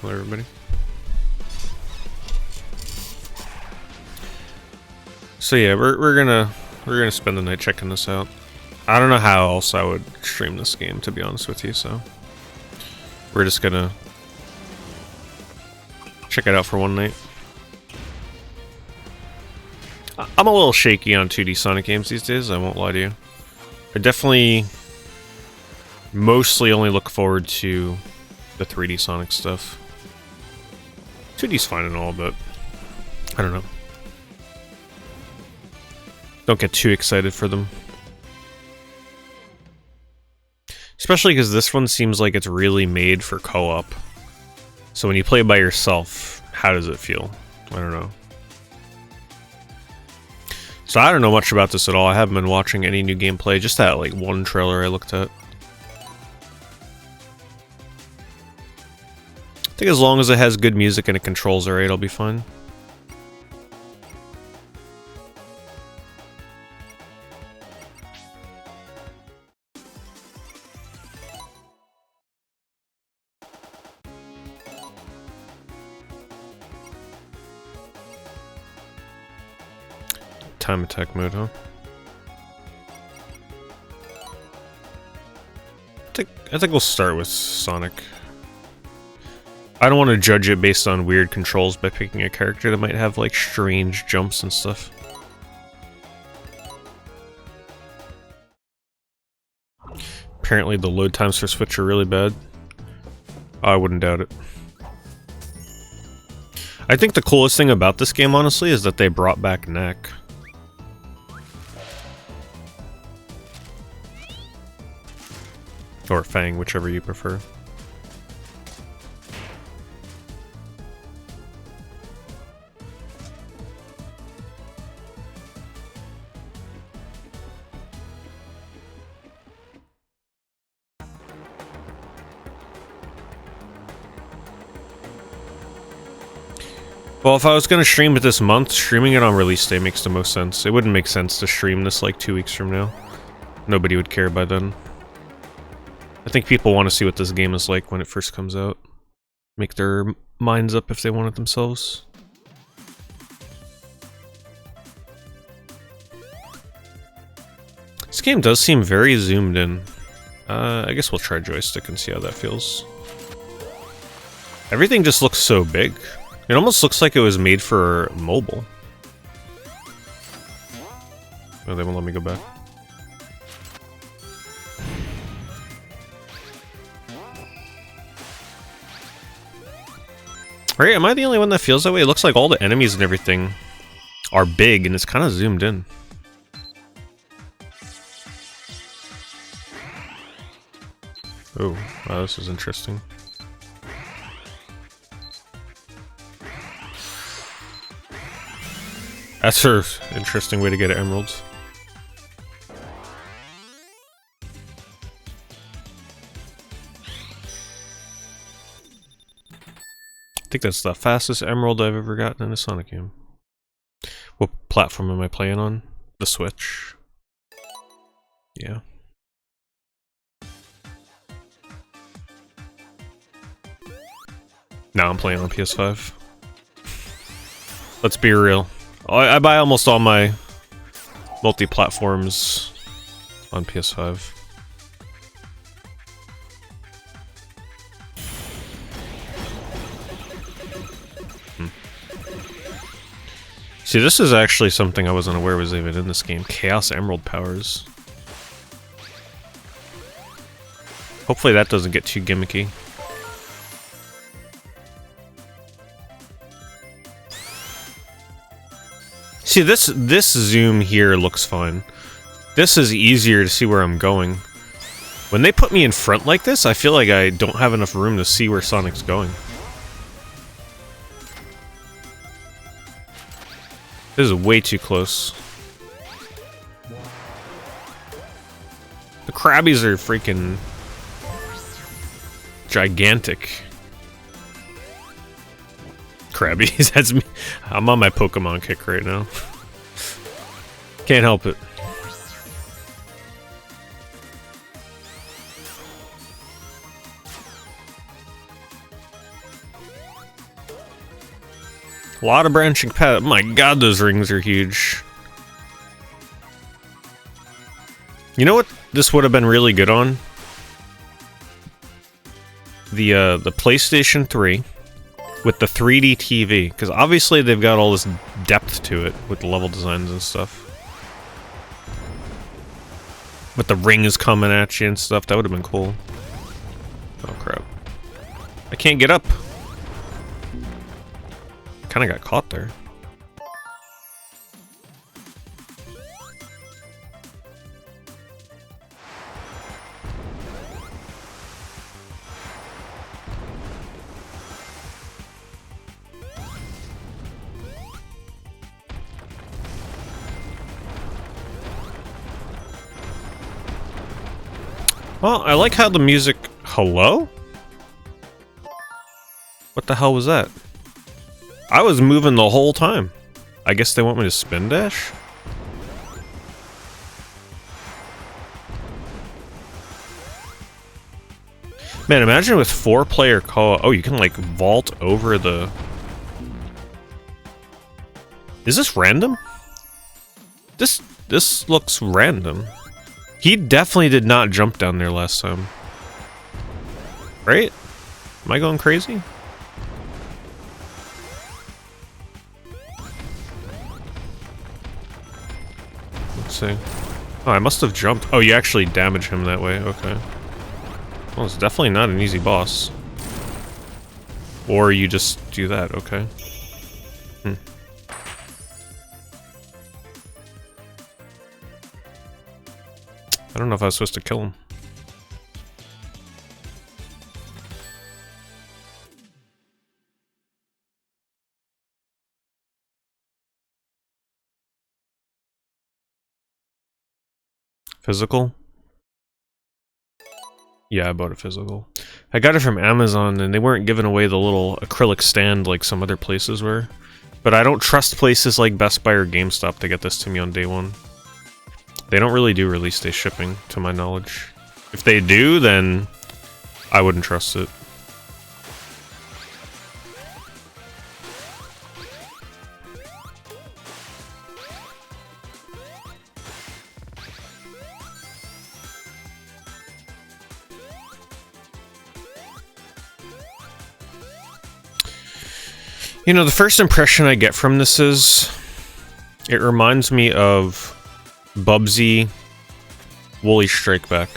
Hello, everybody. So yeah, we're gonna spend the night checking this out. I don't know how else I would stream this game, to be honest with you. So we're just gonna check it out for one night. I'm a little shaky on 2D Sonic games these days. I won't lie to you. I definitely mostly only look forward to the 3D Sonic stuff. 2D's fine and all, but I don't know. Don't get too excited for them. Especially because this one seems like it's really made for co-op. So when you play by yourself, how does it feel? I don't know. So I don't know much about this at all. I haven't been watching any new gameplay, just that like one trailer I looked at. I think as long as it has good music and it controls alright, I'll be fine. Time attack mode, huh? I think we'll start with Sonic. I don't want to judge it based on weird controls by picking a character that might have like strange jumps and stuff. Apparently the load times for Switch are really bad. I wouldn't doubt it. I think the coolest thing about this game, honestly, is that they brought back Neck. Or Fang, whichever you prefer. Well, if I was going to stream it this month, streaming it on release day makes the most sense. It wouldn't make sense to stream this like 2 weeks from now. Nobody would care by then. I think people want to see what this game is like when it first comes out. Make their minds up if they want it themselves. This game does seem very zoomed in. I guess we'll try joystick and see how that feels. Everything just looks so big. It almost looks like it was made for mobile. Oh, they won't let me go back. Right, am I the only one that feels that way? It looks like all the enemies and everything are big, and it's kind of zoomed in. Oh, wow, this is interesting. That's an interesting way to get emeralds. I think that's the fastest emerald I've ever gotten in a Sonic game. What platform am I playing on? The Switch. Yeah. Now I'm playing on PS5. Let's be real. I buy almost all my multi-platforms on PS5. See, this is actually something I wasn't aware was even in this game. Chaos Emerald powers. Hopefully that doesn't get too gimmicky. See, this zoom here looks fine. This is easier to see where I'm going. When they put me in front like this, I feel like I don't have enough room to see where Sonic's going. This is way too close. The Krabbies are freaking gigantic. Krabbies, that's me. I'm on my Pokémon kick right now. Can't help it. A lot of branching paths. My god, those rings are huge. You know what this would have been really good on? The PlayStation 3 with the 3D TV, because obviously they've got all this depth to it with the level designs and stuff. With the rings coming at you and stuff, that would have been cool. Oh crap. I can't get up. Kinda got caught there. Well, I like how the music... Hello? What the hell was that? I was moving the whole time. I guess they want me to spin dash? Man, imagine with 4-player co-op. Oh, you can like vault over the... Is this random? This looks random. He definitely did not jump down there last time. Right? Am I going crazy? Let's see. Oh, I must have jumped. Oh, you actually damage him that way. Okay. Well, it's definitely not an easy boss. Or you just do that. Okay. I don't know if I was supposed to kill him. Physical? Yeah, I bought a physical. I got it from Amazon, and they weren't giving away the little acrylic stand like some other places were. But I don't trust places like Best Buy or GameStop to get this to me on day one. They don't really do release day shipping, to my knowledge. If they do, then I wouldn't trust it. You know, the first impression I get from this is... It reminds me of Bubsy Woolly Strikeback.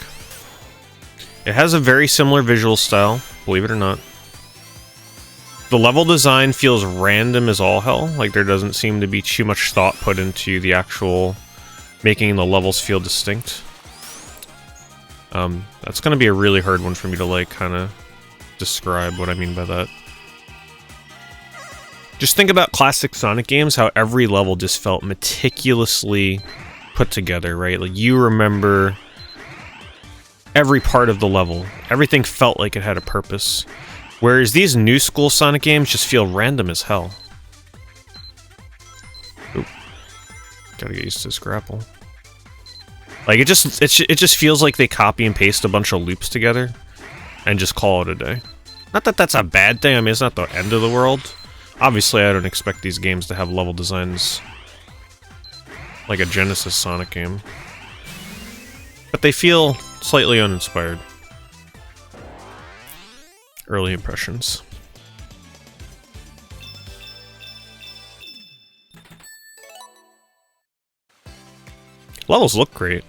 It has a very similar visual style, believe it or not. The level design feels random as all hell, like there doesn't seem to be too much thought put into the actual making the levels feel distinct. That's gonna be a really hard one for me to like kind of describe what I mean by that. Just think about classic Sonic games, how every level just felt meticulously put together, right? Like, you remember every part of the level. Everything felt like it had a purpose. Whereas these new school Sonic games just feel random as hell. Oop. Gotta get used to this grapple. Like, it just feels like they copy and paste a bunch of loops together and just call it a day. Not that that's a bad thing, I mean, it's not the end of the world. Obviously, I don't expect these games to have level designs like a Genesis Sonic game. But they feel slightly uninspired. Early impressions. Levels look great.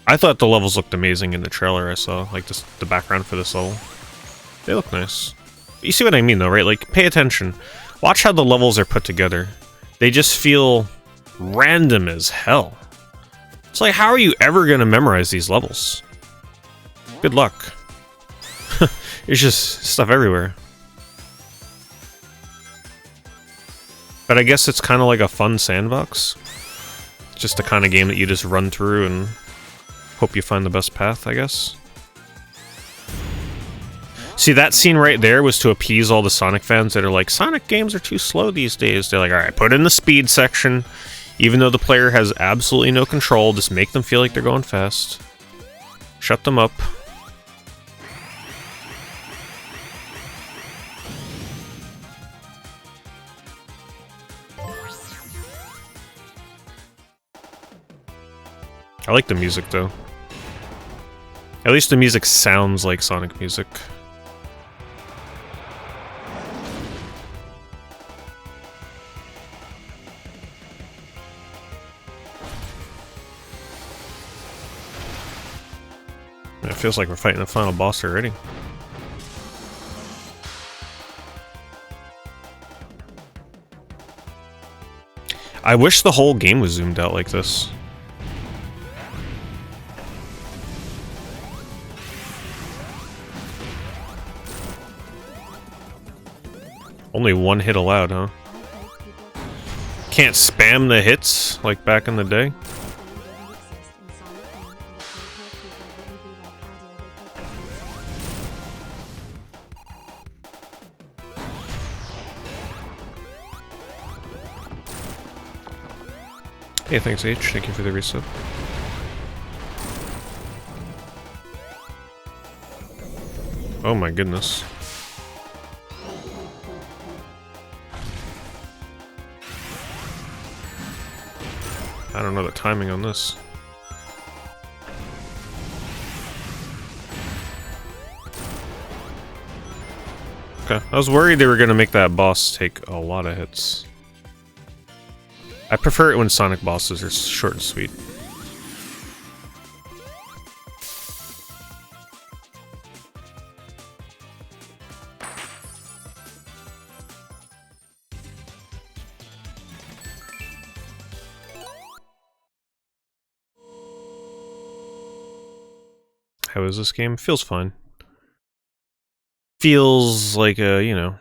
I thought the levels looked amazing in the trailer I saw. Like, the background for this level. They look nice. You see what I mean, though, right? Like, pay attention. Watch how the levels are put together. They just feel random as hell. It's like, how are you ever going to memorize these levels? Good luck. There's just stuff everywhere. But I guess it's kind of like a fun sandbox. It's just the kind of game that you just run through and hope you find the best path, I guess. See, that scene right there was to appease all the Sonic fans that are like, Sonic games are too slow these days. They're like, alright, put in the speed section. Even though the player has absolutely no control, just make them feel like they're going fast. Shut them up. I like the music, though. At least the music sounds like Sonic music. It feels like we're fighting the final boss already. I wish the whole game was zoomed out like this. Only one hit allowed, huh? Can't spam the hits like back in the day. Hey, thanks H. Thank you for the resub. Oh my goodness. I don't know the timing on this. Okay, I was worried they were gonna make that boss take a lot of hits. I prefer it when Sonic bosses are short and sweet. How is this game? Feels fine. Feels like a, you know,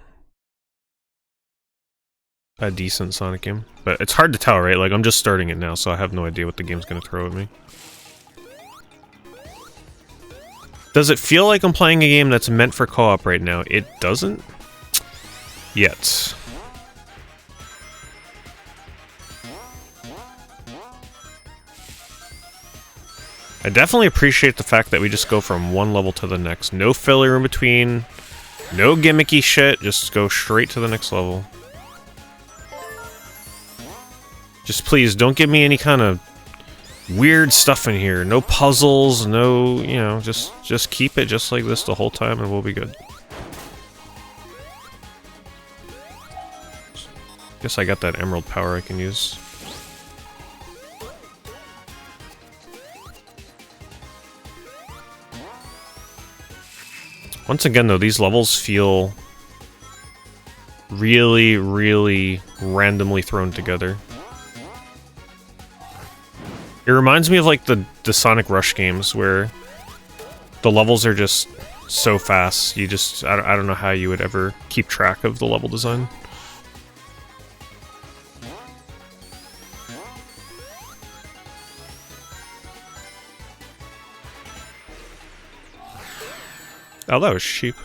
a decent Sonic game. But it's hard to tell, right? Like, I'm just starting it now, so I have no idea what the game's gonna throw at me. Does it feel like I'm playing a game that's meant for co-op right now? It doesn't yet. I definitely appreciate the fact that we just go from one level to the next. No filler in between. No gimmicky shit. Just go straight to the next level. Just please, don't give me any kind of weird stuff in here. No puzzles, no, you know, just keep it just like this the whole time and we'll be good. Guess I got that emerald power I can use. Once again, though, these levels feel really, really randomly thrown together. It reminds me of like the Sonic Rush games where the levels are just so fast. You just, I don't know how you would ever keep track of the level design. Oh, that was cheap.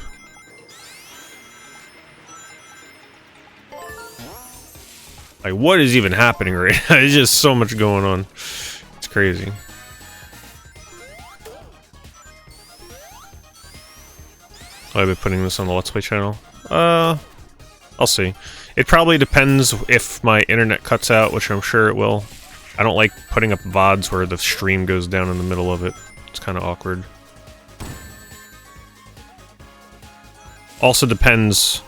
Like, what is even happening right now? There's just so much going on. It's crazy. I'll be putting this on the Let's Play channel. I'll see. It probably depends if my internet cuts out, which I'm sure it will. I don't like putting up VODs where the stream goes down in the middle of it. It's kind of awkward. Also depends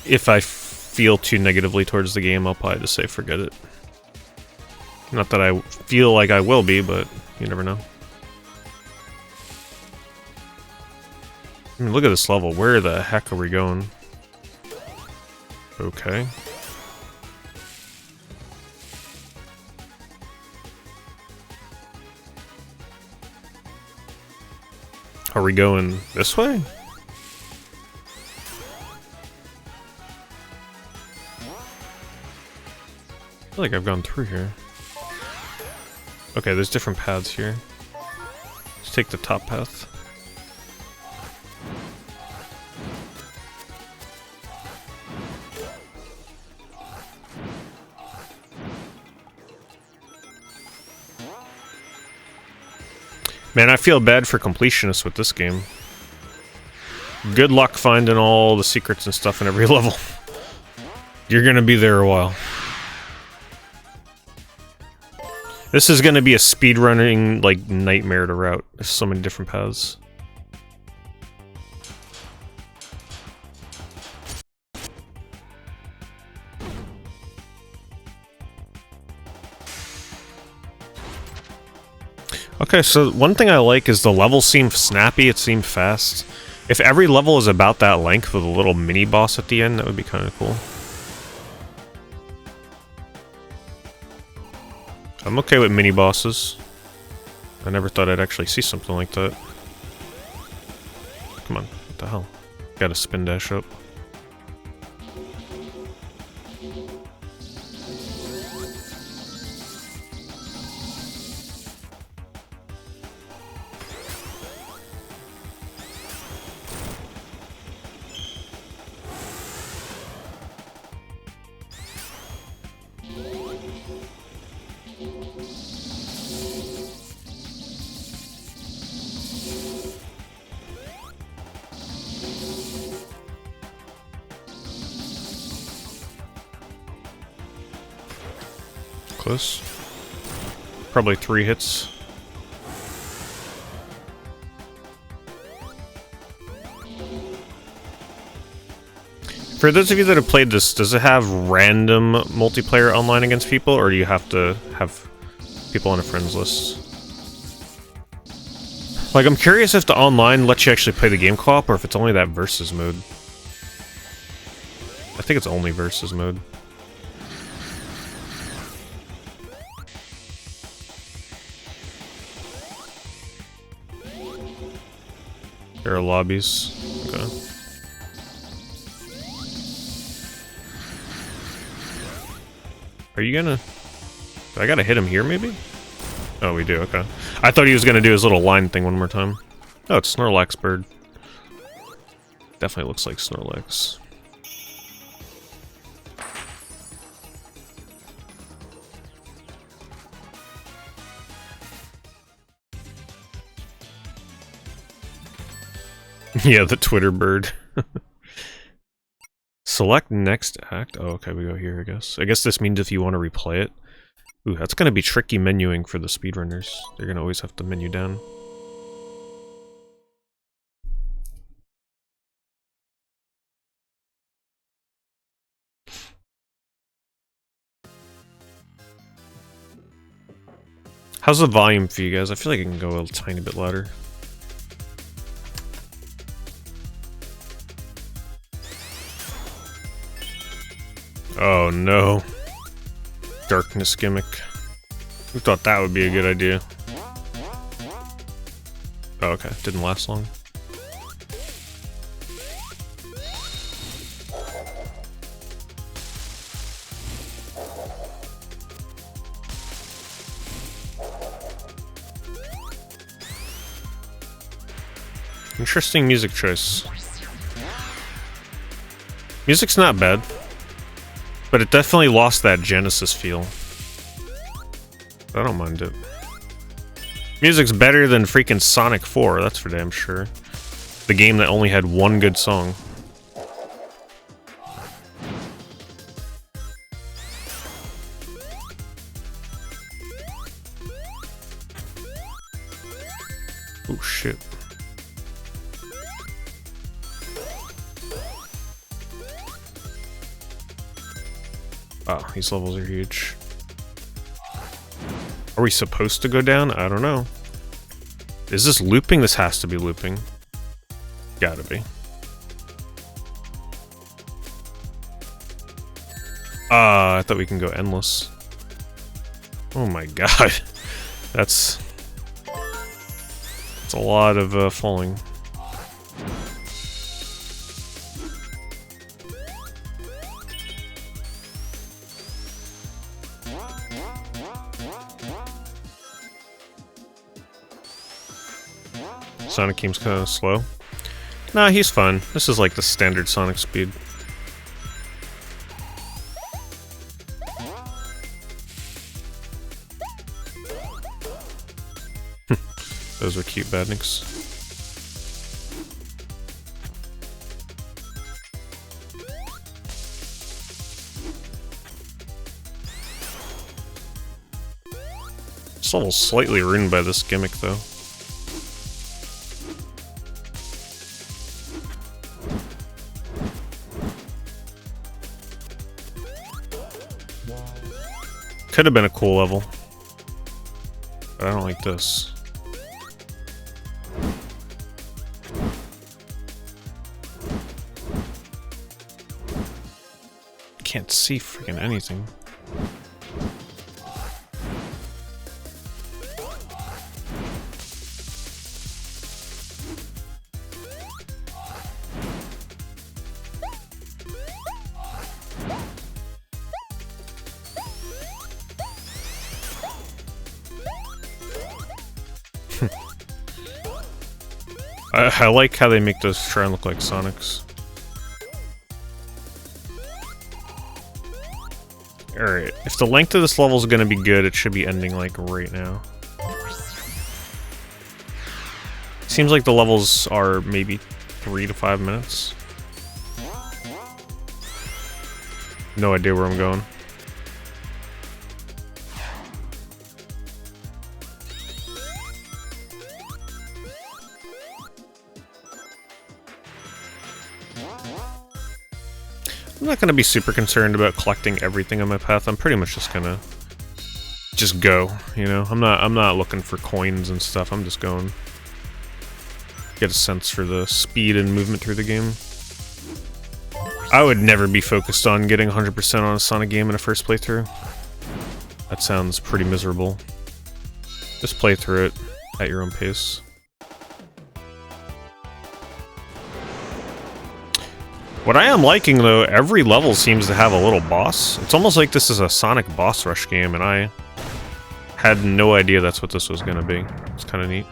if I feel too negatively towards the game, I'll probably just say forget it. Not that I feel like I will be, but you never know. I mean, look at this level. Where the heck are we going? Okay. Are we going this way? I feel like I've gone through here. Okay, there's different paths here. Let's take the top path. Man, I feel bad for completionists with this game. Good luck finding all the secrets and stuff in every level. You're gonna be there a while. This is gonna be a speedrunning, like, nightmare to route. There's so many different paths. Okay, so one thing I like is the levels seem snappy, it seemed fast. If every level is about that length with a little mini boss at the end, that would be kind of cool. I'm okay with mini bosses. I never thought I'd actually see something like that. Come on, what the hell? Gotta spin dash up. Close. Probably 3 hits. For those of you that have played this, does it have random multiplayer online against people, or do you have to have people on a friends list? Like, I'm curious if the online lets you actually play the game co-op, or if it's only that versus mode. I think it's only versus mode. There are lobbies. Okay. Are you gonna... I gotta hit him here, maybe? Oh, we do, okay. I thought he was gonna do his little line thing one more time. Oh, it's Snorlax bird. Definitely looks like Snorlax. Yeah, the Twitter bird. Select next act. Oh, okay, we go here, I guess. I guess this means if you want to replay it. Ooh, that's gonna be tricky menuing for the speedrunners. They're gonna always have to menu down. How's the volume for you guys? I feel like it can go a tiny bit louder. Oh no. Darkness gimmick. Who thought that would be a good idea? Oh, okay. Didn't last long. Interesting music choice. Music's not bad. But it definitely lost that Genesis feel. I don't mind it. Music's better than freaking Sonic 4, that's for damn sure. The game that only had one good song. Oh shit. Wow, these levels are huge. Are we supposed to go down? I don't know. Is this looping? This has to be looping. Gotta be. I thought we can go endless. Oh my god. That's a lot of falling. Sonic game's kind of slow. Nah, he's fine. This is like the standard Sonic speed. Those are cute badniks. This level's slightly ruined by this gimmick, though. Could have been a cool level. But I don't like this. Can't see freaking anything. I like how they make those try and look like Sonics. Alright, if the length of this level is going to be good, it should be ending like right now. Seems like the levels are maybe 3 to 5 minutes. No idea where I'm going. I'm not gonna be super concerned about collecting everything on my path. I'm pretty much just gonna go, you know? I'm not looking for coins and stuff. I'm just going get a sense for the speed and movement through the game. I would never be focused on getting 100% on a Sonic game in a first playthrough. That sounds pretty miserable. Just play through it at your own pace. What I am liking, though, every level seems to have a little boss. It's almost like this is a Sonic boss rush game, and I had no idea that's what this was going to be. It's kind of neat.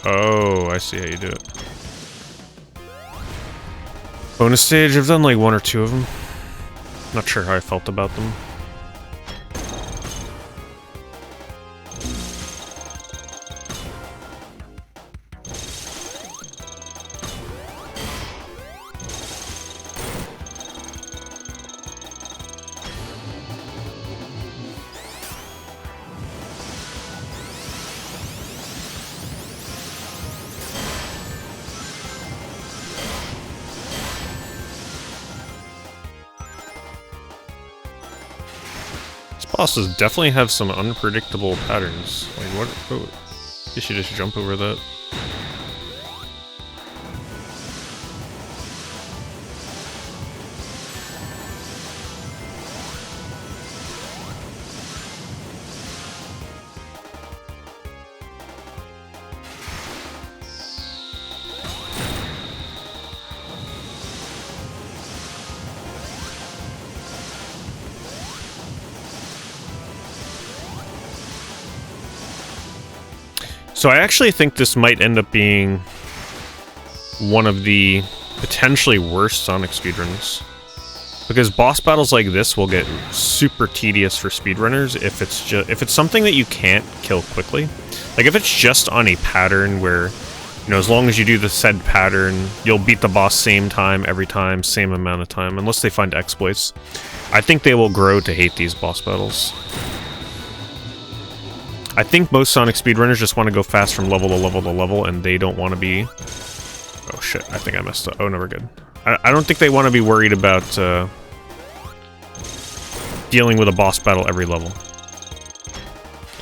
Oh, I see how you do it. Bonus stage, I've done like 1 or 2 of them. Not sure how I felt about them. Bosses definitely have some unpredictable patterns. Like what? Oh, you should just jump over that. So I actually think this might end up being one of the potentially worst Sonic speedruns. Because boss battles like this will get super tedious for speedrunners if it's something that you can't kill quickly. Like if it's just on a pattern where, you know, as long as you do the said pattern, you'll beat the boss same time, every time, same amount of time, unless they find exploits. I think they will grow to hate these boss battles. I think most Sonic speedrunners just want to go fast from level to level to level, and they don't want to be... Oh shit, I think I messed up. Oh no, we're good. I don't think they want to be worried about dealing with a boss battle every level.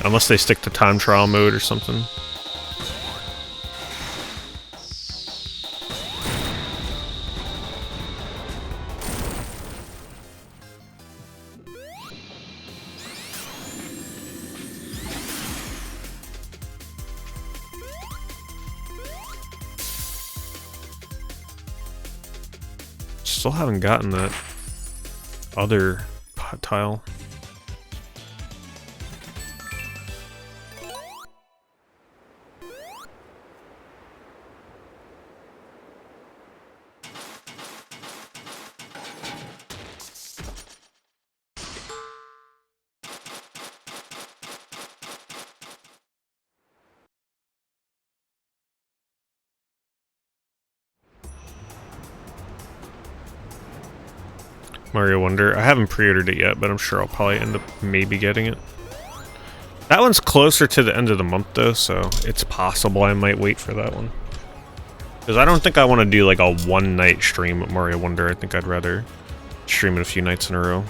Unless they stick to time trial mode or something. Still haven't gotten that other tile. Mario Wonder. I haven't pre-ordered it yet, but I'm sure I'll probably end up maybe getting it. That one's closer to the end of the month though, so it's possible I might wait for that one. Because I don't think I want to do like a one-night stream with Mario Wonder. I think I'd rather stream it a few nights in a row.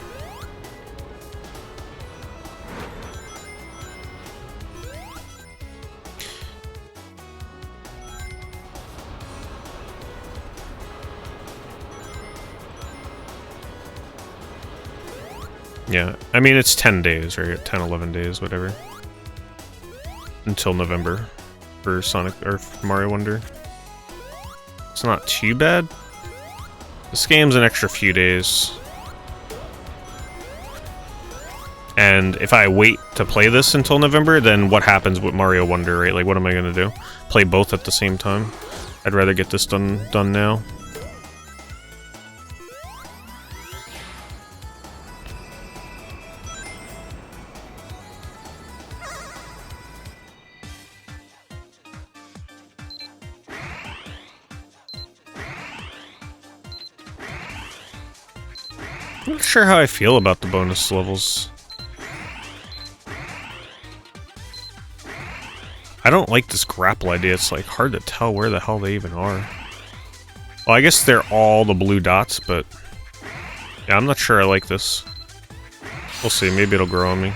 Yeah, I mean, it's 10 days, right? 10, 11 days, whatever. Until November for Sonic or Mario Wonder. It's not too bad. This game's an extra few days. And if I wait to play this until November, then what happens with Mario Wonder, right? Like, what am I gonna do? Play both at the same time? I'd rather get this done now. I'm not sure how I feel about the bonus levels. I don't like this grapple idea. It's like hard to tell where the hell they even are. Well, I guess they're all the blue dots, but yeah, I'm not sure I like this. We'll see. Maybe it'll grow on me.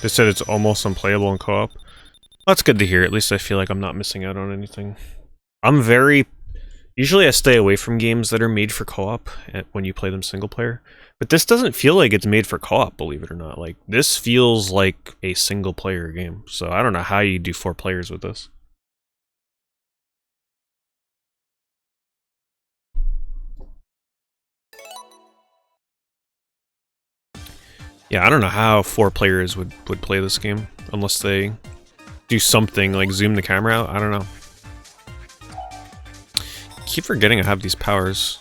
They said it's almost unplayable in co-op. That's good to hear. At least I feel like I'm not missing out on anything. Usually I stay away from games that are made for co-op when you play them single player. But this doesn't feel like it's made for co-op, believe it or not. Like, this feels like a single player game. So I don't know how you do 4 players with this. Yeah, I don't know how 4 players would play this game. Unless they do something like zoom the camera out. I don't know. I keep forgetting I have these powers.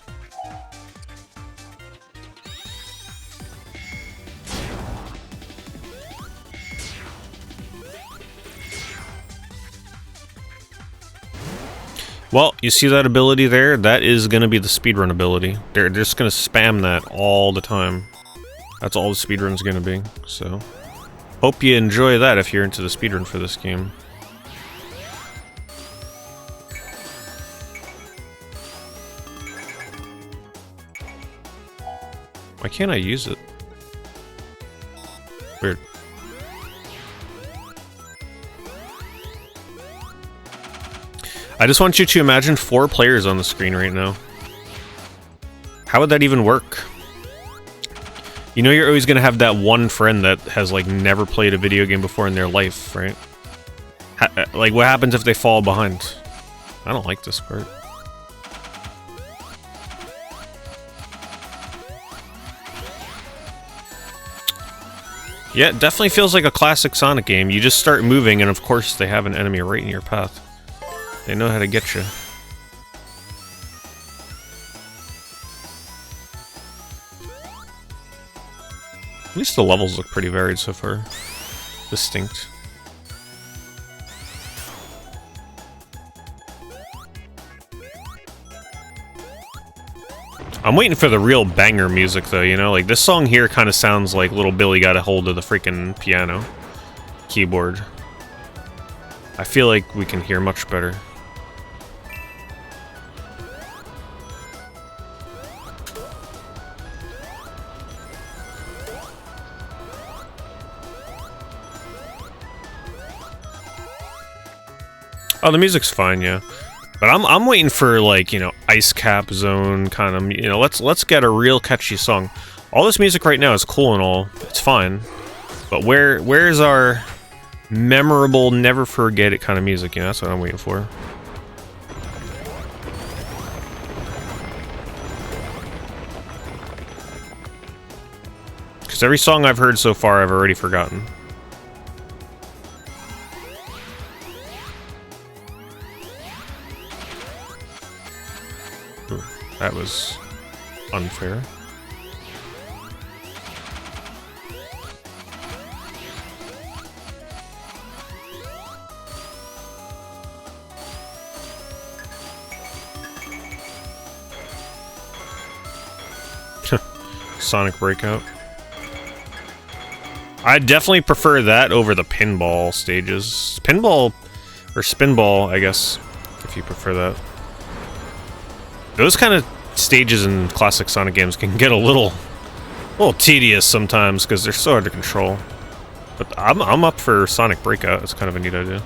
Well, you see that ability there? That is going to be the speedrun ability. They're just going to spam that all the time. That's all the speedrun's going to be, so hope you enjoy that if you're into the speedrun for this game. Why can't I use it? Weird. I just want you to imagine 4 players on the screen right now. How would that even work? You know you're always going to have that one friend that has, like, never played a video game before in their life, right? Like, what happens if they fall behind? I don't like this part. Yeah, it definitely feels like a classic Sonic game. You just start moving, and of course they have an enemy right in your path. They know how to get you. At least the levels look pretty varied so far. Distinct. I'm waiting for the real banger music though, you know? Like, this song here kind of sounds like Little Billy got a hold of the freaking piano keyboard. I feel like we can hear much better. Oh, the music's fine, yeah. But I'm waiting for, like, you know, Ice Cap Zone kind of, you know, let's get a real catchy song. All this music right now is cool and all. It's fine. But where's our memorable, never forget it kind of music? You know, that's what I'm waiting for. Because every song I've heard so far, I've already forgotten. That was unfair. Sonic Breakout. I definitely prefer that over the pinball stages. Pinball, or spinball, I guess, if you prefer that. Those kind of stages in classic Sonic games can get a little tedious sometimes because they're so hard to control. But I'm up for Sonic Breakout. It's kind of a neat idea.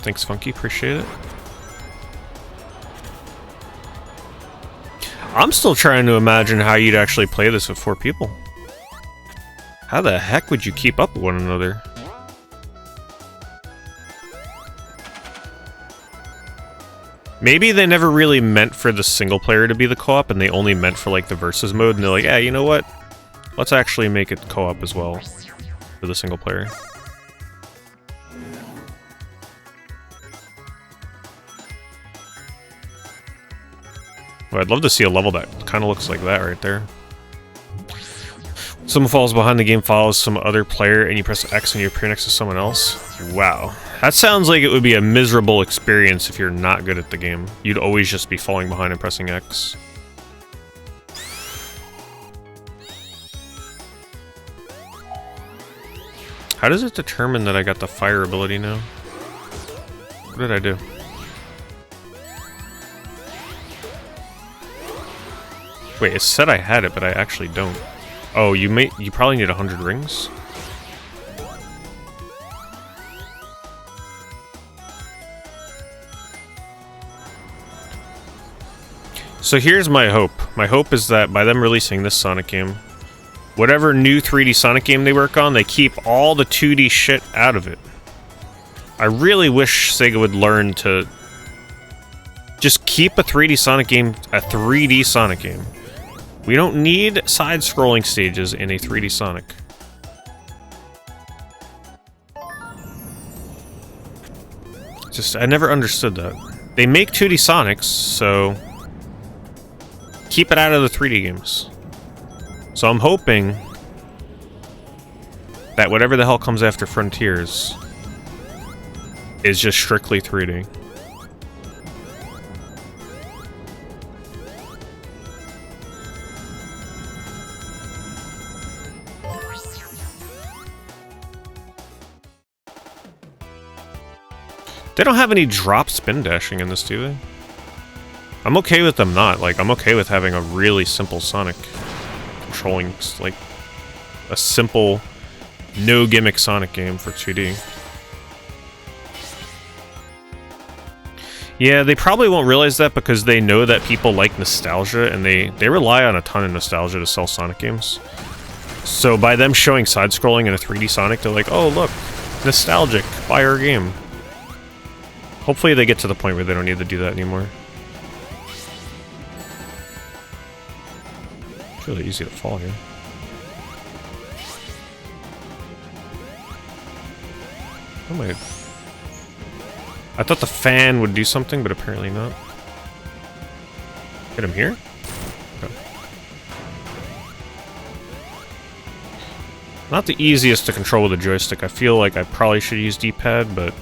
Thanks, Funky. Appreciate it. I'm still trying to imagine how you'd actually play this with 4 people. How the heck would you keep up with one another? Maybe they never really meant for the single player to be the co-op, and they only meant for like the versus mode, and they're like, yeah, you know what? Let's actually make it co-op as well for the single player. Well, I'd love to see a level that kind of looks like that right there. Someone falls behind, the game follows some other player, and you press X and you appear next to someone else. Wow. That sounds like it would be a miserable experience if you're not good at the game. You'd always just be falling behind and pressing X. How does it determine that I got the fire ability now? What did I do? Wait, it said I had it, but I actually don't. Oh, you probably need 100 rings? So here's my hope. My hope is that by them releasing this Sonic game, whatever new 3D Sonic game they work on, they keep all the 2D shit out of it. I really wish Sega would learn to just keep a 3D Sonic game a 3D Sonic game. We don't need side-scrolling stages in a 3D Sonic. I never understood that. They make 2D Sonics, so keep it out of the 3D games. So I'm hoping that whatever the hell comes after Frontiers is just strictly 3D. They don't have any drop spin dashing in this, do they? I'm okay with them not. Like, I'm okay with having a really simple Sonic controlling, like, a simple, no gimmick Sonic game for 2D. Yeah, they probably won't realize that because they know that people like nostalgia, and they rely on a ton of nostalgia to sell Sonic games. So by them showing side-scrolling in a 3D Sonic, they're like, oh, look, nostalgic, buy our game. Hopefully they get to the point where they don't need to do that anymore. It's really easy to fall here. Oh my... I thought the fan would do something, but apparently not. Hit him here? Okay. Not the easiest to control with a joystick. I feel like I probably should use D-pad, but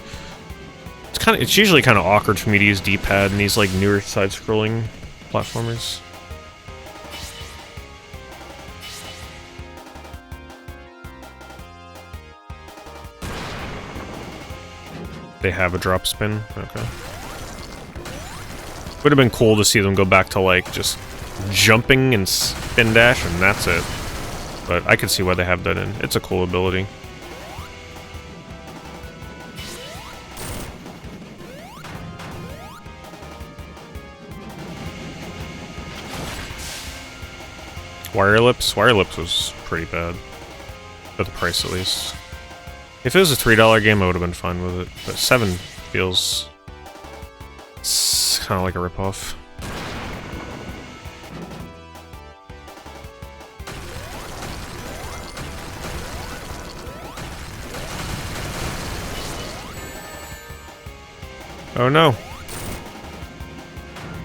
it's usually kind of awkward for me to use D-pad in these like newer side-scrolling platformers. They have a drop spin? Okay. Would have been cool to see them go back to like just jumping and spin dash and that's it. But I can see why they have that in. It's a cool ability. Wire Lips? Wire Lips was pretty bad. For the price, at least. If it was a $3 game, I would have been fine with it. But $7 feels... it's kind of like a ripoff. Oh no!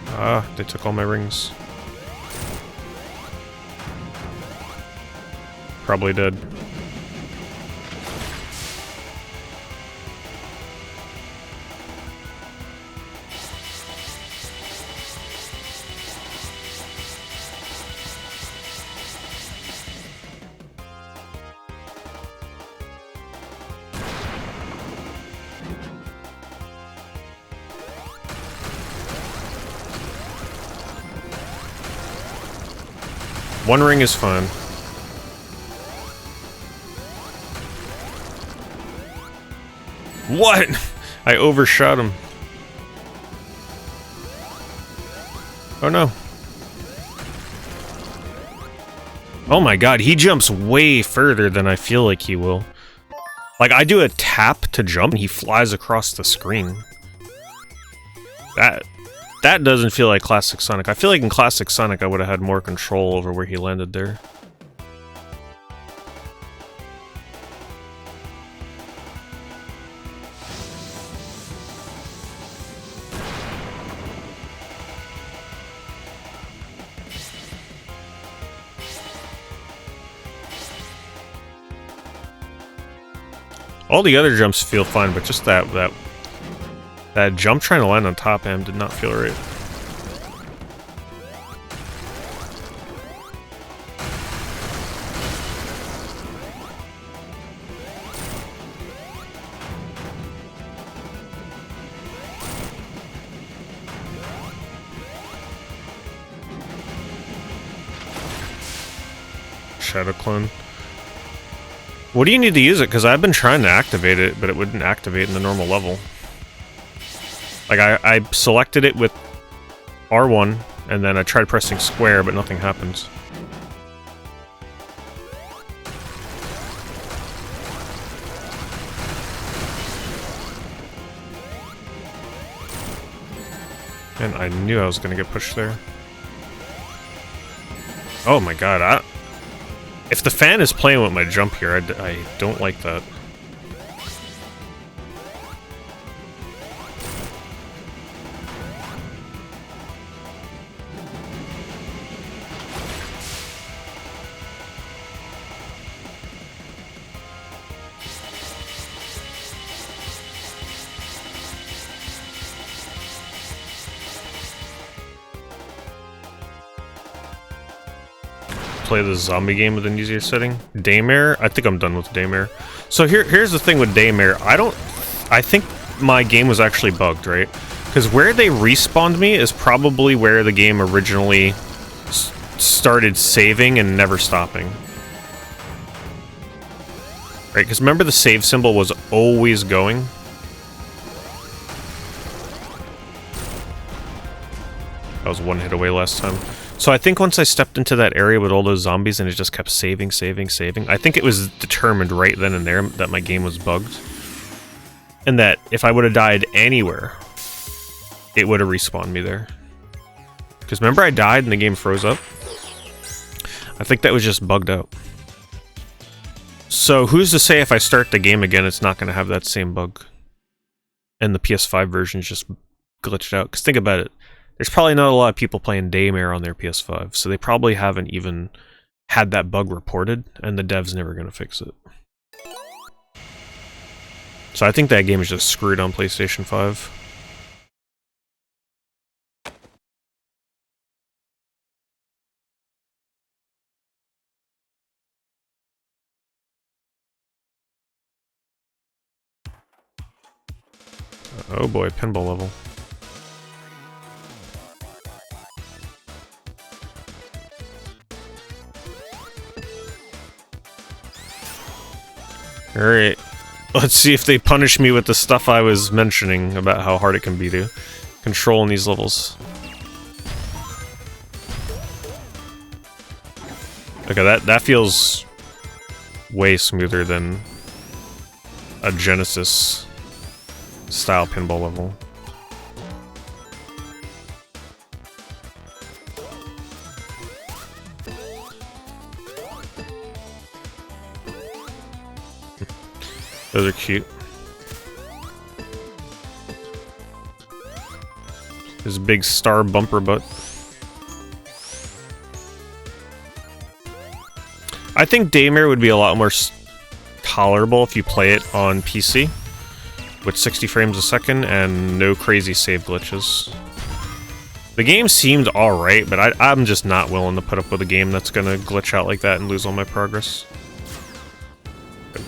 Ah, they took all my rings. Probably did. One ring is fine. What? I overshot him. Oh no. Oh my god, he jumps way further than I feel like he will. Like, I do a tap to jump and he flies across the screen. That doesn't feel like Classic Sonic. I feel like in Classic Sonic I would have had more control over where he landed there. All the other jumps feel fine, but just that jump trying to land on top of him did not feel right. Shadow Clone. What do you need to use it? Because I've been trying to activate it, but it wouldn't activate in the normal level. Like, I selected it with R1, and then I tried pressing square, but nothing happens. And I knew I was going to get pushed there. Oh my god, if the fan is playing with my jump here, I don't like that. Play the zombie game with an easier setting. Daymare? I think I'm done with Daymare. So here's the thing with Daymare. I think my game was actually bugged, right? Because where they respawned me is probably where the game originally started saving and never stopping. Right? Because remember the save symbol was always going? That was one hit away last time. So I think once I stepped into that area with all those zombies and it just kept saving, I think it was determined right then and there that my game was bugged. And that if I would have died anywhere, it would have respawned me there. Because remember I died and the game froze up? I think that was just bugged out. So who's to say if I start the game again it's not going to have that same bug? And the PS5 version is just glitched out. Because think about it. There's probably not a lot of people playing Daymare on their PS5, so they probably haven't even had that bug reported, and the dev's never going to fix it. So I think that game is just screwed on PlayStation 5. Oh boy, pinball level. Alright, let's see if they punish me with the stuff I was mentioning about how hard it can be to control in these levels. Okay, that feels way smoother than a Genesis style pinball level. Those are cute. His big star bumper butt. I think Daymare would be a lot more tolerable if you play it on PC with 60 frames a second and no crazy save glitches. The game seemed alright, but I'm just not willing to put up with a game that's gonna glitch out like that and lose all my progress.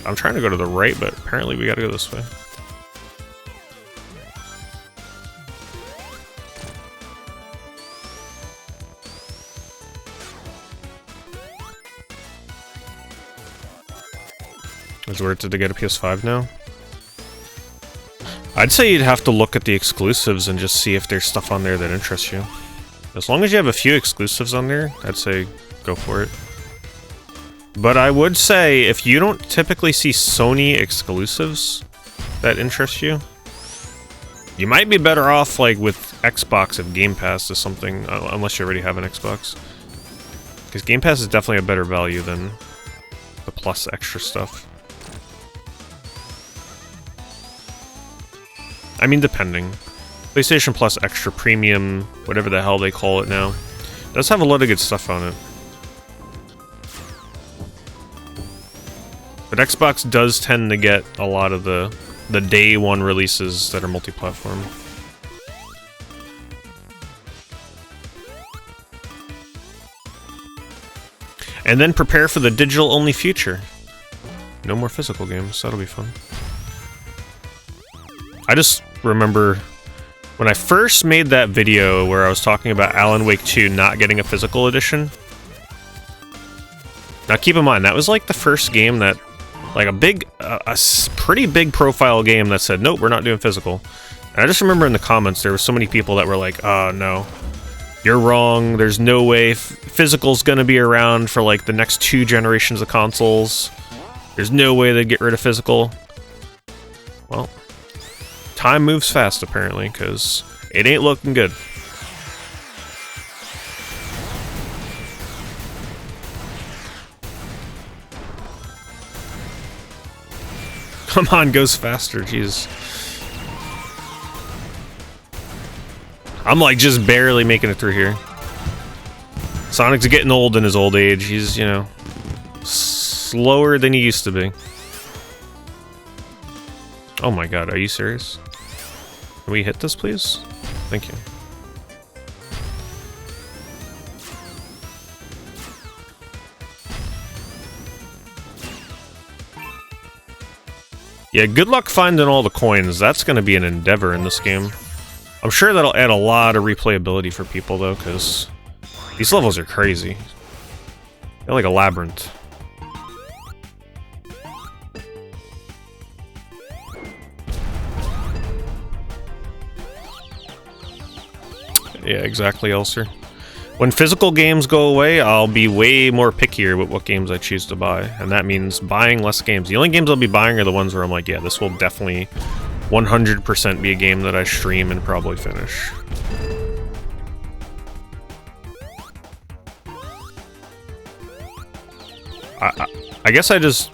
I'm trying to go to the right, but apparently we gotta go this way. Is it worth it to get a PS5 now? I'd say you'd have to look at the exclusives and just see if there's stuff on there that interests you. As long as you have a few exclusives on there, I'd say go for it. But I would say if you don't typically see Sony exclusives that interest you, you might be better off like with Xbox if Game Pass is something, unless you already have an Xbox. Because Game Pass is definitely a better value than the plus extra stuff. I mean, depending. PlayStation Plus Extra Premium, whatever the hell they call it now, does have a lot of good stuff on it. But Xbox does tend to get a lot of the day one releases that are multi-platform. And then prepare for the digital-only future. No more physical games, that'll be fun. I just remember when I first made that video where I was talking about Alan Wake 2 not getting a physical edition. Now keep in mind, that was like the first game that, like a pretty big profile game that said, nope, we're not doing physical. And I just remember in the comments there were so many people that were like, no, you're wrong, there's no way physical's gonna be around for like the next 2 generations of consoles. There's no way they'd get rid of physical. Well, time moves fast, apparently, because it ain't looking good. Come on, goes faster, jeez. I'm like just barely making it through here. Sonic's getting old in his old age. He's, you know, slower than he used to be. Oh my god, are you serious? Can we hit this, please? Thank you. Yeah, good luck finding all the coins. That's going to be an endeavor in this game. I'm sure that'll add a lot of replayability for people, though, because these levels are crazy. They're like a labyrinth. Yeah, exactly, Elser. When physical games go away, I'll be way more pickier with what games I choose to buy. And that means buying less games. The only games I'll be buying are the ones where I'm like, yeah, this will definitely 100% be a game that I stream and probably finish. I guess I just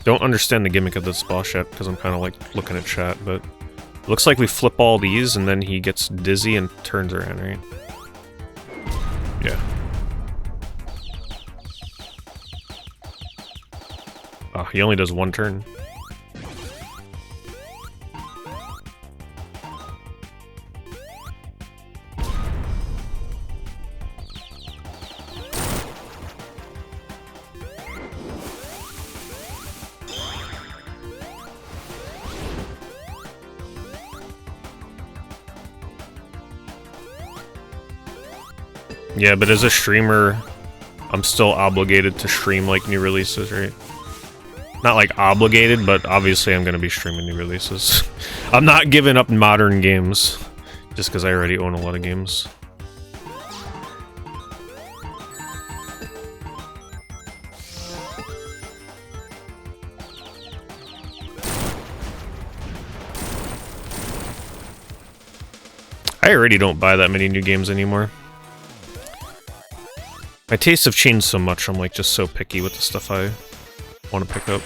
don't understand the gimmick of this boss yet, because I'm kind of like looking at chat, but looks like we flip all these and then he gets dizzy and turns around, right? Yeah. Oh, he only does one turn. Yeah, but as a streamer, I'm still obligated to stream, like, new releases, right? Not, like, obligated, but obviously I'm gonna be streaming new releases. I'm not giving up modern games, just because I already own a lot of games. I already don't buy that many new games anymore. My tastes have changed so much, I'm like just so picky with the stuff I want to pick up.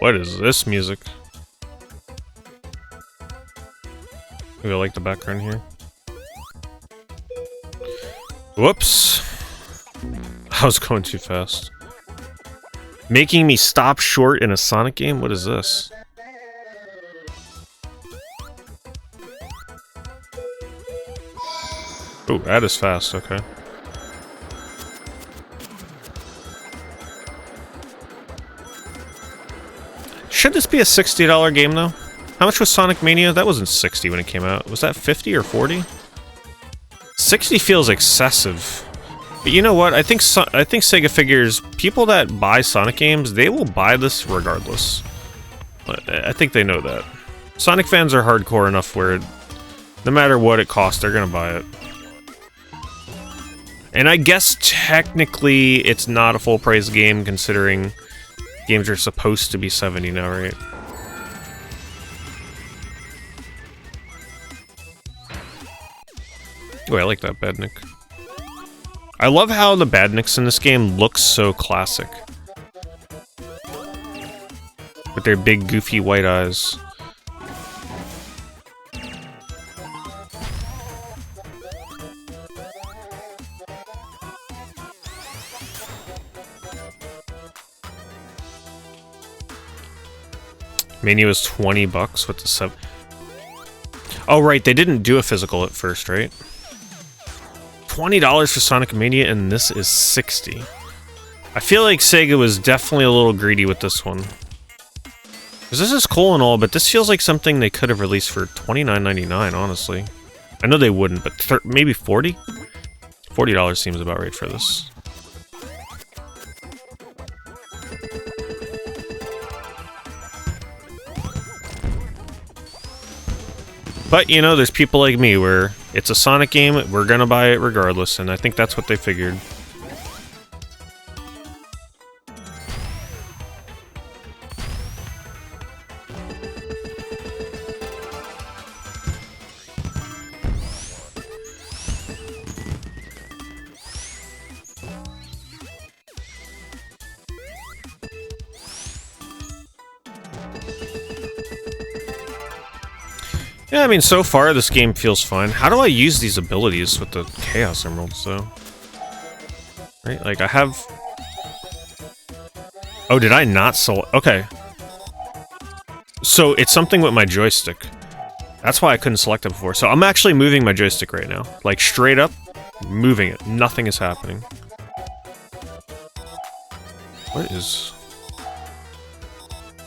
What is this music? Maybe I like the background here. Whoops! I was going too fast. Making me stop short in a Sonic game? What is this? Oh, that is fast, okay. Should this be a $60 game, though? How much was Sonic Mania? That wasn't 60 when it came out. Was that 50 or 40? 60 feels excessive. But you know what? I think Sega figures people that buy Sonic games, they will buy this regardless. I think they know that. Sonic fans are hardcore enough where no matter what it costs, they're gonna buy it. And I guess technically it's not a full price game considering games are supposed to be 70 now, right? Oh, I like that Badnik. I love how the Badniks in this game look so classic. With their big, goofy white eyes. Mania was $20 with the sub. Oh, right, they didn't do a physical at first, right? $20 for Sonic Mania, and this is $60. I feel like Sega was definitely a little greedy with this one. Because this is cool and all, but this feels like something they could have released for $29.99, honestly. I know they wouldn't, but maybe $40? $40 seems about right for this. But, you know, there's people like me where it's a Sonic game, we're gonna buy it regardless, and I think that's what they figured. Yeah, I mean, so far this game feels fine. How do I use these abilities with the Chaos Emeralds, though? Right, like I have... Oh, did I not select? Okay. So it's something with my joystick. That's why I couldn't select it before. So I'm actually moving my joystick right now. Like, straight up, moving it. Nothing is happening. What is...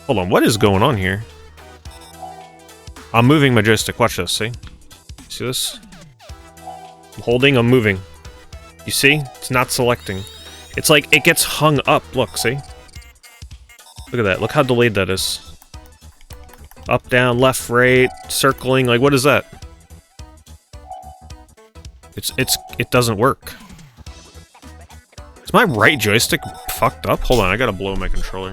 Hold on, what is going on here? I'm moving my joystick. Watch this, see? See this? I'm holding, I'm moving. You see? It's not selecting. It's like it gets hung up. Look, see? Look at that. Look how delayed that is. Up, down, left, right, circling. Like, what is that? It doesn't work. Is my right joystick fucked up? Hold on, I gotta blow my controller.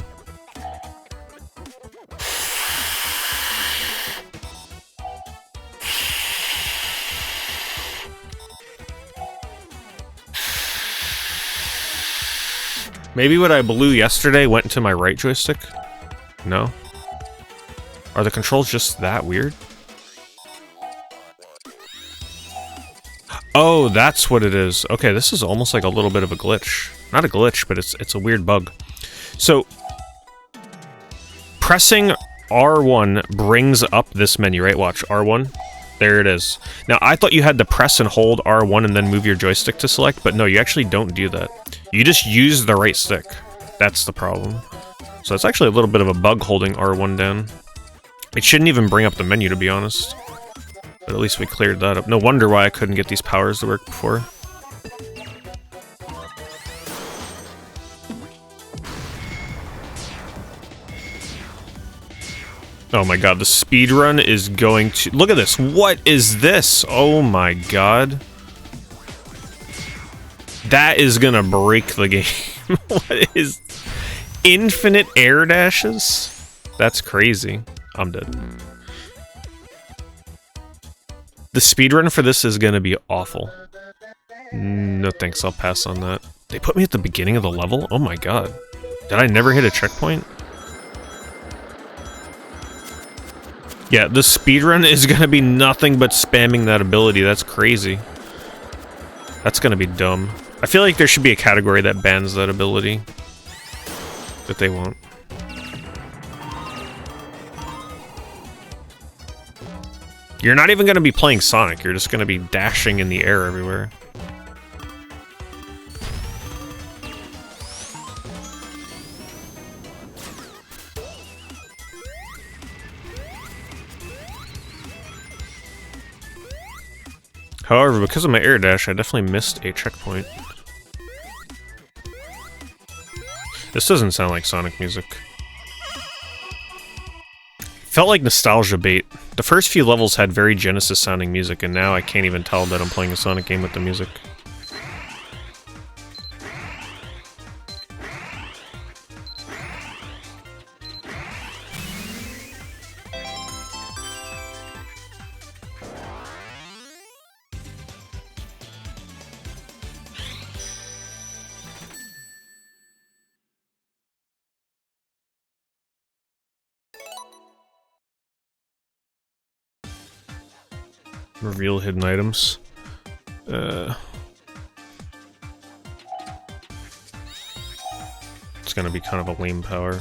Maybe what I blew yesterday went into my right joystick? No? Are the controls just that weird? Oh, that's what it is. Okay, this is almost like a little bit of a glitch. Not a glitch, but it's a weird bug. So, pressing R1 brings up this menu, right? Watch, R1. There it is. Now, I thought you had to press and hold R1 and then move your joystick to select, but no, you actually don't do that. You just use the right stick. That's the problem. So it's actually a little bit of a bug holding R1 down. It shouldn't even bring up the menu, to be honest. But at least we cleared that up. No wonder why I couldn't get these powers to work before. Oh my god, the speedrun is going to... Look at this! What is this? Oh my god. That is gonna break the game. What is... Infinite air dashes? That's crazy. I'm dead. The speedrun for this is gonna be awful. No thanks, I'll pass on that. They put me at the beginning of the level? Oh my god. Did I never hit a checkpoint? Yeah, the speedrun is gonna be nothing but spamming that ability. That's crazy. That's gonna be dumb. I feel like there should be a category that bans that ability. But they won't. You're not even going to be playing Sonic. You're just going to be dashing in the air everywhere. However, because of my air dash, I definitely missed a checkpoint. This doesn't sound like Sonic music. Felt like nostalgia bait. The first few levels had very Genesis sounding music, and now I can't even tell that I'm playing a Sonic game with the music. Reveal hidden items. It's gonna be kind of a lame power.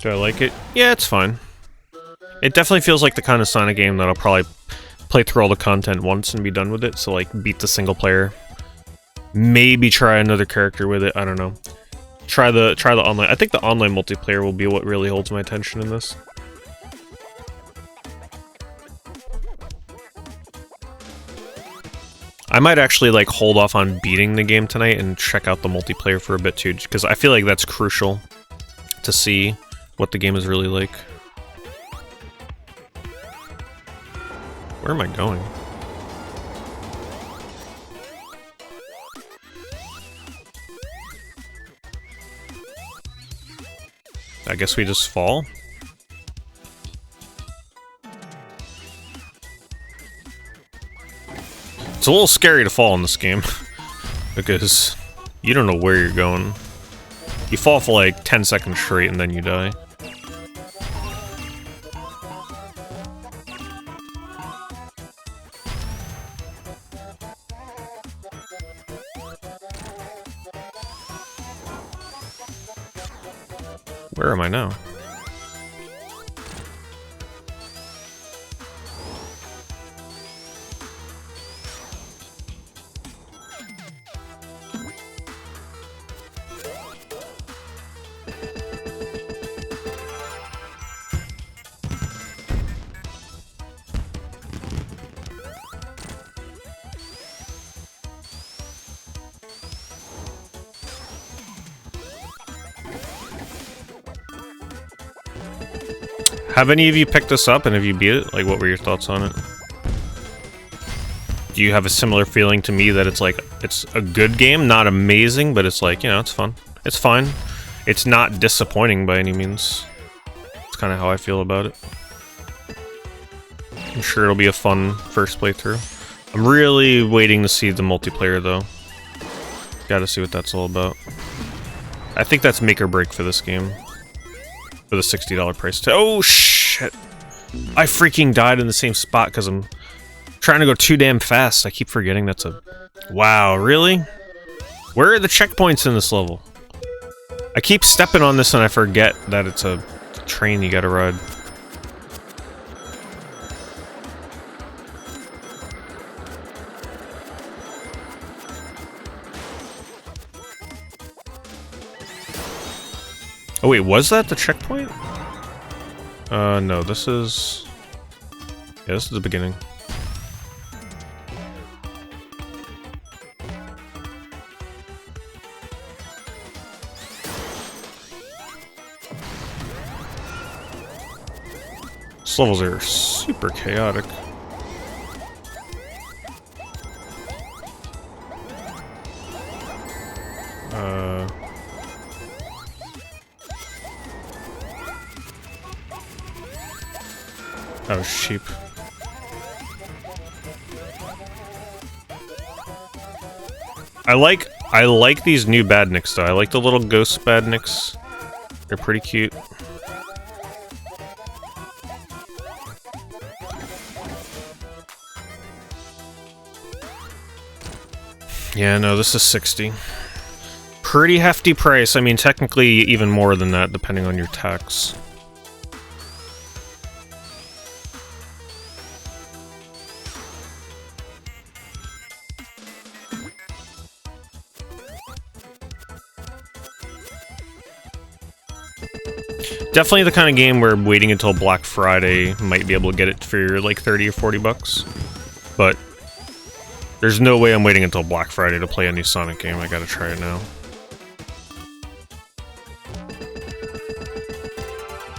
Do I like it? Yeah, it's fine. It definitely feels like the kind of Sonic game that I'll probably play through all the content once and be done with it, so like beat the single player. Maybe try another character with it, I don't know. Try the online. I think the online multiplayer will be what really holds my attention in this. I might actually like hold off on beating the game tonight and check out the multiplayer for a bit too, because I feel like that's crucial to see what the game is really like. Where am I going? I guess we just fall? It's a little scary to fall in this game, because you don't know where you're going. You fall for like 10 seconds straight and then you die. Where am I now? Have any of you picked this up and have you beat it? Like, what were your thoughts on it? Do you have a similar feeling to me that it's like, it's a good game, not amazing, but it's like, you know, it's fun. It's fine. It's not disappointing by any means. It's kind of how I feel about it. I'm sure it'll be a fun first playthrough. I'm really waiting to see the multiplayer though. Gotta see what that's all about. I think that's make or break for this game. For the $60 price tag. Oh shit! I freaking died in the same spot because I'm trying to go too damn fast. I keep forgetting that's a... Wow, really? Where are the checkpoints in this level? I keep stepping on this and I forget that it's a train you gotta ride. Oh wait, was that the checkpoint? No, this is... Yeah, this is the beginning. These levels are super chaotic. That was cheap. I like these new badniks though. I like the little ghost badniks. They're pretty cute. Yeah, no, this is 60. Pretty hefty price. I mean, technically even more than that, depending on your tax. Definitely the kind of game where waiting until Black Friday might be able to get it for like 30 or 40 bucks. But there's no way I'm waiting until Black Friday to play a new Sonic game. I gotta try it now.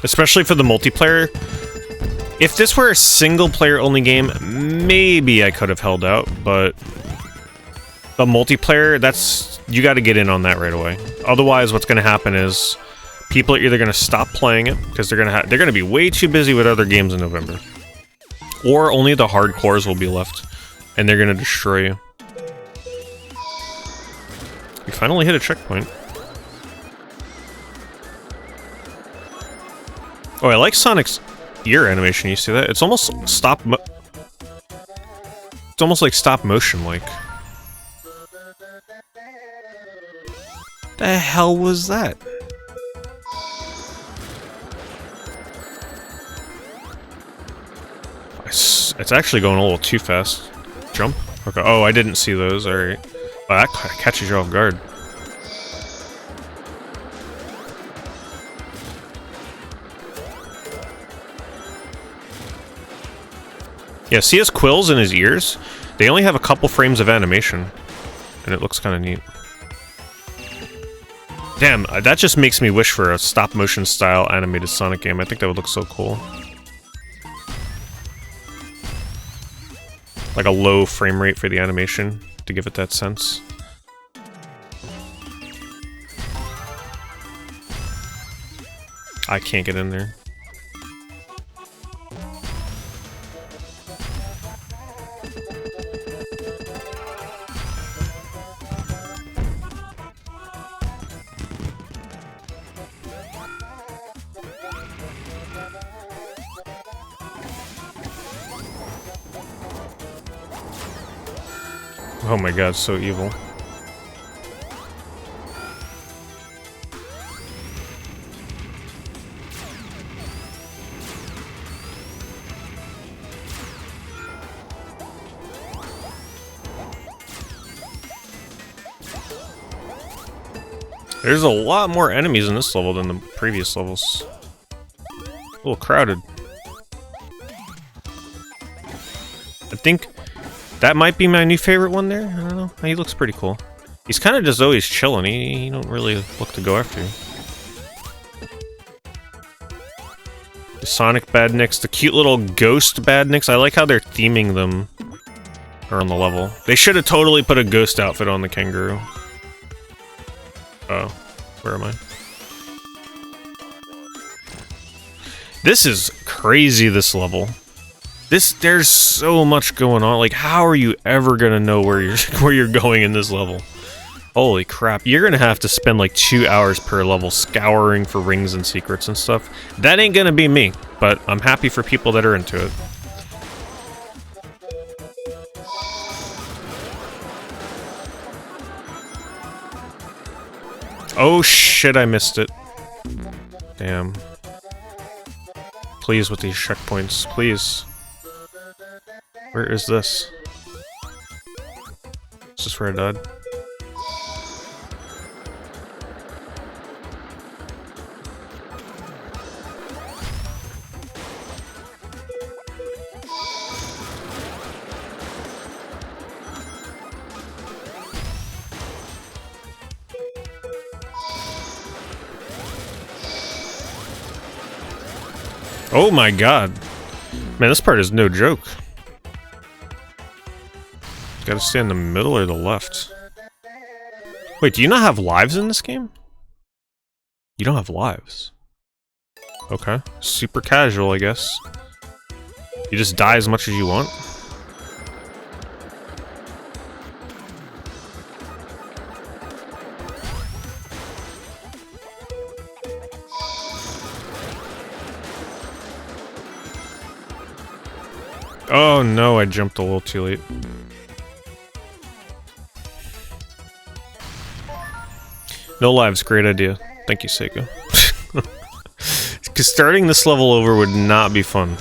Especially for the multiplayer. If this were a single player only game, maybe I could have held out, but the multiplayer, that's, you gotta get in on that right away. Otherwise, what's gonna happen is people are either gonna stop playing it because they're gonna be way too busy with other games in November, or only the hardcores will be left, and they're gonna destroy you. We finally hit a checkpoint. Oh, I like Sonic's ear animation. You see that? It's almost it's almost like stop motion, like. The hell was that? It's actually going a little too fast. Jump? Okay. Oh, I didn't see those. Alright. Wow, that catches you off guard. Yeah, see his quills in his ears? They only have a couple frames of animation. And it looks kind of neat. Damn, that just makes me wish for a stop-motion style animated Sonic game. I think that would look so cool. Like a low frame rate for the animation, to give it that sense. I can't get in there. Oh my god, so evil. There's a lot more enemies in this level than the previous levels. A little crowded. I think that might be my new favorite one there. I don't know. He looks pretty cool. He's kind of just always chilling. He don't really look to go after you. The Sonic Badniks, the cute little ghost Badniks. I like how they're theming them around the level. They should have totally put a ghost outfit on the kangaroo. Oh, where am I? This is crazy, this level. There's so much going on. Like, how are you ever gonna know where you're going in this level? Holy crap, you're gonna have to spend like 2 hours per level scouring for rings and secrets and stuff. That ain't gonna be me, but I'm happy for people that are into it. Oh shit, I missed it. Damn. Please with these checkpoints, please. Where is this? Is this where I died? Oh my god. Man, this part is no joke. Gotta stay in the middle or the left. Wait, do you not have lives in this game? You don't have lives. Okay. Super casual, I guess. You just die as much as you want? Oh no, I jumped a little too late. No lives, great idea. Thank you, Seiko. Because starting this level over would not be fun.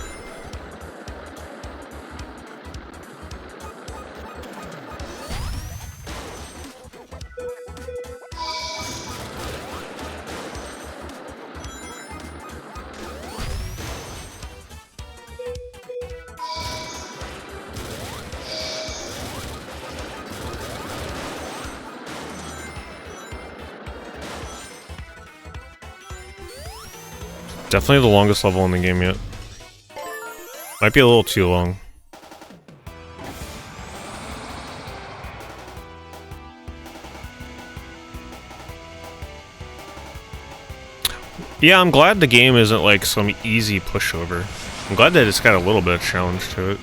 Definitely the longest level in the game yet. Might be a little too long. Yeah, I'm glad the game isn't like some easy pushover. I'm glad that it's got a little bit of challenge to it.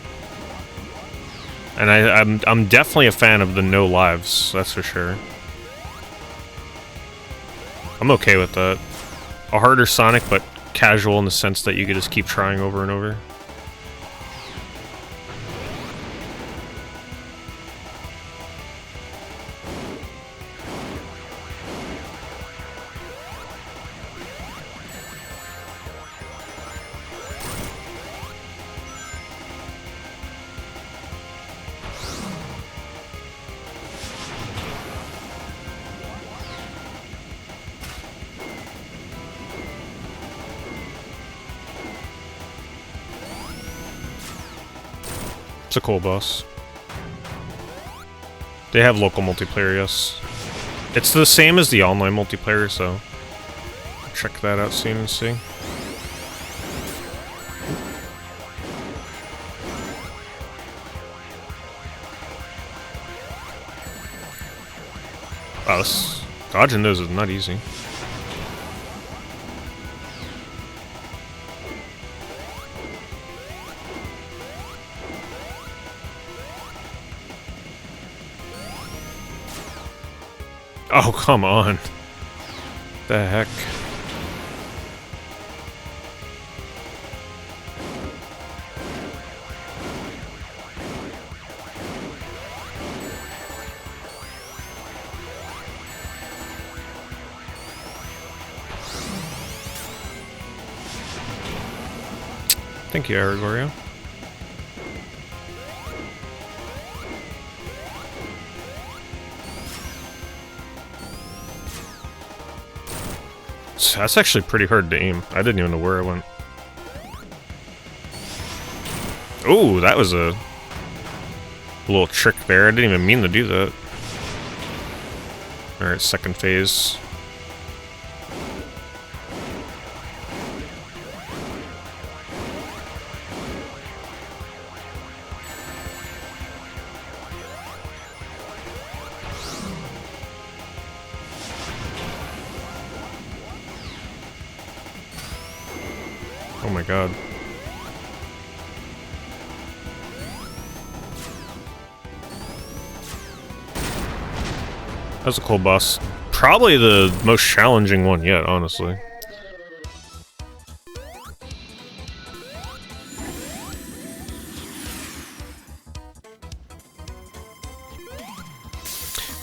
And I'm definitely a fan of the no lives, that's for sure. I'm okay with that. A harder Sonic, but casual in the sense that you could just keep trying over and over. It's a cool boss. They have local multiplayer, yes. It's the same as the online multiplayer, so check that out soon and see. Wow, dodging those is not easy. Oh, come on. The heck? Thank you, Aragoria. That's actually pretty hard to aim. I didn't even know where I went. Ooh, that was a little trick there. I didn't even mean to do that. Alright, second phase. Oh my god. That was a cool boss. Probably the most challenging one yet, honestly.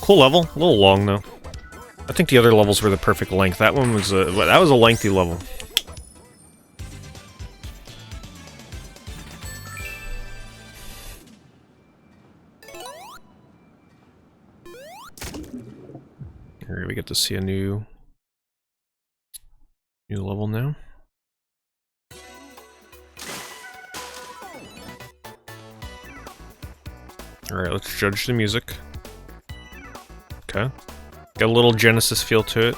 Cool level. A little long though. I think the other levels were the perfect length. That one was a lengthy level. Here we get to see a new level now. Alright, let's judge the music. Okay. Got a little Genesis feel to it.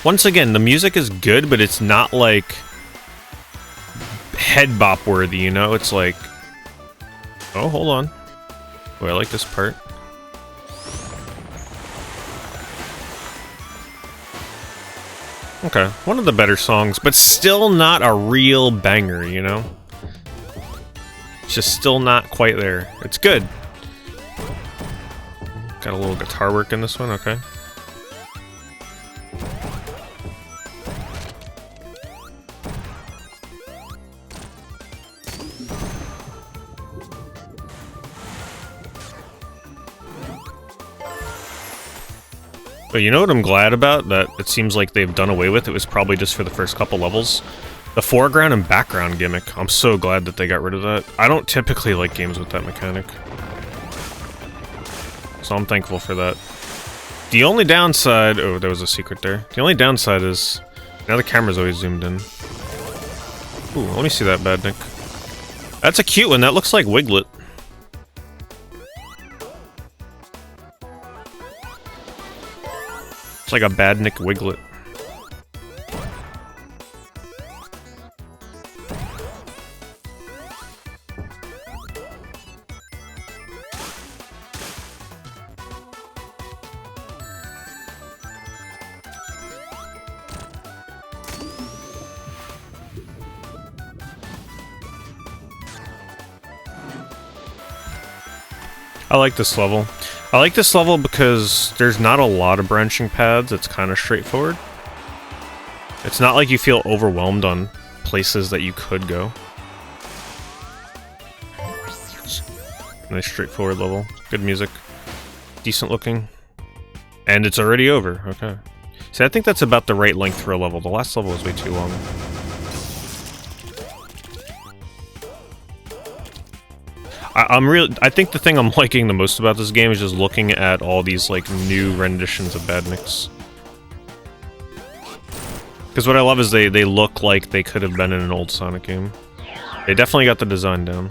Once again, the music is good, but it's not like head bop worthy, you know? It's like, oh, hold on. Oh, I like this part. Okay, one of the better songs, but still not a real banger, you know? It's just still not quite there. It's good. Got a little guitar work in this one, okay. But you know what I'm glad about? That it seems like they've done away with. It was probably just for the first couple levels. The foreground and background gimmick. I'm so glad that they got rid of that. I don't typically like games with that mechanic. So I'm thankful for that. The only downside... Oh, there was a secret there. The only downside is... Now the camera's always zoomed in. Ooh, let me see that, Badnik. That's a cute one. That looks like Wiglet. It's like a Badnik Wiglet. I like this level. I like this level because there's not a lot of branching paths. It's kind of straightforward. It's not like you feel overwhelmed on places that you could go. Nice straightforward level. Good music. Decent looking. And it's already over. Okay. See, I think that's about the right length for a level. The last level was way too long. I think the thing I'm liking the most about this game is just looking at all these, like, new renditions of Badniks. Because what I love is they look like they could have been in an old Sonic game. They definitely got the design down.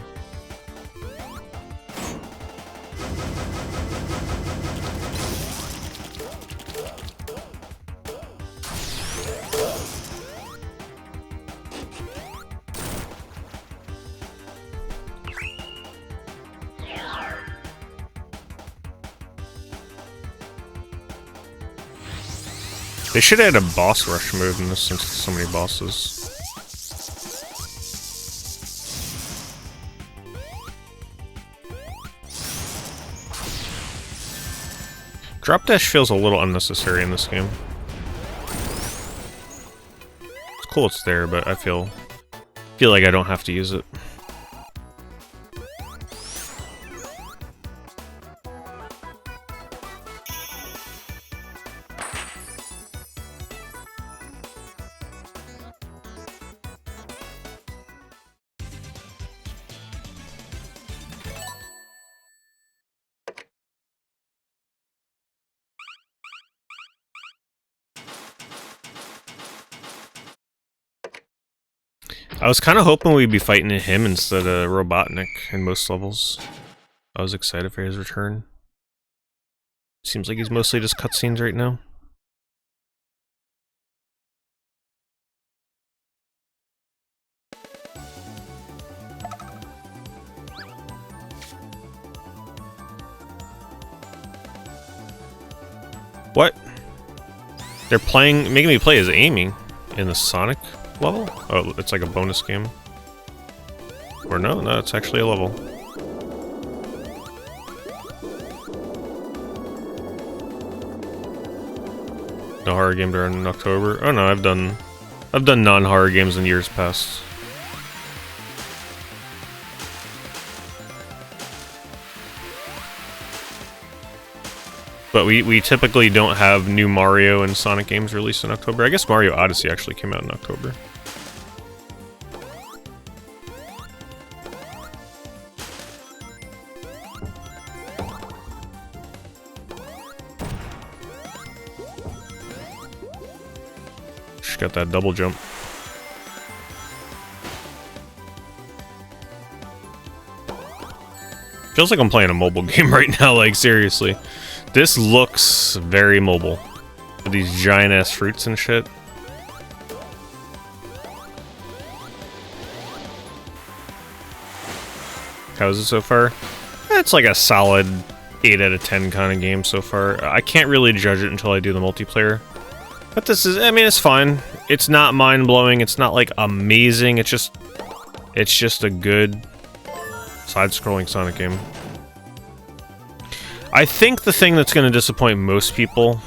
They should add a boss rush move in this since there's so many bosses. Drop dash feels a little unnecessary in this game. It's cool it's there, but I feel like I don't have to use it. I was kind of hoping we'd be fighting him instead of Robotnik in most levels. I was excited for his return. Seems like he's mostly just cutscenes right now. What? They're making me play as Amy in the Sonic level? Oh, it's like a bonus game. Or no, it's actually a level. No horror game during October. Oh no, I've done non-horror games in years past. But we typically don't have new Mario and Sonic games released in October. I guess Mario Odyssey actually came out in October. She's got that double jump. Feels like I'm playing a mobile game right now, like seriously. This looks very mobile. With these giant ass fruits and shit. How is it so far? It's like a solid 8 out of 10 kind of game so far. I can't really judge it until I do the multiplayer. But this is, I mean, it's fine. It's not mind-blowing. It's not like amazing. It's just a good side-scrolling Sonic game. I think the thing that's going to disappoint most people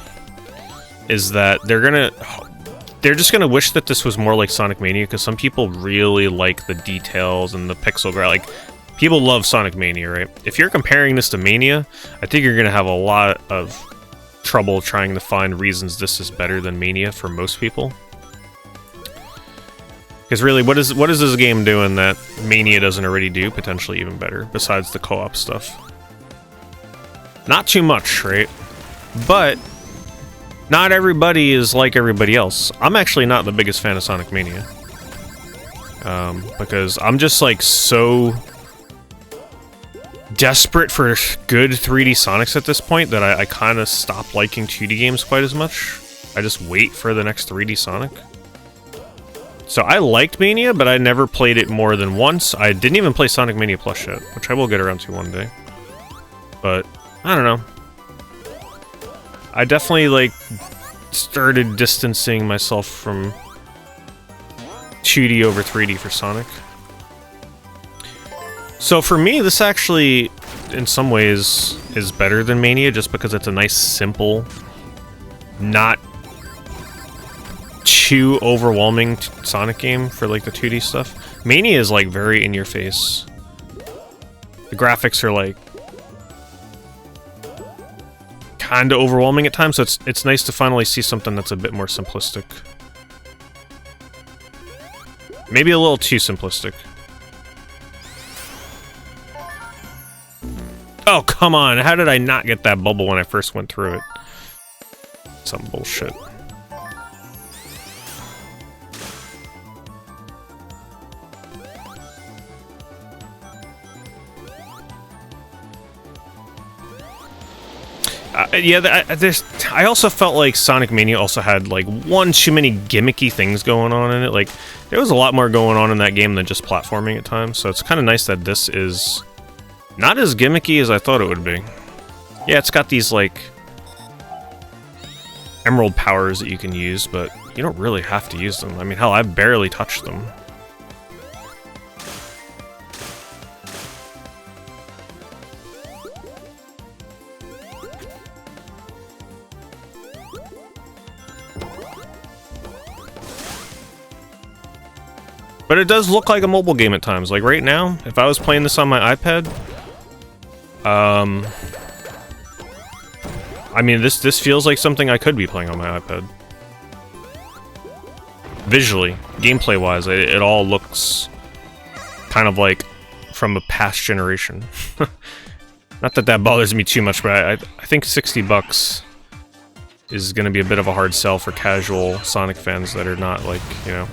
is that they're just going to wish that this was more like Sonic Mania, because some people really like the details and the pixel art. Like, people love Sonic Mania, right? If you're comparing this to Mania, I think you're going to have a lot of trouble trying to find reasons this is better than Mania for most people. Because really, what is this game doing that Mania doesn't already do, potentially even better, besides the co-op stuff? Not too much, right? But not everybody is like everybody else. I'm actually not the biggest fan of Sonic Mania. Because I'm just like so desperate for good 3D Sonics at this point that I kind of stop liking 2D games quite as much. I just wait for the next 3D Sonic. So I liked Mania, but I never played it more than once. I didn't even play Sonic Mania Plus yet, which I will get around to one day. But I don't know. I definitely like started distancing myself from 2D over 3D for Sonic. So for me, this actually, in some ways, is better than Mania, just because it's a nice, simple, not too overwhelming Sonic game for like the 2D stuff. Mania is like very in your face. The graphics are like kind of overwhelming at times, so it's nice to finally see something that's a bit more simplistic. Maybe a little too simplistic. Oh, come on. How did I not get that bubble when I first went through it? Some bullshit. Yeah, I also felt like Sonic Mania also had, like, one too many gimmicky things going on in it. Like, there was a lot more going on in that game than just platforming at times, so it's kind of nice that this is not as gimmicky as I thought it would be. Yeah, it's got these, like, emerald powers that you can use, but you don't really have to use them. I mean, hell, I've barely touched them. But it does look like a mobile game at times. Like right now, if I was playing this on my iPad, I mean, this feels like something I could be playing on my iPad. Visually, gameplay-wise, it all looks kind of like from a past generation. Not that that bothers me too much, but I think $60 is going to be a bit of a hard sell for casual Sonic fans that are not, like, you know,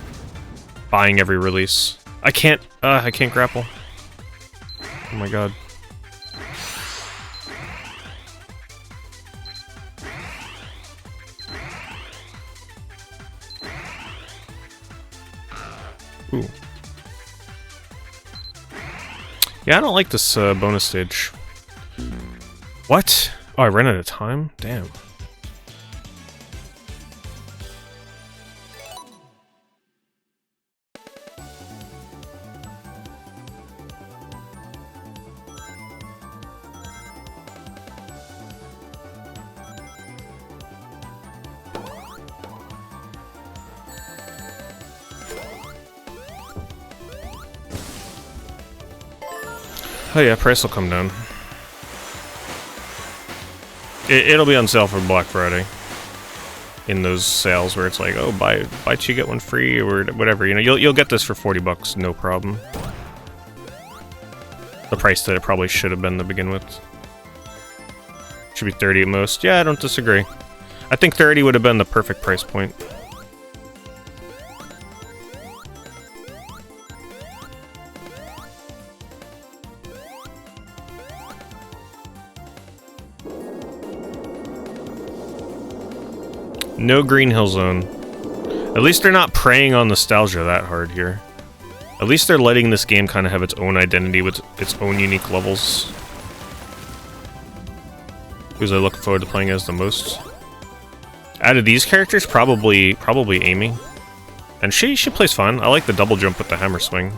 buying every release. I can't grapple. Oh my god. Ooh. Yeah, I don't like this bonus stage. What? Oh, I ran out of time? Damn. Oh yeah, price will come down. It'll be on sale for Black Friday. In those sales where it's like, oh, buy two get one free or whatever. You know, you'll get this for $40, no problem. The price that it probably should have been to begin with. Should be 30 at most. Yeah, I don't disagree. I think 30 would have been the perfect price point. No Green Hill Zone. At least they're not preying on nostalgia that hard here. At least they're letting this game kind of have its own identity with its own unique levels. Who's I look forward to playing as the most? Out of these characters, probably Amy. And she plays fine. I like the double jump with the hammer swing.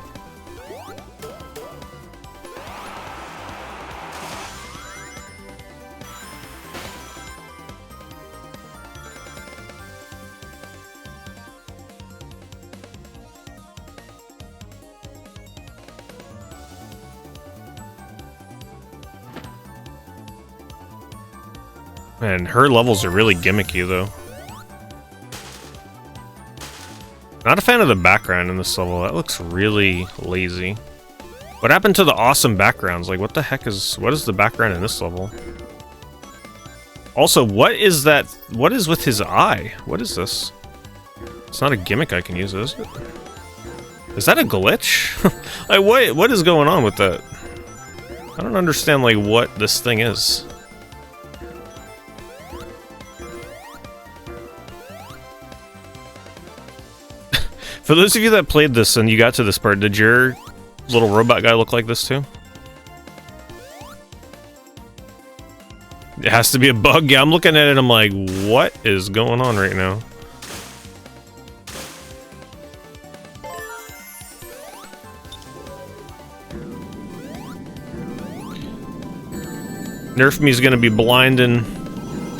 And her levels are really gimmicky, though. Not a fan of the background in this level. That looks really lazy. What happened to the awesome backgrounds? Like, what the heck is... What is the background in this level? Also, what is that? What is with his eye? What is this? It's not a gimmick I can use, is it? Is that a glitch? Like, what is going on with that? I don't understand, like, what this thing is. For those of you that played this and you got to this part, did your little robot guy look like this too? It has to be a bug. Yeah, I'm looking at it, I'm like, what is going on right now? Nerf me's gonna be blinding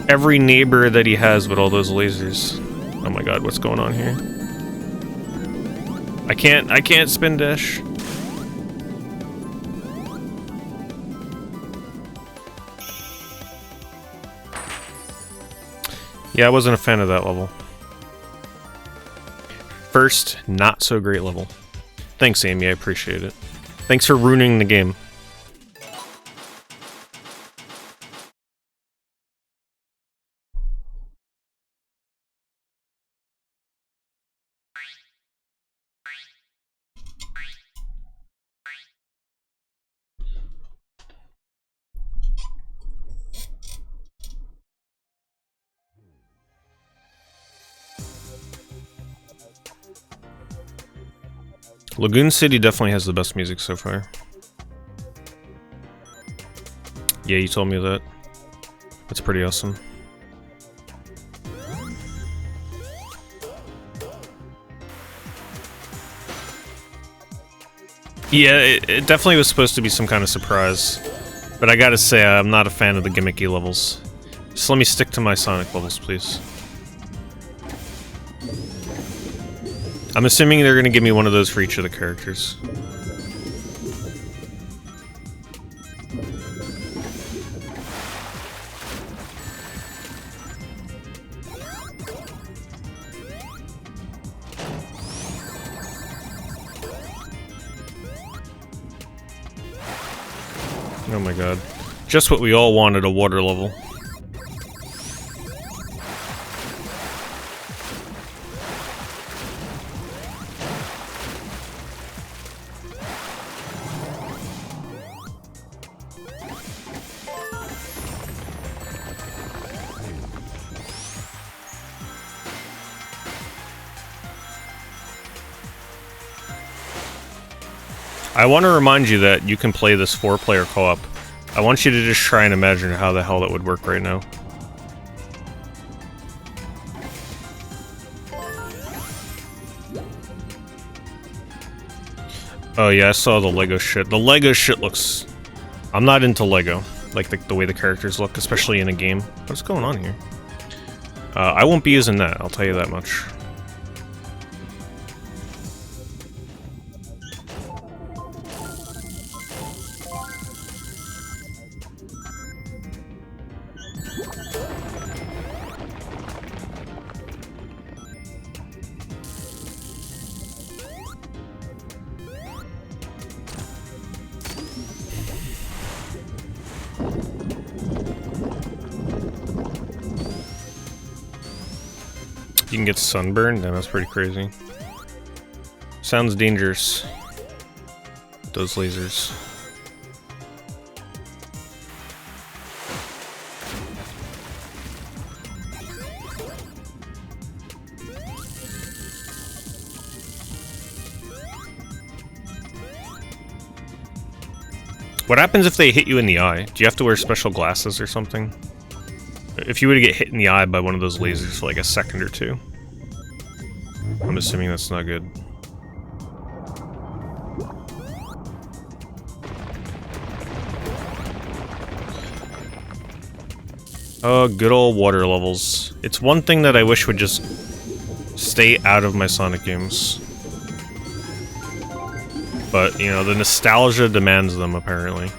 every neighbor that he has with all those lasers. Oh my god, what's going on here? I can't spin dash. Yeah, I wasn't a fan of that level. First, not so great level. Thanks, Amy, I appreciate it. Thanks for ruining the game. Lagoon City definitely has the best music so far. Yeah, you told me that. That's pretty awesome. Yeah, it definitely was supposed to be some kind of surprise. But I gotta say, I'm not a fan of the gimmicky levels. Just let me stick to my Sonic levels, please. I'm assuming they're gonna give me one of those for each of the characters. Oh my god. Just what we all wanted, a water level. I want to remind you that you can play this 4-player co-op. I want you to just try and imagine how the hell that would work right now. Oh yeah, I saw the Lego shit. The Lego shit looks... I'm not into Lego. Like the way the characters look, especially in a game. What's going on here? I won't be using that, I'll tell you that much. You can get sunburned? Damn, that's pretty crazy. Sounds dangerous. Those lasers. What happens if they hit you in the eye? Do you have to wear special glasses or something? If you were to get hit in the eye by one of those lasers for like a second or two. I'm assuming that's not good. Oh, good old water levels. It's one thing that I wish would just stay out of my Sonic games. But, you know, the nostalgia demands them, apparently.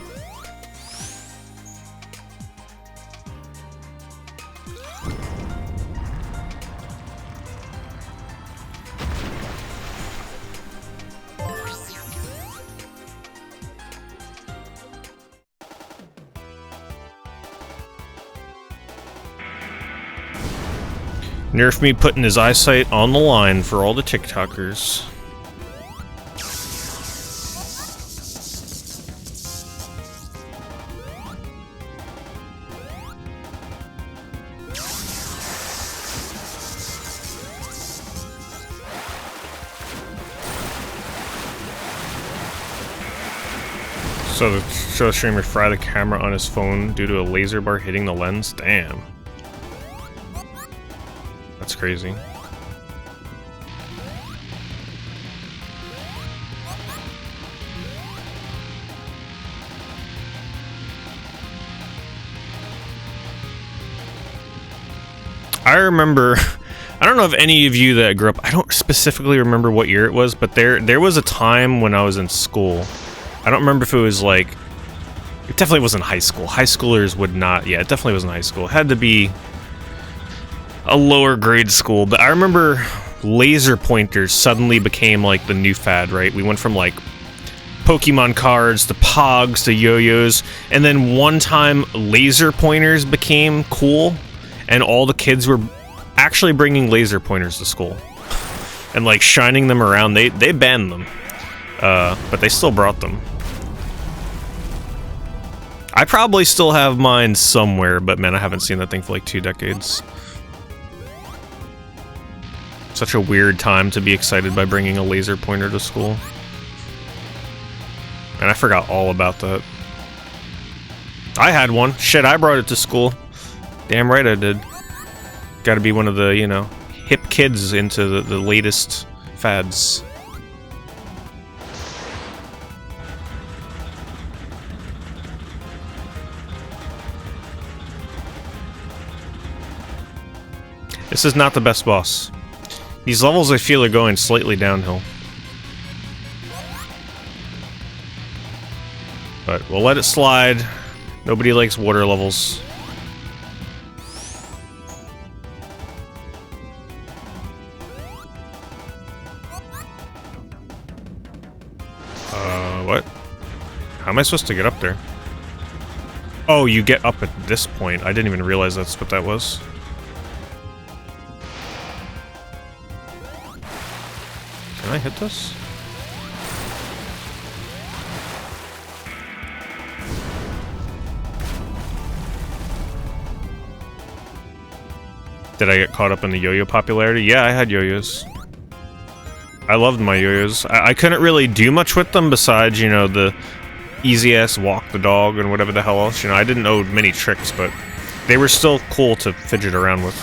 Nerf me putting his eyesight on the line for all the TikTokers. So the show streamer fried the camera on his phone due to a laser bar hitting the lens? Damn. That's crazy. I remember, I don't know if any of you that grew up, I don't specifically remember what year it was, but there was a time when I was in school. I don't remember if it was like, it definitely wasn't high school. High schoolers would not, yeah, it definitely wasn't high school. It had to be a lower grade school, but I remember laser pointers suddenly became like the new fad, right? We went from like Pokemon cards to Pogs to yo-yos, and then one time laser pointers became cool, and all the kids were actually bringing laser pointers to school and like shining them around. They banned them, but they still brought them. I probably still have mine somewhere, but man, I haven't seen that thing for like 2 decades. Such a weird time to be excited by bringing a laser pointer to school. And I forgot all about that. I had one. Shit, I brought it to school. Damn right I did. Gotta be one of the, you know, hip kids into the latest fads. This is not the best boss. These levels I feel are going slightly downhill. But we'll let it slide. Nobody likes water levels. What? How am I supposed to get up there? Oh, you get up at this point. I didn't even realize that's what that was. Can I hit this? Did I get caught up in the yo-yo popularity? Yeah, I had yo-yos. I loved my yo-yos. I couldn't really do much with them besides, you know, the easy-ass walk the dog and whatever the hell else. You know, I didn't know many tricks, but they were still cool to fidget around with.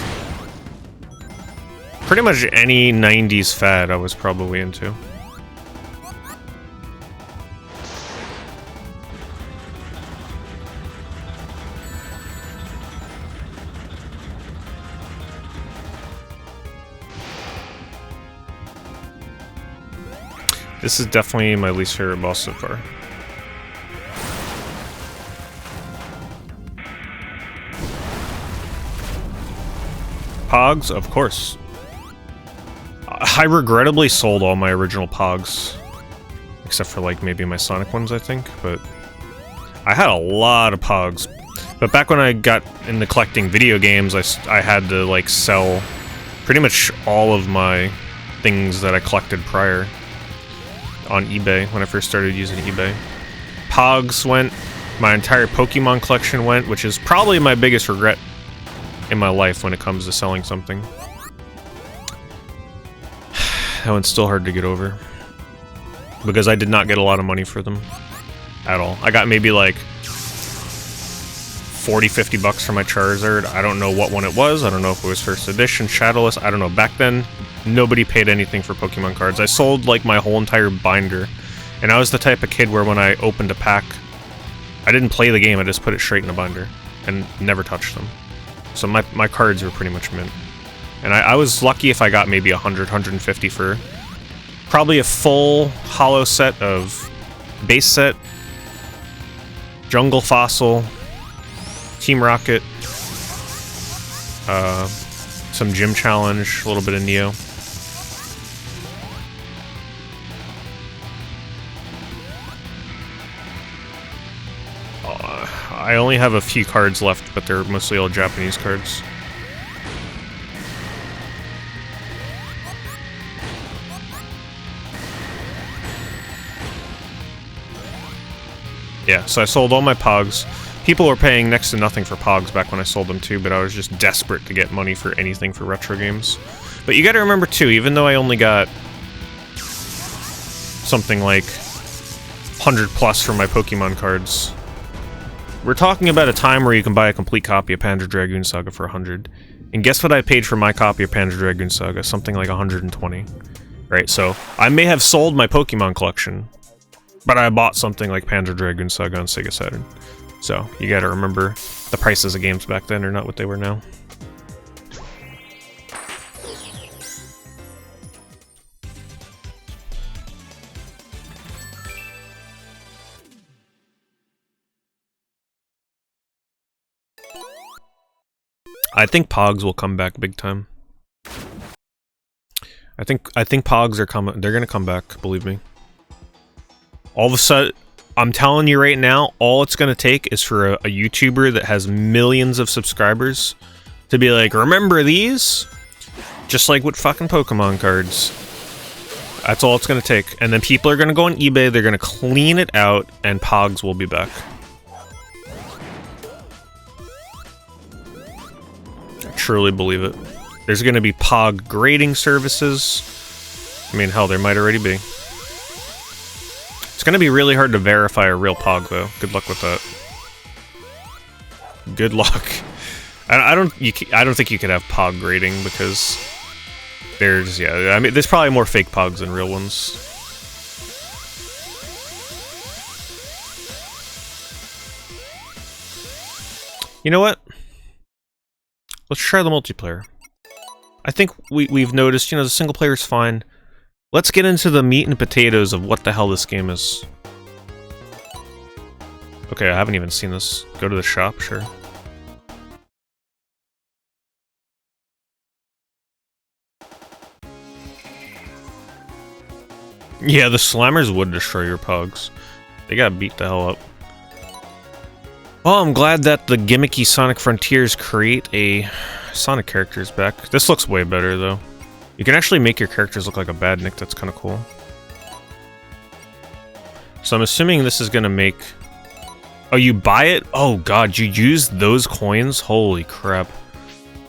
Pretty much any 90s fad I was probably into. This is definitely my least favorite boss so far. Pogs, of course. I regrettably sold all my original Pogs. Except for, like, maybe my Sonic ones, I think. But I had a lot of Pogs. But back when I got into collecting video games, I had to, like, sell pretty much all of my things that I collected prior on eBay when I first started using eBay. Pogs went, my entire Pokemon collection went, which is probably my biggest regret in my life when it comes to selling something. That one's still hard to get over. Because I did not get a lot of money for them. At all. I got maybe like 40, 50 bucks for my Charizard. I don't know what one it was. I don't know if it was first edition, Shadowless. I don't know. Back then, nobody paid anything for Pokemon cards. I sold like my whole entire binder. And I was the type of kid where when I opened a pack, I didn't play the game. I just put it straight in a binder. And never touched them. So my cards were pretty much mint. And I was lucky if I got maybe 100, 150 for probably a full holo set of base set, Jungle Fossil, Team Rocket, some Gym Challenge, a little bit of Neo. I only have a few cards left, but they're mostly all Japanese cards. Yeah, so I sold all my Pogs. People were paying next to nothing for Pogs back when I sold them too, but I was just desperate to get money for anything for retro games. But you gotta remember too, even though I only got something like 100 plus for my Pokemon cards, we're talking about a time where you can buy a complete copy of Panzer Dragoon Saga for 100. And guess what I paid for my copy of Panzer Dragoon Saga? Something like 120. Right, so I may have sold my Pokemon collection, but I bought something like Panzer Dragoon Saga on Sega Saturn. So, you gotta remember, the prices of games back then are not what they were now. I think Pogs will come back big time. I think Pogs are coming. They're gonna come back, believe me. All of a sudden, I'm telling you right now, all it's gonna take is for a YouTuber that has millions of subscribers to be like, remember these? Just like with fucking Pokemon cards. That's all it's gonna take. And then people are gonna go on eBay, they're gonna clean it out, and Pogs will be back. I truly believe it. There's gonna be Pog grading services. I mean, hell, there might already be. It's gonna be really hard to verify a real Pog, though. Good luck with that. Good luck. I don't think you could have Pog grading because there's, yeah, I mean, there's probably more fake Pogs than real ones. You know what? Let's try the multiplayer. I think we've noticed, you know, the single player is fine. Let's get into the meat and potatoes of what the hell this game is. Okay, I haven't even seen this. Go to the shop, sure. Yeah, the slammers would destroy your Pogs. They got beat the hell up. Well, I'm glad that the gimmicky Sonic Frontiers create a Sonic characters back. This looks way better, though. You can actually make your characters look like a badnik. That's kind of cool. So I'm assuming this is going to make... Oh, you buy it? Oh, God, you use those coins? Holy crap.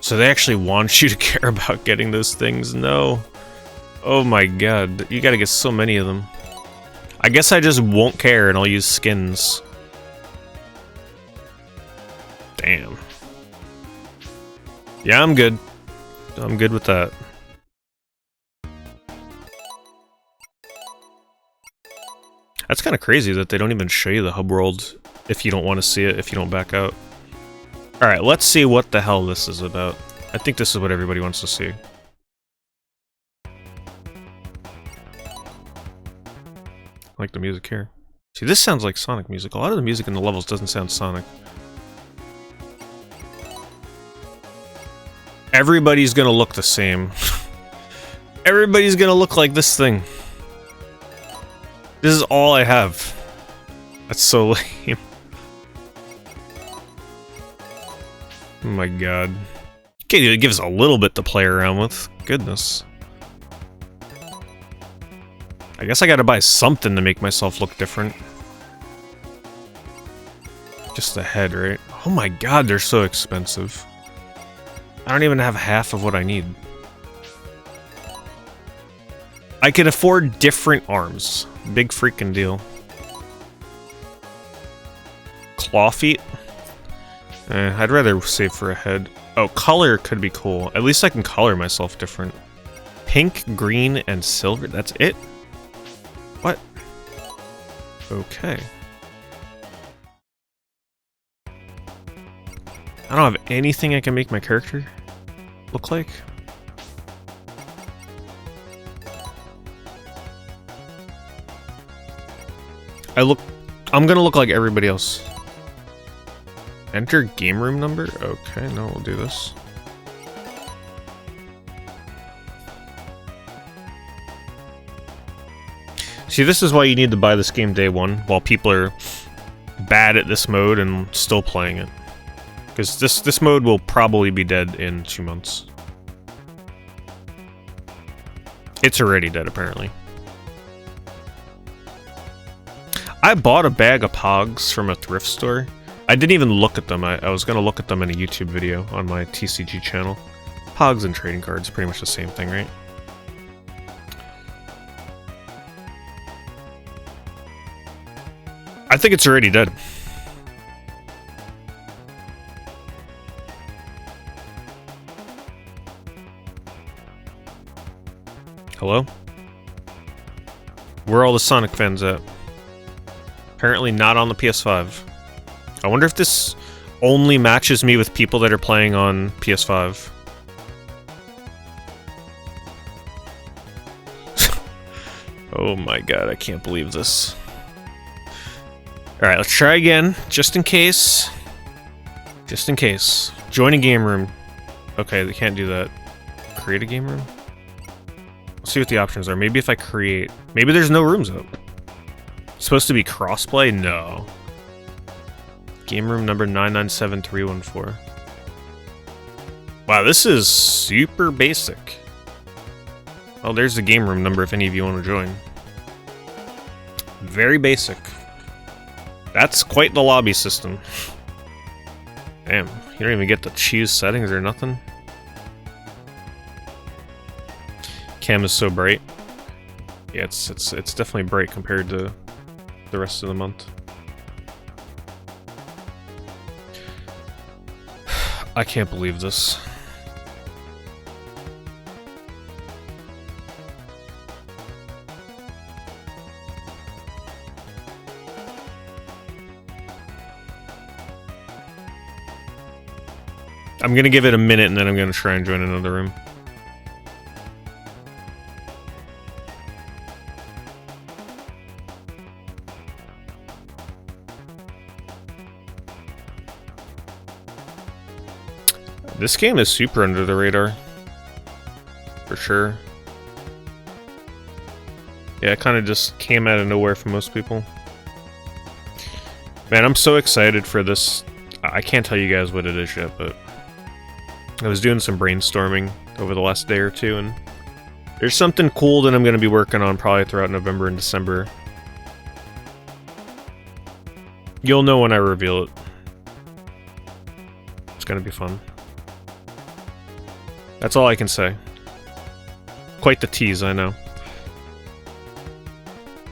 So they actually want you to care about getting those things? No. Oh my God. You gotta get so many of them. I guess I just won't care and I'll use skins. Damn. Yeah, I'm good. I'm good with that. That's kind of crazy that they don't even show you the hub world if you don't want to see it, if you don't back out. Alright, let's see what the hell this is about. I think this is what everybody wants to see. I like the music here. See, this sounds like Sonic music. A lot of the music in the levels doesn't sound Sonic. Everybody's gonna look the same. Everybody's gonna look like this thing. This is all I have. That's so lame. Oh my God. Okay, it gives a little bit to play around with. Goodness. I guess I gotta buy something to make myself look different. Just the head, right? Oh my God, they're so expensive. I don't even have half of what I need. I could afford different arms. Big freaking deal. Claw feet? I'd rather save for a head. Oh, color could be cool. At least I can color myself different. Pink, green, and silver. That's it? What? Okay. I don't have anything I can make my character look like. I'm gonna look like everybody else. Enter game room number? Okay, no, we'll do this. See, this is why you need to buy this game day one, while people are bad at this mode and still playing it. Because this mode will probably be dead in 2 months. It's already dead, apparently. I bought a bag of Pogs from a thrift store. I didn't even look at them. I was going to look at them in a YouTube video on my TCG channel. Pogs and trading cards are pretty much the same thing, right? I think it's already dead. Hello? Where are all the Sonic fans at? Apparently not on the PS5. I wonder if this only matches me with people that are playing on PS5. Oh my god, I can't believe this. Alright, let's try again, just in case. Just in case. Join a game room. Okay, they can't do that. Create a game room? Let's see what the options are. Maybe if I create... Maybe there's no rooms up. It's supposed to be crossplay? No. Game room number 997314. Wow, this is super basic. Oh, there's the game room number if any of you want to join. Very basic. That's quite the lobby system. Damn, you don't even get to choose settings or nothing. Cam is so bright. Yeah, it's definitely bright compared to the rest of the month. I can't believe this. I'm gonna give it a minute and then I'm gonna try and join another room. This game is super under the radar. For sure. Yeah, it kind of just came out of nowhere for most people. Man, I'm so excited for this. I can't tell you guys what it is yet, but I was doing some brainstorming over the last day or two, and there's something cool that I'm going to be working on probably throughout November and December. You'll know when I reveal it. It's going to be fun. That's all I can say. Quite the tease, I know.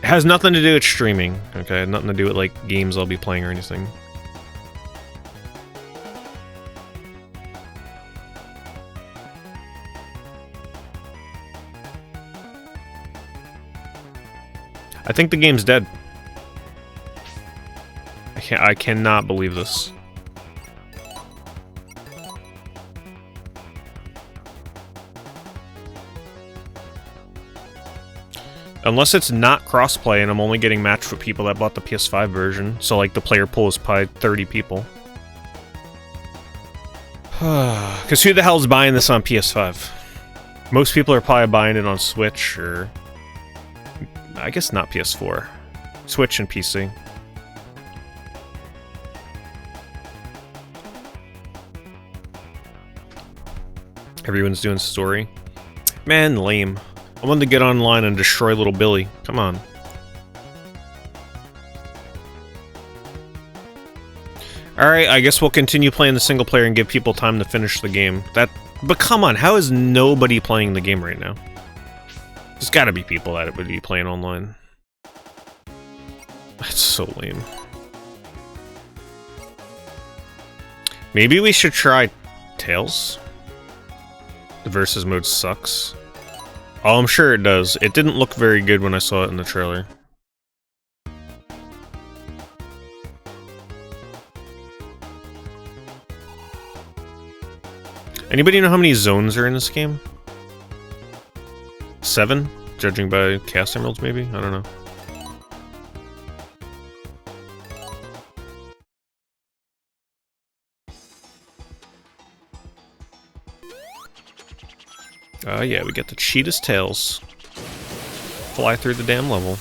It has nothing to do with streaming, okay? Nothing to do with, like, games I'll be playing or anything. I think the game's dead. I cannot believe this. Unless it's not crossplay and I'm only getting matched with people that bought the PS5 version. So, like, the player pool is probably 30 people. Because who the hell's buying this on PS5? Most people are probably buying it on Switch or... I guess not PS4. Switch and PC. Everyone's doing story. Man, lame. I wanted to get online and destroy little Billy. Come on. Alright, I guess we'll continue playing the single player and give people time to finish the game. But come on, how is nobody playing the game right now? There's gotta be people that would be playing online. That's so lame. Maybe we should try Tails? The versus mode sucks. Oh, I'm sure it does. It didn't look very good when I saw it in the trailer. Anybody know how many zones are in this game? 7? Judging by cast emeralds, maybe? I don't know. Yeah, we get the cheetah's tails. Fly through the damn level.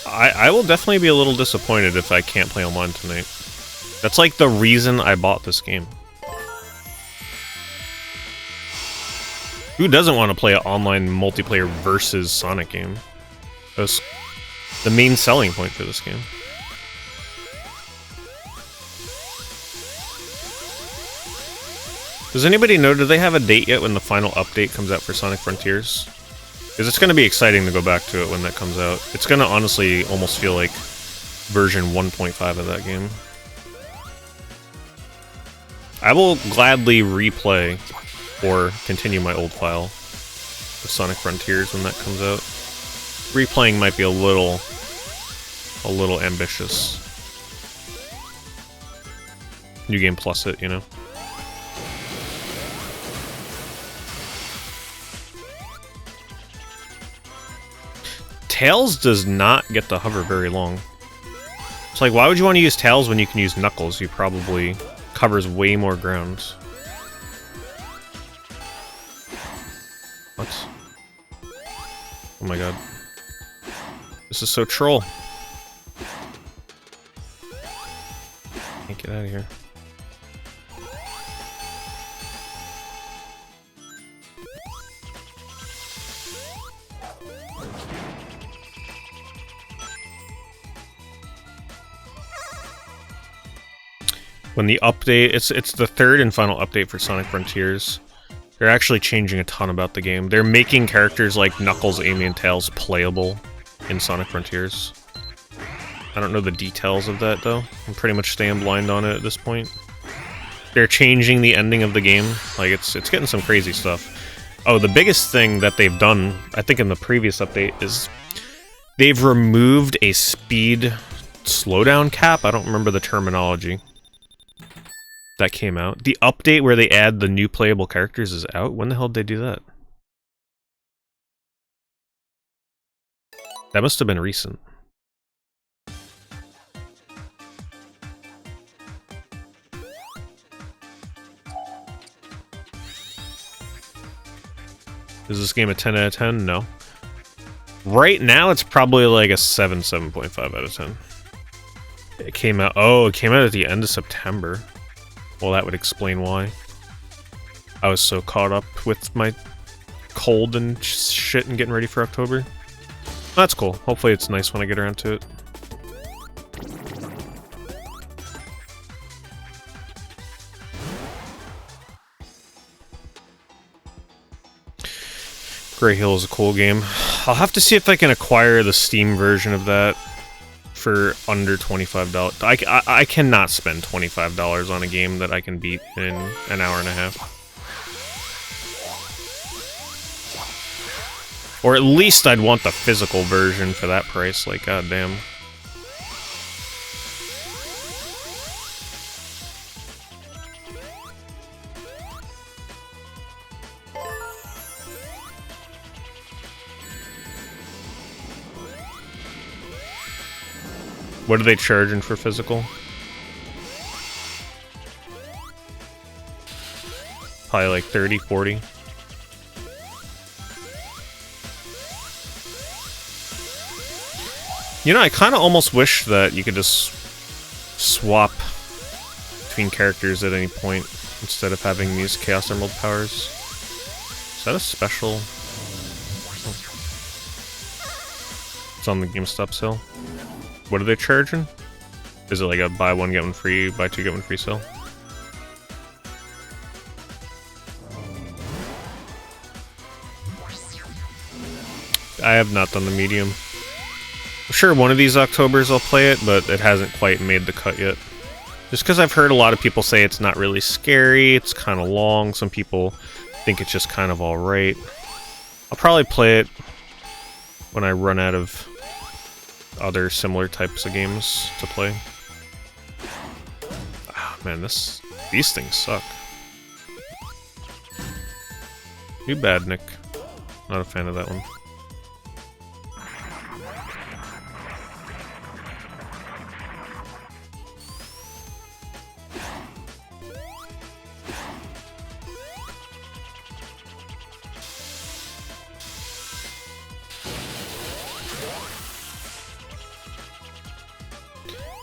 I will definitely be a little disappointed if I can't play online tonight. That's like the reason I bought this game. Who doesn't want to play an online multiplayer versus Sonic game? That's the main selling point for this game. Does anybody know, do they have a date yet when the final update comes out for Sonic Frontiers? Because it's going to be exciting to go back to it when that comes out. It's going to honestly almost feel like version 1.5 of that game. I will gladly replay or continue my old file of Sonic Frontiers when that comes out. Replaying might be a little ambitious. New Game Plus it, you know? Tails does not get to hover very long. It's like, why would you want to use Tails when you can use Knuckles? He probably covers way more ground. What? Oh my god. This is so troll. Can't get out of here. When the update, it's the third and final update for Sonic Frontiers. They're actually changing a ton about the game. They're making characters like Knuckles, Amy, and Tails playable in Sonic Frontiers. I don't know the details of that though. I'm pretty much staying blind on it at this point. They're changing the ending of the game. Like it's getting some crazy stuff. Oh, the biggest thing that they've done, I think in the previous update, is they've removed a speed slowdown cap. I don't remember the terminology. That came out. The update where they add the new playable characters is out. When the hell did they do that? That must have been recent. Is this game a 10 out of 10? No. Right now, it's probably like a 7, 7.5 out of 10. It came out... Oh, it came out at the end of September. Well, that would explain why. I was so caught up with my cold and shit and getting ready for October. That's cool. Hopefully it's nice when I get around to it. Grey Hill is a cool game. I'll have to see if I can acquire the Steam version of that for under $25. I cannot spend $25 on a game that I can beat in an hour and a half. Or at least I'd want the physical version for that price, like goddamn. What are they charging for physical? Probably like 30, 40. You know, I kind of almost wish that you could just swap between characters at any point instead of having these Chaos Emerald powers. Is that a special? It's on the GameStop sale. What are they charging? Is it like a buy one get one free, buy two get one free sale? I have not done the medium. I'm sure one of these Octobers I'll play it, but it hasn't quite made the cut yet. Just because I've heard a lot of people say it's not really scary, it's kind of long, some people think it's just kind of alright. I'll probably play it when I run out of other similar types of games to play. Ah, man, these things suck. Too bad, Nick. Not a fan of that one.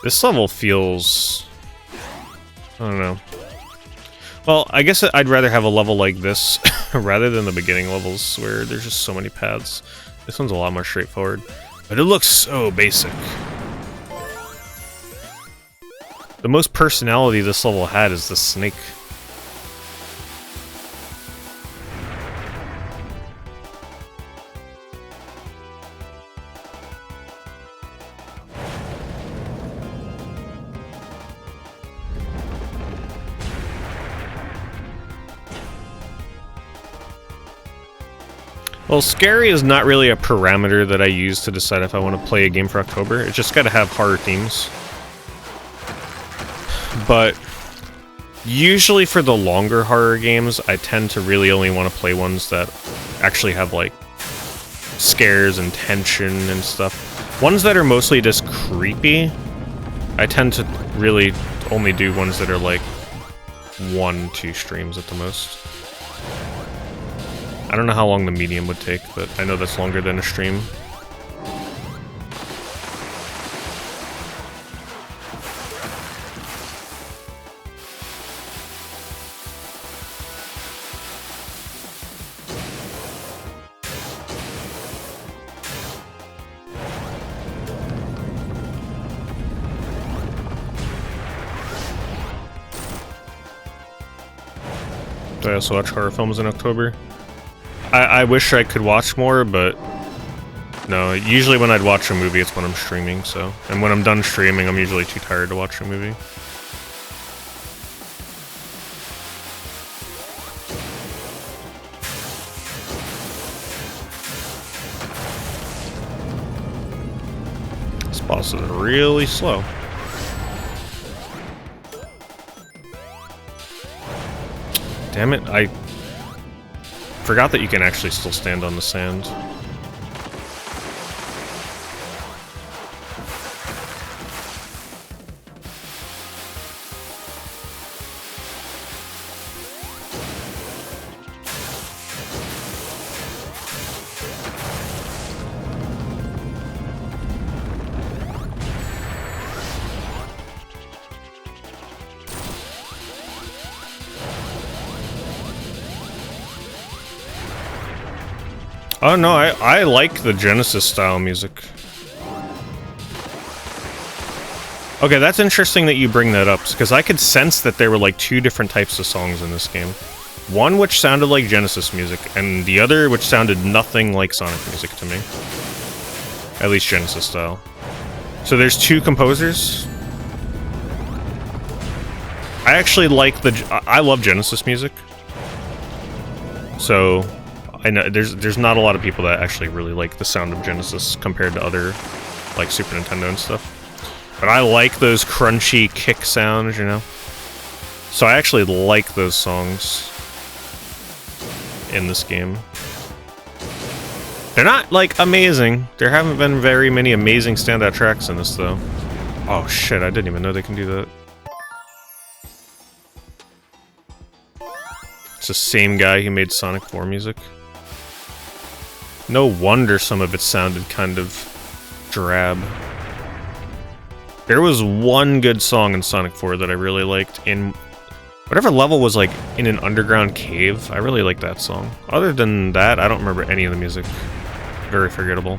This level feels don't know. Well, I guess I'd rather have a level like this rather than the beginning levels where there's just so many paths. This one's a lot more straightforward, but it looks so basic. The most personality this level had is the snake. Well, scary is not really a parameter that I use to decide if I want to play a game for October. It's just gotta have horror themes. But usually for the longer horror games, I tend to really only want to play ones that actually have, like, scares and tension and stuff. Ones that are mostly just creepy, I tend to really only do ones that are, like, 1-2 streams at the most. I don't know how long the medium would take, but I know that's longer than a stream. Do I also watch horror films in October? I wish I could watch more, but no, usually when I'd watch a movie, it's when I'm streaming, so. And when I'm done streaming, I'm usually too tired to watch a movie. This boss is really slow. Damn it, I forgot that you can actually still stand on the sand. Oh no, I like the Genesis style music. Okay, that's interesting that you bring that up, because I could sense that there were like two different types of songs in this game. One which sounded like Genesis music, and the other which sounded nothing like Sonic music to me. At least Genesis style. So there's two composers. I actually like I love Genesis music. So I know there's not a lot of people that actually really like the sound of Genesis compared to other, like, Super Nintendo and stuff. But I like those crunchy kick sounds, you know? So I actually like those songs in this game. They're not, like, amazing. There haven't been very many amazing standout tracks in this, though. Oh shit, I didn't even know they can do that. It's the same guy who made Sonic 4 music. No wonder some of it sounded kind of drab. There was one good song in Sonic 4 that I really liked. In whatever level was, like, in an underground cave. I really liked that song. Other than that, I don't remember any of the music. Very forgettable.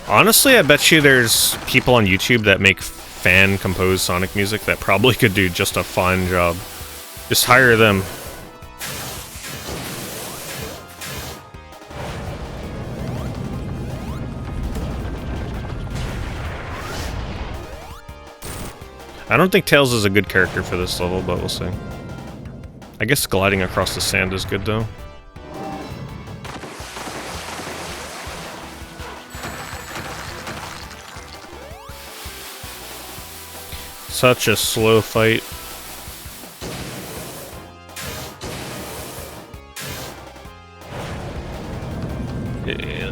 Honestly, I bet you there's people on YouTube that make fan-composed Sonic music that probably could do just a fine job. Just hire them. I don't think Tails is a good character for this level, but we'll see. I guess gliding across the sand is good, though. Such a slow fight.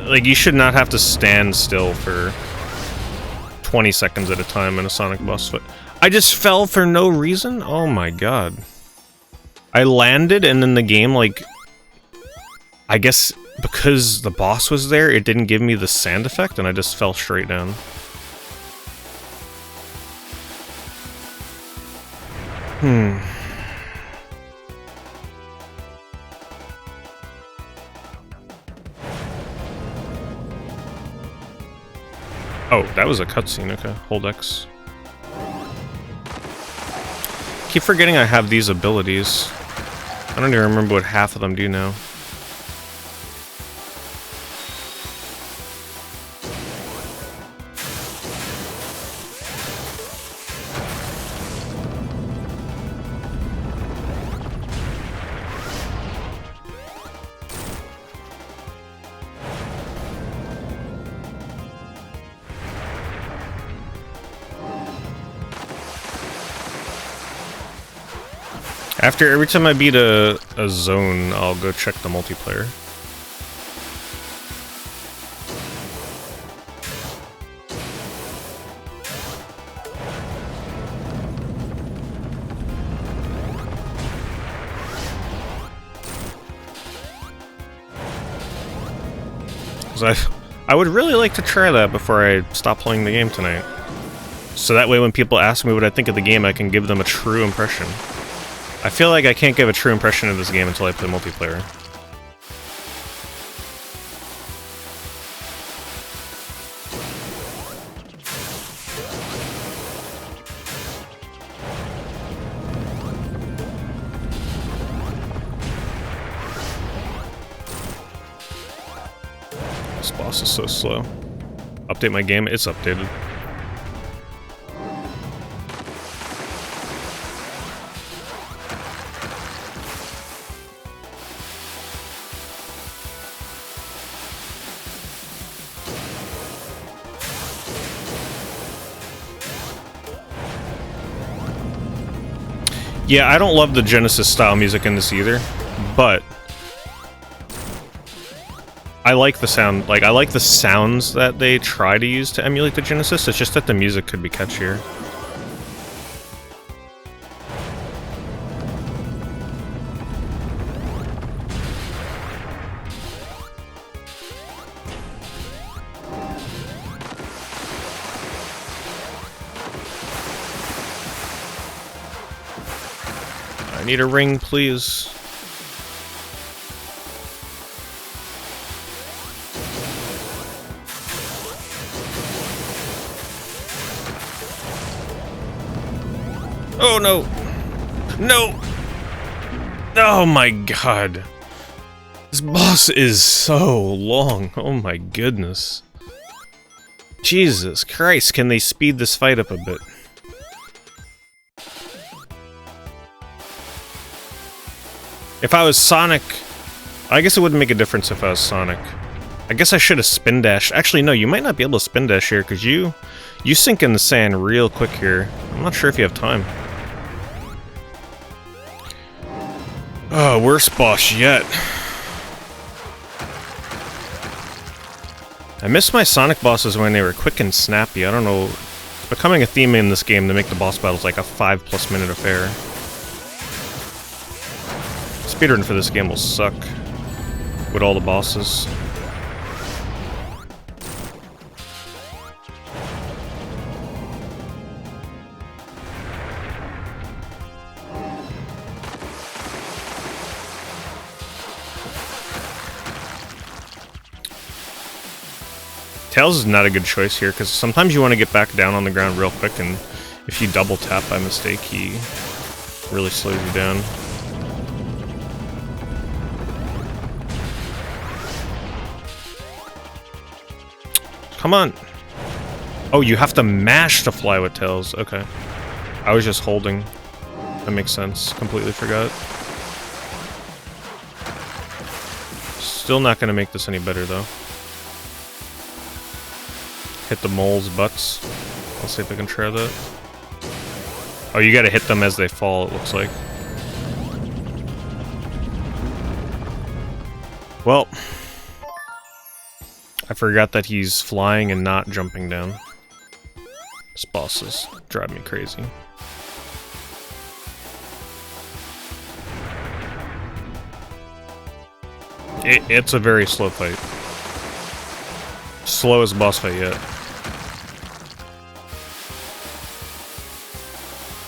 Like, you should not have to stand still for 20 seconds at a time in a Sonic boss fight. I just fell for no reason? Oh my god. I landed and then the game, like, I guess because the boss was there, it didn't give me the sand effect, and I just fell straight down. Oh, that was a cutscene, okay. Hold X. Keep forgetting I have these abilities. I don't even remember what half of them do now. After every time I beat a zone, I'll go check the multiplayer. I would really like to try that before I stop playing the game tonight. So that way when people ask me what I think of the game, I can give them a true impression. I feel like I can't give a true impression of this game until I play multiplayer. This boss is so slow. Update my game, it's updated. Yeah, I don't love the Genesis style music in this either, but I like the sound. Like, I like the sounds that they try to use to emulate the Genesis. It's just that the music could be catchier. I need a ring, please. Oh no! No! Oh my god. This boss is so long. Oh my goodness. Jesus Christ, can they speed this fight up a bit? If I was Sonic, I guess it wouldn't make a difference if I was Sonic. I guess I should have spin dashed. Actually, no, you might not be able to spin dash here because you sink in the sand real quick here. I'm not sure if you have time. Oh, worst boss yet. I miss my Sonic bosses when they were quick and snappy. I don't know. It's becoming a theme in this game to make the boss battles like a 5+ minute affair. Speedrun for this game will suck with all the bosses. Tails is not a good choice here because sometimes you want to get back down on the ground real quick, and if you double tap by mistake, he really slows you down. Come on! Oh, you have to mash to fly with Tails. Okay. I was just holding. That makes sense. Completely forgot. Still not gonna make this any better, though. Hit the moles' butts. I'll see if I can try that. Oh, you gotta hit them as they fall, it looks like. Well, I forgot that he's flying and not jumping down. This boss is driving me crazy. It's a very slow fight. Slowest boss fight yet.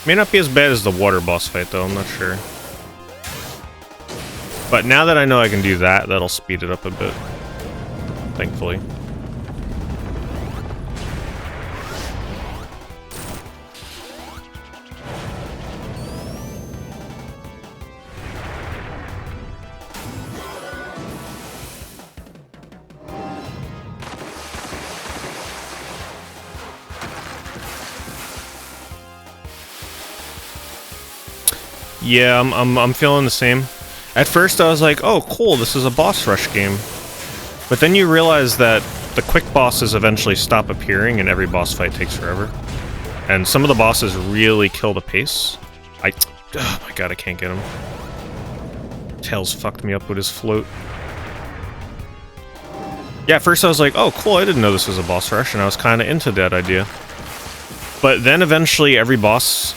May not be as bad as the water boss fight though, I'm not sure. But now that I know I can do that, that'll speed it up a bit. Thankfully. Yeah, I'm feeling the same. At first I was like, oh cool, this is a boss rush game. But then you realize that the quick bosses eventually stop appearing and every boss fight takes forever. And some of the bosses really kill the pace. Oh my god, I can't get him. Tails fucked me up with his float. Yeah, at first I was like, oh cool, I didn't know this was a boss rush, and I was kinda into that idea. But then eventually every boss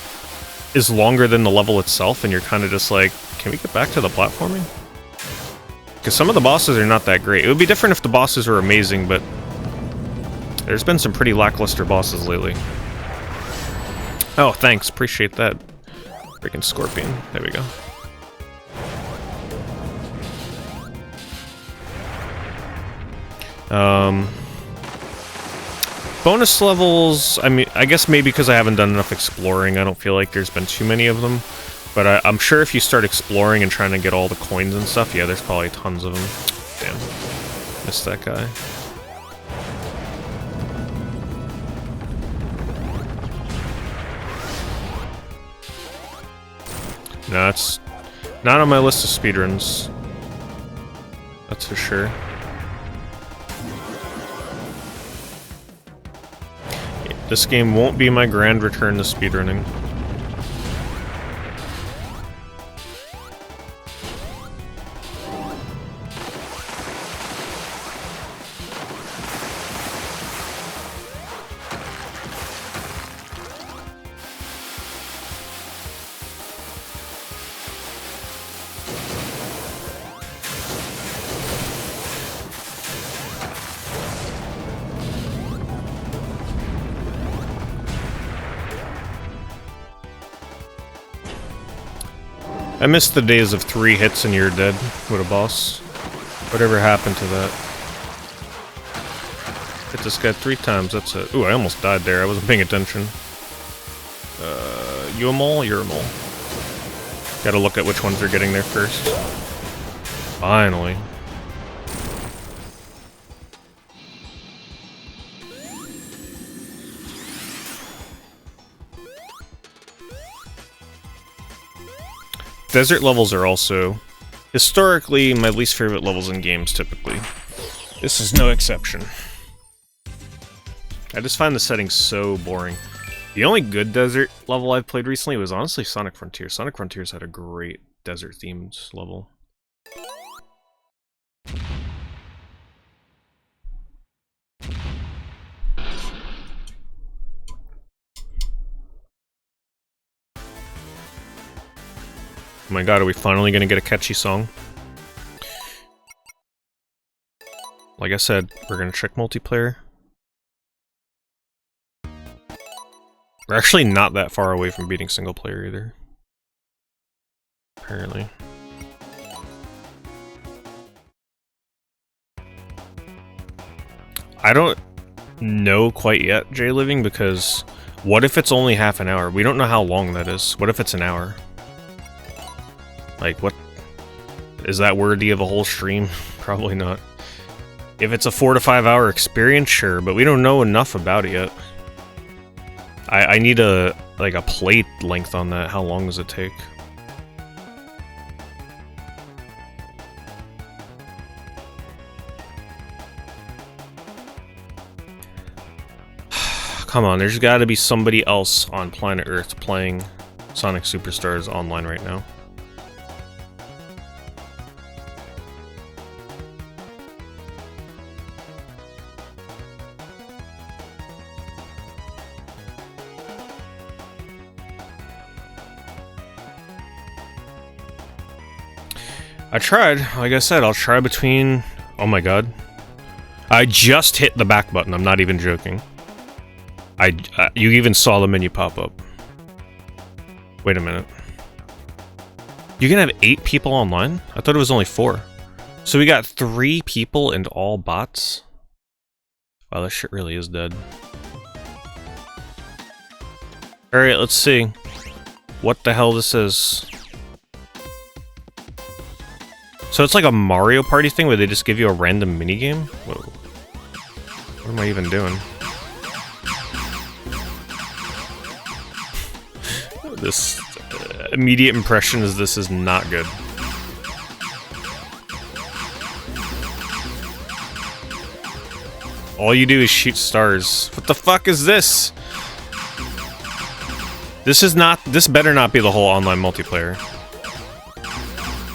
is longer than the level itself, and you're kind of just like, can we get back to the platforming? Because some of the bosses are not that great. It would be different if the bosses were amazing, but there's been some pretty lackluster bosses lately. Oh, thanks. Appreciate that. Freaking scorpion. There we go. Bonus levels, I mean, I guess maybe because I haven't done enough exploring, I don't feel like there's been too many of them. But I'm sure if you start exploring and trying to get all the coins and stuff, yeah, there's probably tons of them. Damn. Missed that guy. No, it's not on my list of speedruns. That's for sure. This game won't be my grand return to speedrunning. I miss the days of 3 hits and you're dead with a boss. Whatever happened to that? Hit this guy 3 times, that's it. Ooh, I almost died there, I wasn't paying attention. You a mole? You're a mole. Gotta look at which ones are getting there first. Finally. Desert levels are also, historically, my least favorite levels in games, typically. This is no exception. I just find the setting so boring. The only good desert level I've played recently was honestly Sonic Frontiers. Sonic Frontiers had a great desert-themed level. Oh my god, are we finally gonna get a catchy song? Like I said, we're gonna check multiplayer. We're actually not that far away from beating single player either. Apparently. I don't know quite yet, J-Living, because what if it's only half an hour? We don't know how long that is. What if it's an hour? Like, what? Is that worthy of a whole stream? Probably not. If it's a 4 to 5 hour experience, sure, but we don't know enough about it yet. I need a plate length on that. How long does it take? Come on, there's gotta be somebody else on planet Earth playing Sonic Superstars online right now. I tried. Like I said, I'll try between... Oh my god. I just hit the back button. I'm not even joking. You even saw the menu pop up. Wait a minute. You can have 8 people online? I thought it was only 4. So we got 3 people and all bots? Wow, that shit really is dead. Alright, let's see what the hell this is. So it's like a Mario Party thing where they just give you a random minigame? Whoa. What am I even doing? This immediate impression is this is not good. All you do is shoot stars. What the fuck is this? This better not be the whole online multiplayer.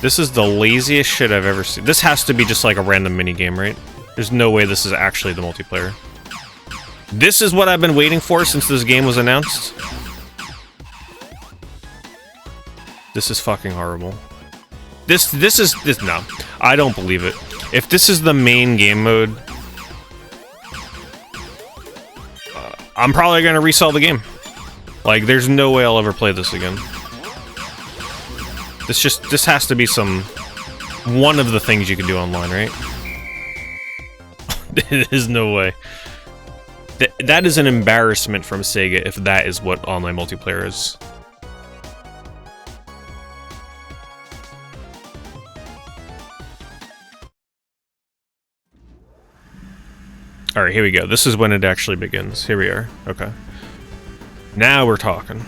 This is the laziest shit I've ever seen. This has to be just like a random minigame, right? There's no way this is actually the multiplayer. This is what I've been waiting for since this game was announced. This is fucking horrible. This no. I don't believe it. If this is the main game mode, I'm probably gonna resell the game. Like, there's no way I'll ever play this again. This has to be one of the things you can do online, right? There's no way. That is an embarrassment from Sega if that is what online multiplayer is. Alright, here we go. This is when it actually begins. Here we are. Okay. Now we're talking.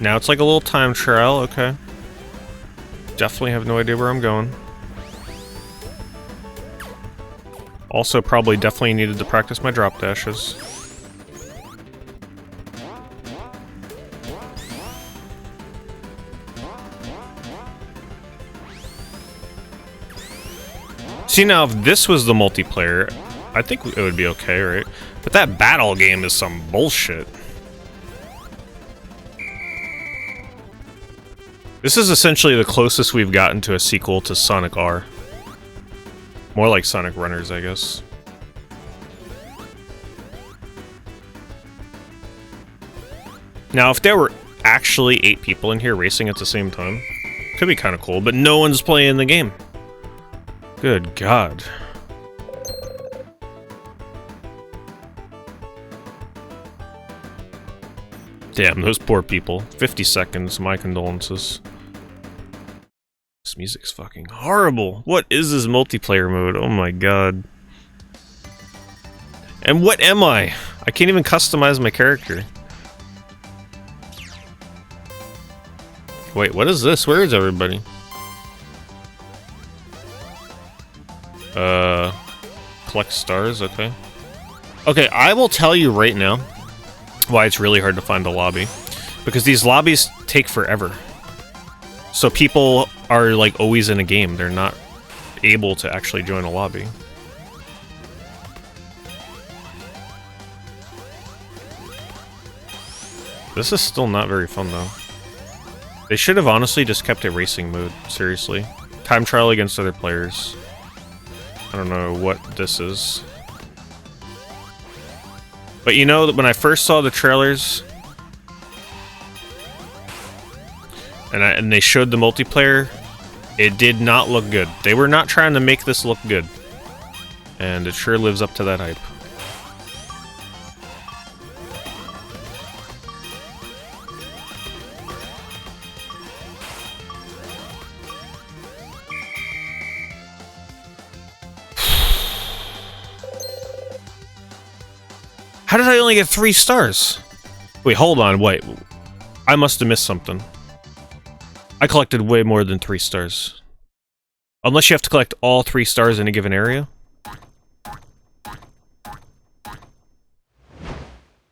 Now it's like a little time trial, okay. Definitely have no idea where I'm going. Also, probably definitely needed to practice my drop dashes. See, now if this was the multiplayer, I think it would be okay, right? But that battle game is some bullshit. This is essentially the closest we've gotten to a sequel to Sonic R. More like Sonic Runners, I guess. Now, if there were actually 8 people in here racing at the same time, could be kind of cool, but no one's playing the game. Good God. Damn, those poor people. 50 seconds, my condolences. This music's fucking horrible. What is this multiplayer mode? Oh my god. And what am I? I can't even customize my character. Wait, what is this? Where is everybody? Collect stars, okay. Okay, I will tell you right now why it's really hard to find a lobby. Because these lobbies take forever. So people are like always in a game. They're not able to actually join a lobby. This is still not very fun though. They should have honestly just kept it racing mode, seriously. Time trial against other players. I don't know what this is. But you know that when I first saw the trailers and they showed the multiplayer, it did not look good. They were not trying to make this look good. And it sure lives up to that hype. How did I only get 3 stars? Wait, hold on, wait. I must have missed something. I collected way more than 3 stars. Unless you have to collect all 3 stars in a given area.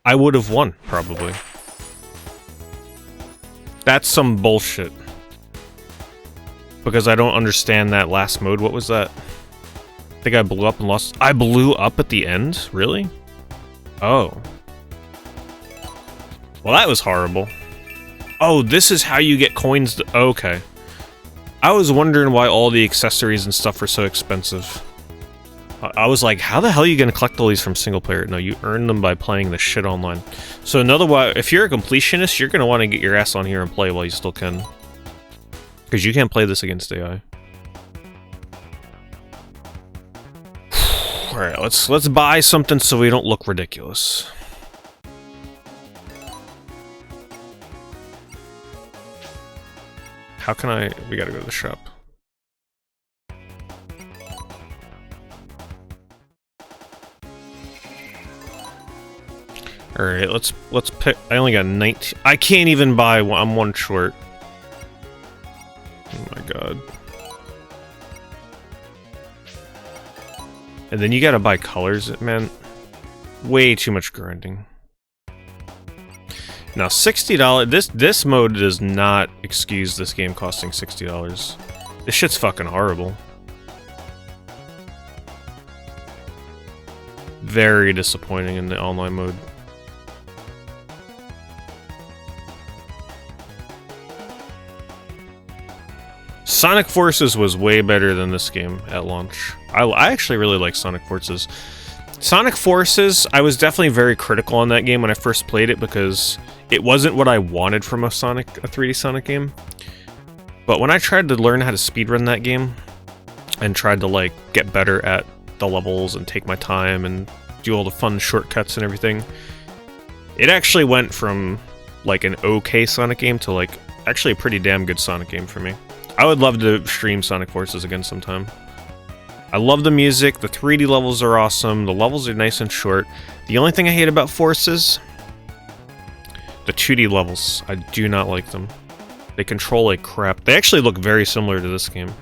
I would have won, probably. That's some bullshit. Because I don't understand that last mode. What was that? think I blew up and lost. I blew up at the end? Really? Oh. Well, that was horrible. Oh, this is how you get coins. Okay. I was wondering why all the accessories and stuff were so expensive. I was like, how the hell are you going to collect all these from single player? No, you earn them by playing the shit online. So another way, if you're a completionist, you're going to want to get your ass on here and play while you still can. Because you can't play this against AI. Alright, let's buy something so we don't look ridiculous. How can I... We gotta go to the shop. Alright, let's pick... I only got 19... I can't even buy one. I'm one short. Oh my god. And then you gotta buy colors, man. Way too much grinding. Now, $60... This mode does not excuse this game costing $60. This shit's fucking horrible. Very disappointing in the online mode. Sonic Forces was way better than this game at launch. I actually really like Sonic Forces. Sonic Forces, I was definitely very critical on that game when I first played it because it wasn't what I wanted from a 3D Sonic game. But when I tried to learn how to speedrun that game and tried to like get better at the levels and take my time and do all the fun shortcuts and everything, it actually went from like an okay Sonic game to like actually a pretty damn good Sonic game for me. I would love to stream Sonic Forces again sometime. I love the music, the 3D levels are awesome, the levels are nice and short. The only thing I hate about Forces, the 2D levels. I do not like them. They control like crap. They actually look very similar to this game.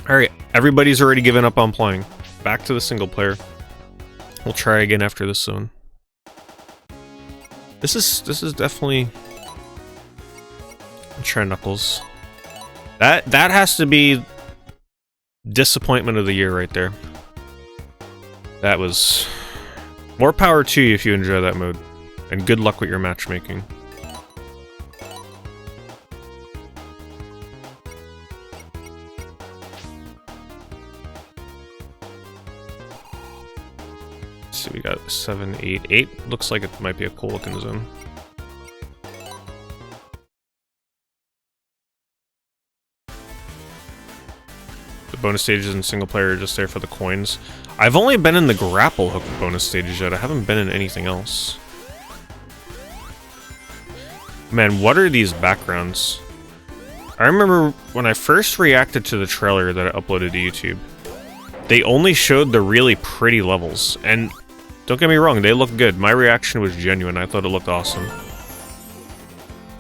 Alright, everybody's already given up on playing. Back to the single player. We'll try again after this zone. This is definitely... I'll try Knuckles. That has to be disappointment of the year right there. That was... More power to you if you enjoy that mode. And good luck with your matchmaking. So we got 7, 8, 8. Looks like it might be a cool looking zone. Bonus stages in single player are just there for the coins. I've only been in the grapple hook bonus stages yet. I haven't been in anything else. Man, what are these backgrounds? I remember when I first reacted to the trailer that I uploaded to YouTube, they only showed the really pretty levels. And don't get me wrong, they look good. My reaction was genuine. I thought it looked awesome.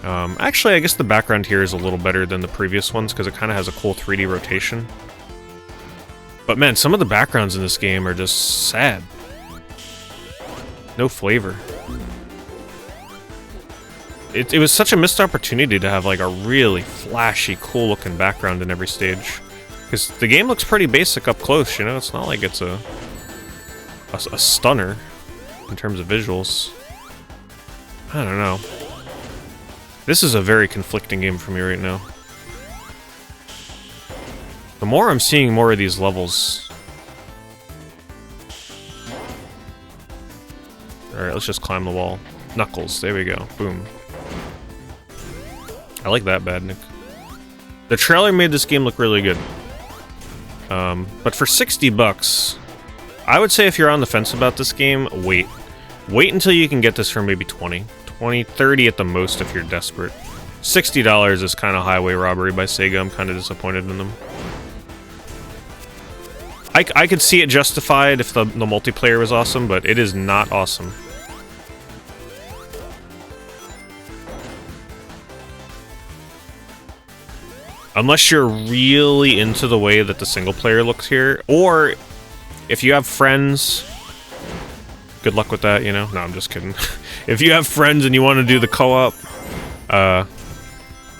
Actually, I guess the background here is a little better than the previous ones because it kind of has a cool 3D rotation. But man, some of the backgrounds in this game are just sad. No flavor. It was such a missed opportunity to have like a really flashy, cool looking background in every stage. Because the game looks pretty basic up close, you know? It's not like it's a stunner in terms of visuals. I don't know. This is a very conflicting game for me right now. The more I'm seeing more of these levels... Alright, let's just climb the wall. Knuckles, there we go. Boom. I like that, Badnik. The trailer made this game look really good. But for 60 bucks, I would say if you're on the fence about this game, wait. Wait until you can get this for maybe 20. 20, 30 at the most if you're desperate. $60 is kind of highway robbery by Sega. I'm kind of disappointed in them. I could see it justified if the multiplayer was awesome, but it is not awesome. Unless you're really into the way that the single player looks here, or if you have friends, good luck with that, you know? No, I'm just kidding. If you have friends and you want to do the co-op,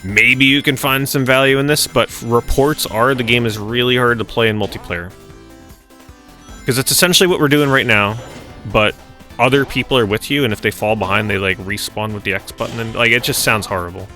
maybe you can find some value in this, but reports are the game is really hard to play in multiplayer. Because it's essentially what we're doing right now, but other people are with you, and if they fall behind, they like respawn with the X button, and like it just sounds horrible.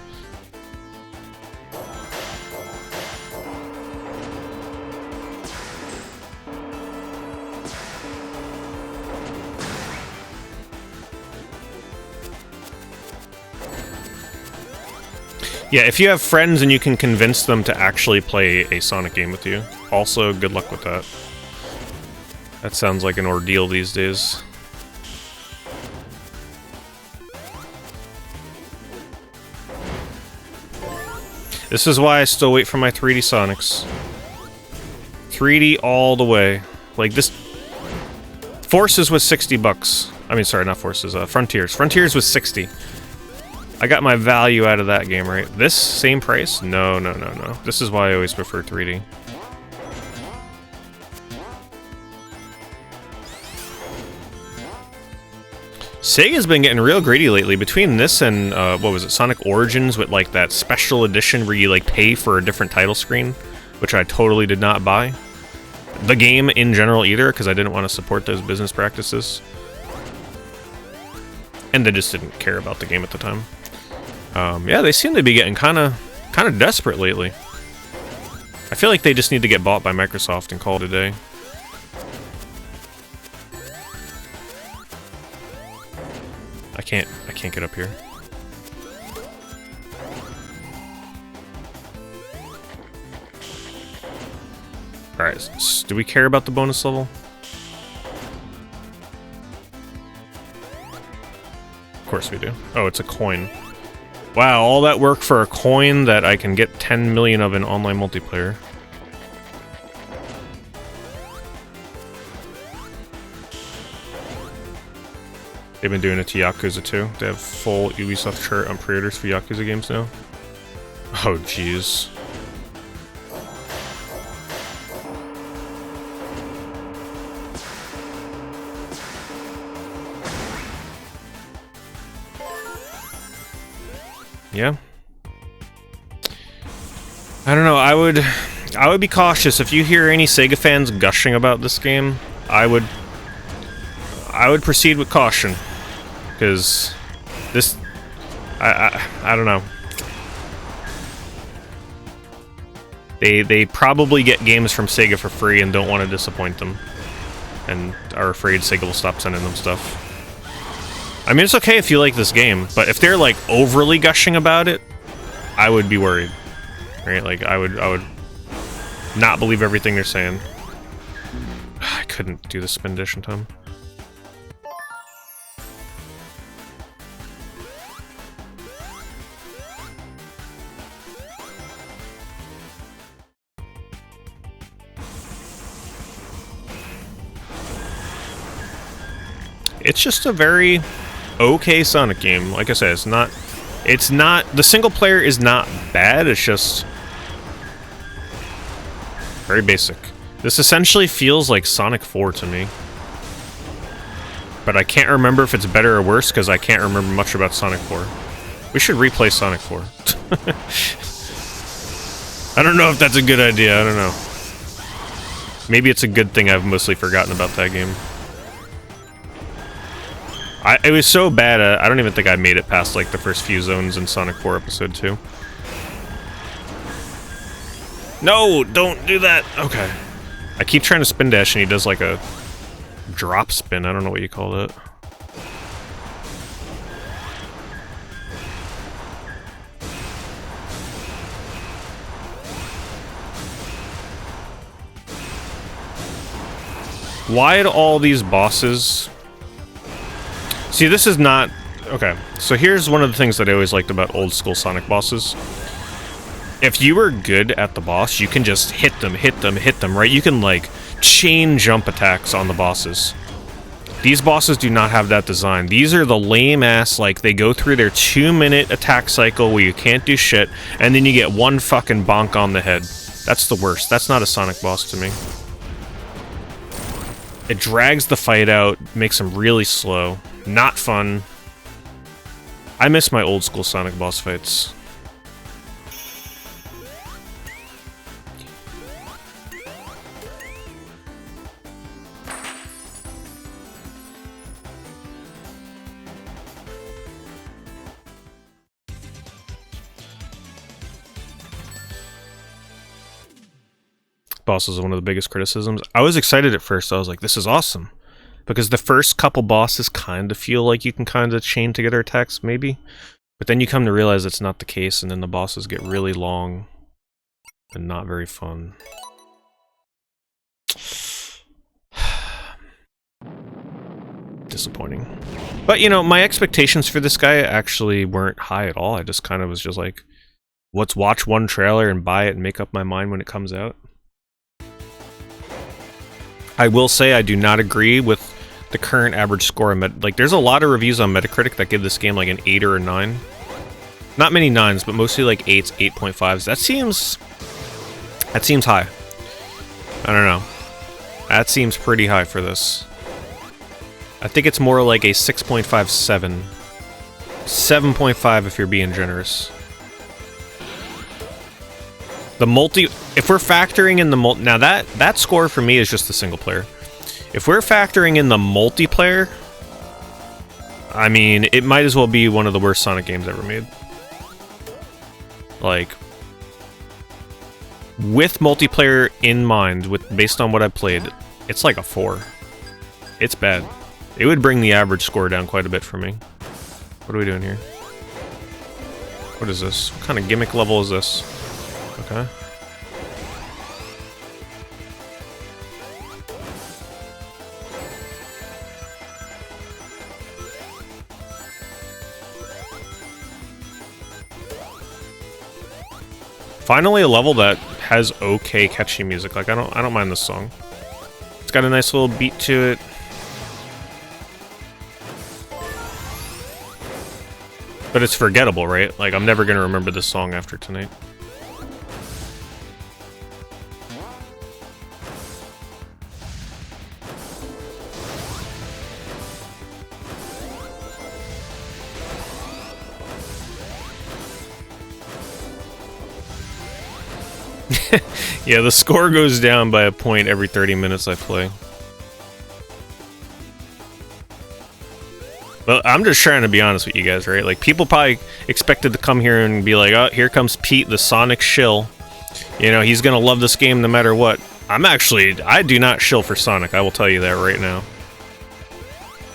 Yeah, if you have friends and you can convince them to actually play a Sonic game with you, also good luck with that. That sounds like an ordeal these days. This is why I still wait for my 3D Sonics. 3D all the way. Like this... Forces was 60 bucks. I mean, sorry, not Forces, Frontiers. Frontiers was 60. I got my value out of that game, right? This same price? No, no, no, no. This is why I always prefer 3D. Sega's been getting real greedy lately. Between this and, what was it, Sonic Origins with, like, that special edition where you, like, pay for a different title screen, which I totally did not buy. The game in general either, because I didn't want to support those business practices. And they just didn't care about the game at the time. Yeah, they seem to be getting kind of desperate lately. I feel like they just need to get bought by Microsoft and call it a day. I can't get up here. Alright, do we care about the bonus level? Of course we do. Oh, it's a coin. Wow, all that work for a coin that I can get 10 million of in online multiplayer. They've been doing it to Yakuza too. They have full Ubisoft chart on pre-orders for Yakuza games now. Oh, jeez. Yeah. I don't know, I would be cautious. If you hear any Sega fans gushing about this game, I would proceed with caution. Because this I don't know. They probably get games from Sega for free and don't want to disappoint them. And are afraid Sega will stop sending them stuff. I mean, it's okay if you like this game, but if they're, like, overly gushing about it, I would be worried. Right? Like, I would not believe everything they're saying. I couldn't do the spin dish in time. It's just a very okay Sonic game. Like I said, it's not the single player is not bad, it's just very basic. This essentially feels like Sonic 4 to me. But I can't remember if it's better or worse because I can't remember much about Sonic 4. We should replay Sonic 4. I don't know if that's a good idea, I don't know. Maybe it's a good thing I've mostly forgotten about that game. It was so bad, I don't even think I made it past, like, the first few zones in Sonic 4 Episode 2. No! Don't do that! Okay. I keep trying to spin dash and he does, like, a drop spin. I don't know what you call that. Why do all these bosses... See, this is not... Okay, so here's one of the things that I always liked about old school Sonic bosses. If you were good at the boss, you can just hit them, right? You can, like, chain jump attacks on the bosses. These bosses do not have that design. These are the lame-ass, like, they go through their 2-minute attack cycle where you can't do shit, and then you get one fucking bonk on the head. That's the worst. That's not a Sonic boss to me. It drags the fight out, makes them really slow. Not fun. I miss my old school Sonic boss fights. Boss is one of the biggest criticisms. I was excited at first. I was like, this is awesome. Because the first couple bosses kind of feel like you can kind of chain together attacks, maybe. But then you come to realize it's not the case, and then the bosses get really long and not very fun. Disappointing. But, you know, my expectations for this guy actually weren't high at all. I just kind of was just like, let's watch one trailer and buy it and make up my mind when it comes out. I will say I do not agree with the current average score. Like, there's a lot of reviews on Metacritic that give this game like an 8 or a 9. Not many 9s, but mostly like 8s, 8.5s. That seems high. I don't know. That seems pretty high for this. I think it's more like a 6.57. 7.5 if you're being generous. The if we're factoring in the now that score for me is just the single player. If we're factoring in the multiplayer, I mean, it might as well be one of the worst Sonic games ever made. Like, with multiplayer in mind, based on what I've played, it's like a 4. It's bad. It would bring the average score down quite a bit for me. What are we doing here? What is this? What kind of gimmick level is this? Okay. Finally, a level that has okay catchy music. Like, I don't mind this song. It's got a nice little beat to it. But it's forgettable, right? Like, I'm never gonna remember this song after tonight. Yeah, the score goes down by a point every 30 minutes I play. But I'm just trying to be honest with you guys, right? Like, people probably expected to come here and be like, oh, here comes Pete, the Sonic shill. You know, he's gonna love this game no matter what. I do not shill for Sonic, I will tell you that right now.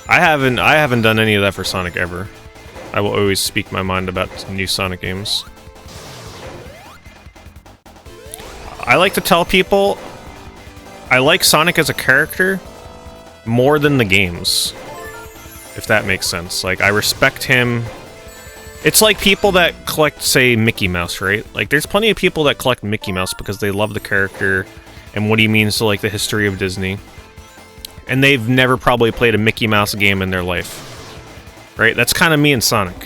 I haven't done any of that for Sonic ever. I will always speak my mind about new Sonic games. I like to tell people I like Sonic as a character more than the games, if that makes sense. Like, I respect him. It's like people that collect, say, Mickey Mouse, right? Like, there's plenty of people that collect Mickey Mouse because they love the character and what he means to, like, the history of Disney. And they've never probably played a Mickey Mouse game in their life. Right? That's kind of me and Sonic.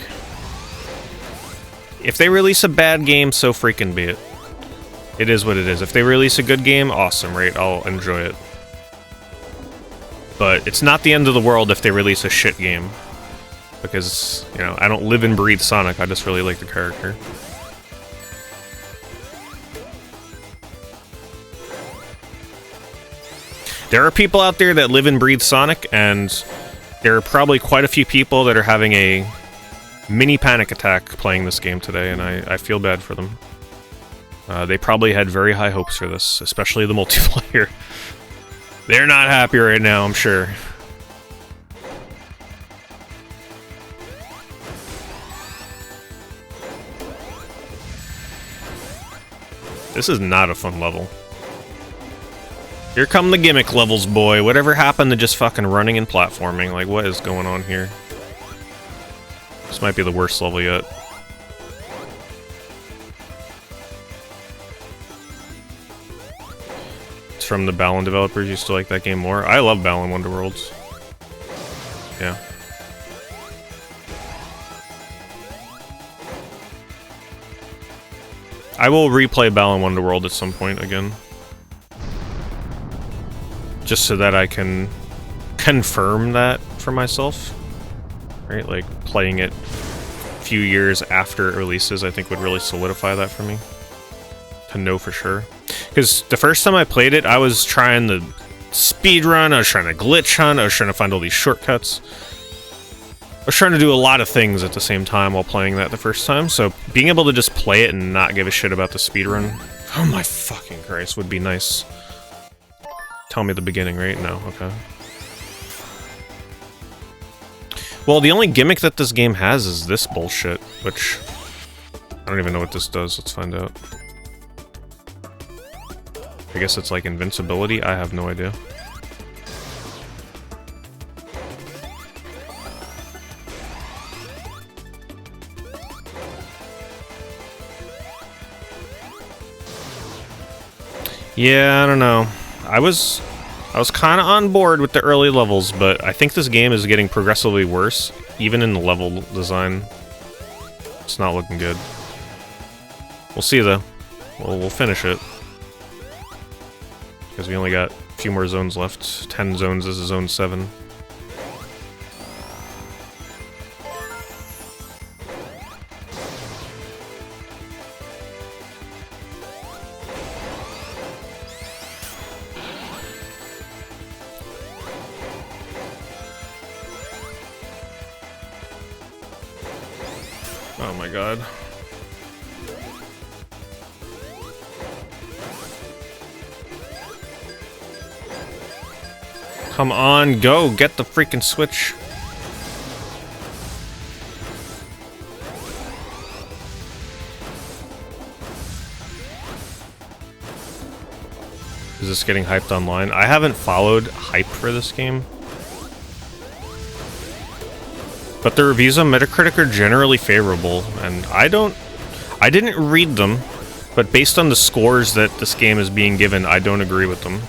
If they release a bad game, so freaking be it. It is what it is. If they release a good game, awesome, right? I'll enjoy it. But it's not the end of the world if they release a shit game. Because, you know, I don't live and breathe Sonic, I just really like the character. There are people out there that live and breathe Sonic, and there are probably quite a few people that are having a mini panic attack playing this game today, and I feel bad for them. They probably had very high hopes for this, especially the multiplayer. They're not happy right now, I'm sure. This is not a fun level. Here come the gimmick levels, boy. Whatever happened to just fucking running and platforming? Like, what is going on here? This might be the worst level yet. It's from the Balan developers. You still like that game more? I love Balan Wonderworlds. Yeah. I will replay Balan Wonderworld at some point again. Just so that I can confirm that for myself. Right? Like, playing it a few years after it releases, I think would really solidify that for me. To know for sure. Because the first time I played it, I was trying to speedrun, I was trying to glitch hunt, I was trying to find all these shortcuts. I was trying to do a lot of things at the same time while playing that the first time, so being able to just play it and not give a shit about the speedrun Oh my fucking Christ, would be nice. Tell me the beginning, right? No, okay. Well, the only gimmick that this game has is this bullshit, which... I don't even know what this does, let's find out. I guess it's like invincibility, I have no idea. Yeah, I don't know. I was kind of on board with the early levels, but I think this game is getting progressively worse, even in the level design. It's not looking good. We'll see, though. We'll finish it. Because we only got a few more zones left. 10 zones, this is zone 7. Oh my god. Come on, go! Get the freaking switch! Is this getting hyped online? I haven't followed hype for this game. But the reviews on Metacritic are generally favorable, and I didn't read them, but based on the scores that this game is being given, I don't agree with them.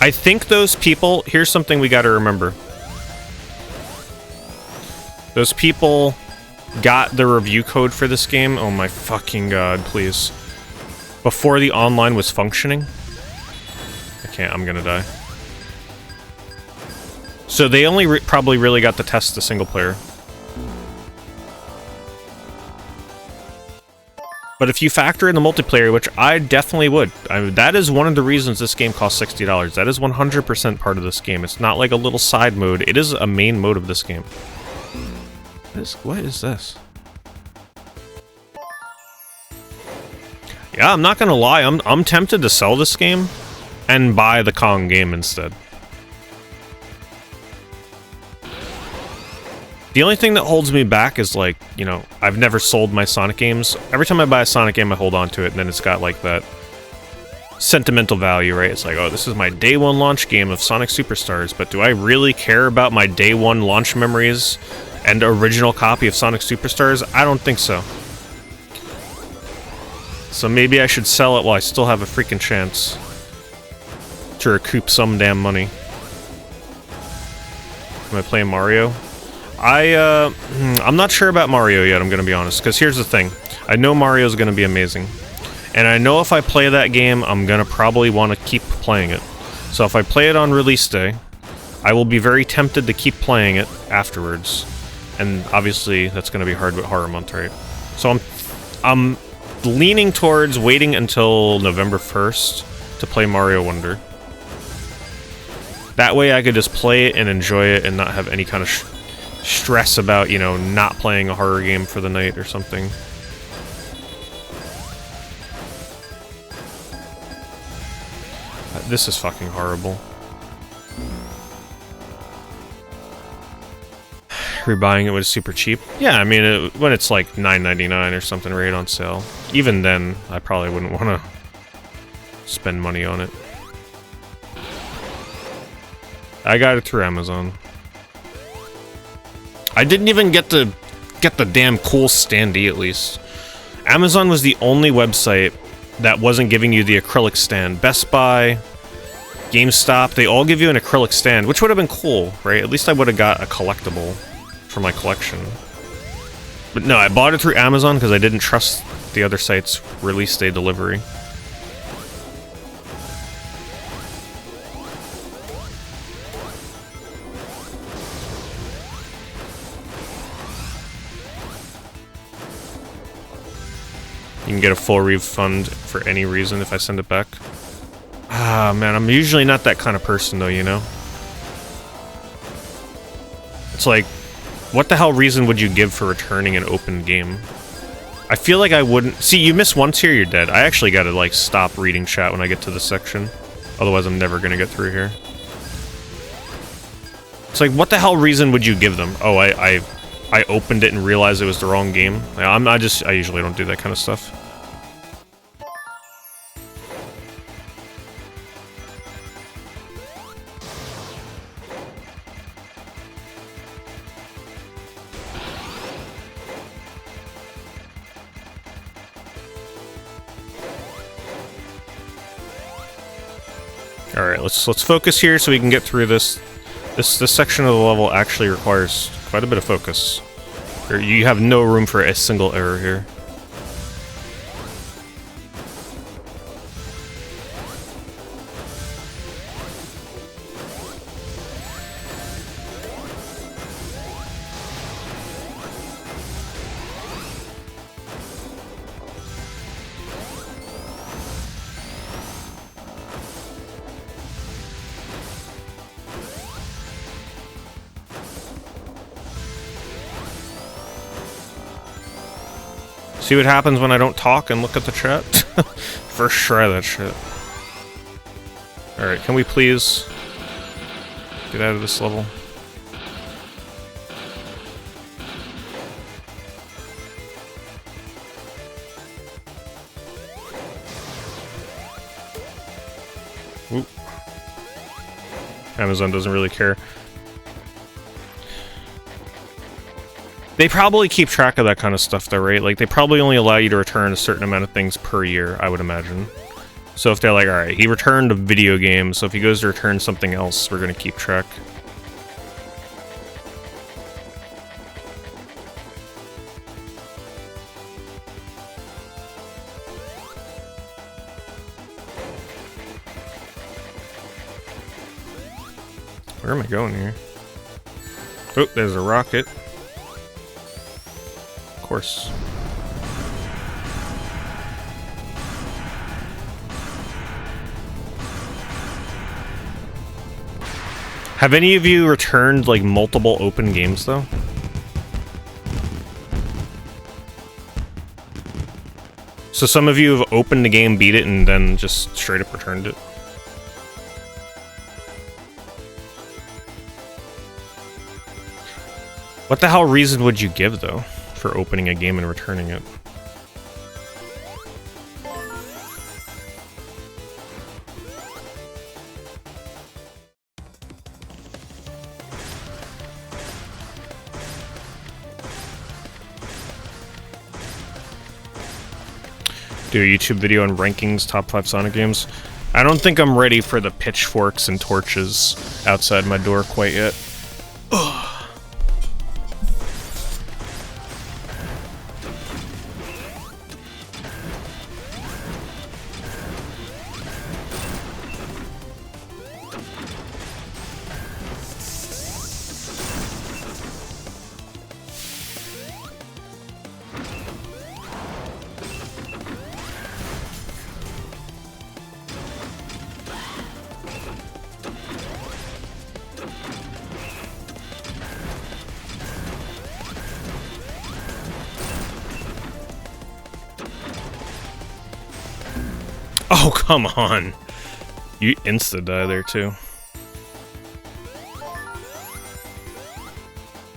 I think those people, here's something we gotta remember. Those people got the review code for this game, oh my fucking god, please. Before the online was functioning? I can't, I'm gonna die. So they only probably really got to test the single player. But if you factor in the multiplayer, which I definitely would, that is one of the reasons this game costs $60. That is 100% part of this game. It's not like a little side mode. It is a main mode of this game. What is this? Yeah, I'm not gonna lie, I'm tempted to sell this game and buy the Kong game instead. The only thing that holds me back is, like, you know, I've never sold my Sonic games. Every time I buy a Sonic game, I hold on to it, and then it's got, like, that sentimental value, right? It's like, oh, this is my day one launch game of Sonic Superstars, but do I really care about my day one launch memories and original copy of Sonic Superstars? I don't think so. So maybe I should sell it while I still have a freaking chance to recoup some damn money. Am I playing Mario? I'm not sure about Mario yet, I'm gonna be honest, because here's the thing. I know Mario's gonna be amazing. And I know if I play that game, I'm gonna probably want to keep playing it. So if I play it on release day, I will be very tempted to keep playing it afterwards. And obviously, that's gonna be hard with Horror Month, right? So I'm leaning towards waiting until November 1st to play Mario Wonder. That way I could just play it and enjoy it and not have any kind of stress about, you know, not playing a horror game for the night or something. This is fucking horrible. Rebuying it was super cheap. Yeah, I mean, when it's like $9.99 or something right on sale. Even then, I probably wouldn't want to spend money on it. I got it through Amazon. I didn't even get the damn cool standee, at least. Amazon was the only website that wasn't giving you the acrylic stand. Best Buy, GameStop, they all give you an acrylic stand, which would have been cool, right? At least I would have got a collectible for my collection. But no, I bought it through Amazon because I didn't trust the other site's release day delivery. You can get a full refund for any reason if I send it back. Ah, man, I'm usually not that kind of person, though, you know? It's like, what the hell reason would you give for returning an open game? I feel like I wouldn't... See, you miss once here, you're dead. I actually gotta, like, stop reading chat when I get to this section. Otherwise, I'm never gonna get through here. It's like, what the hell reason would you give them? Oh, I opened it and realized it was the wrong game. I usually don't do that kind of stuff. All right, let's focus here so we can get through this. This section of the level actually requires quite a bit of focus. You have no room for a single error here. See what happens when I don't talk and look at the chat? First try that shit. Alright, can we please get out of this level? Oop. Amazon doesn't really care. They probably keep track of that kind of stuff though, right? Like, they probably only allow you to return a certain amount of things per year, I would imagine. So if they're like, alright, he returned a video game, so if he goes to return something else, we're gonna keep track. Where am I going here? Oh, there's a rocket. Course. Have any of you returned like multiple open games though? So some of you have opened the game, beat it, and then just straight up returned it. What the hell reason would you give though for opening a game and returning it? Do a YouTube video on rankings, top 5 Sonic games. I don't think I'm ready for the pitchforks and torches outside my door quite yet. Ugh. Oh, come on. You insta-die there, too.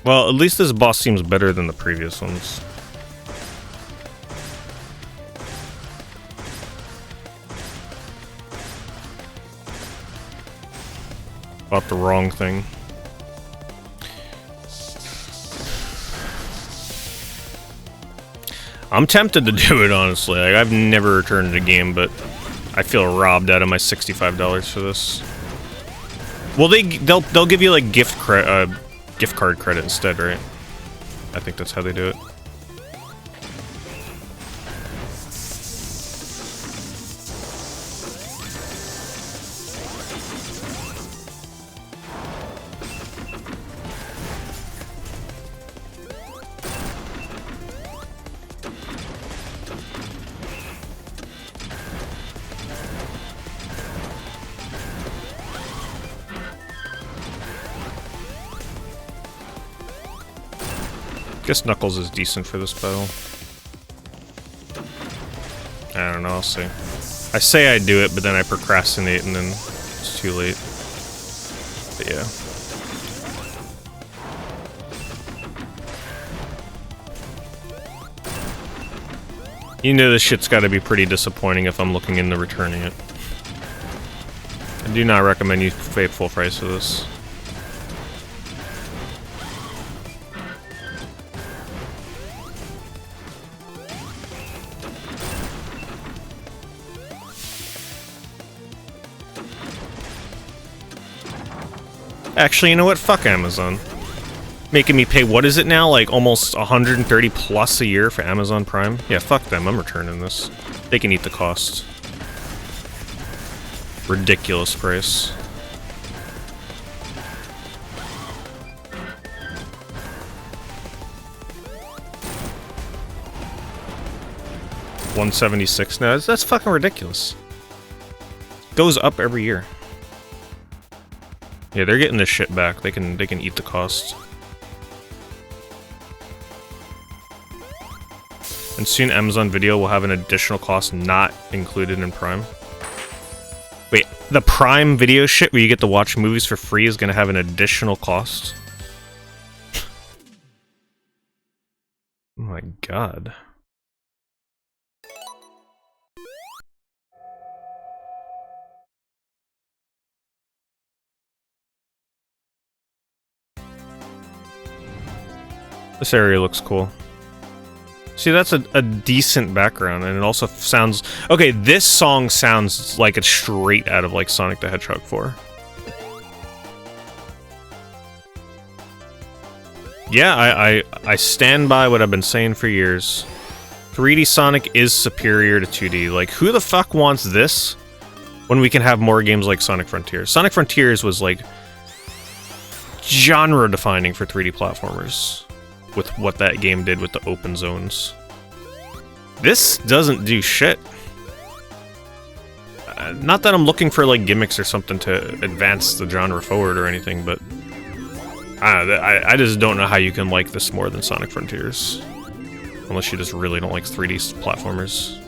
Well, at least this boss seems better than the previous ones. Bought the wrong thing. I'm tempted to do it, honestly. Like, I've never returned a game, but I feel robbed out of my $65 for this. Well, they'll give you like gift card credit instead, right? I think that's how they do it. Guess Knuckles is decent for this battle. I don't know, I'll see. I say I do it, but then I procrastinate and then it's too late. But yeah. You know this shit's gotta be pretty disappointing if I'm looking into returning it. I do not recommend you pay full price for this. Actually, you know what? Fuck Amazon. Making me pay, what is it now? Like almost 130 plus a year for Amazon Prime? Yeah, fuck them. I'm returning this. They can eat the cost. Ridiculous price. $176 now. That's fucking ridiculous. Goes up every year. Yeah, they're getting this shit back. They can eat the cost. And soon Amazon Video will have an additional cost not included in Prime. Wait, the Prime Video shit where you get to watch movies for free is gonna have an additional cost? Oh my god. This area looks cool. See, that's a decent background, and it also sounds... Okay, this song sounds like it's straight out of, like, Sonic the Hedgehog 4. Yeah, I stand by what I've been saying for years. 3D Sonic is superior to 2D. Like, who the fuck wants this when we can have more games like Sonic Frontiers? Sonic Frontiers was, like, genre-defining for 3D platformers. With what that game did with the open zones. This doesn't do shit. Not that I'm looking for like gimmicks or something to advance the genre forward or anything, but I just don't know how you can like this more than Sonic Frontiers. Unless you just really don't like 3D platformers.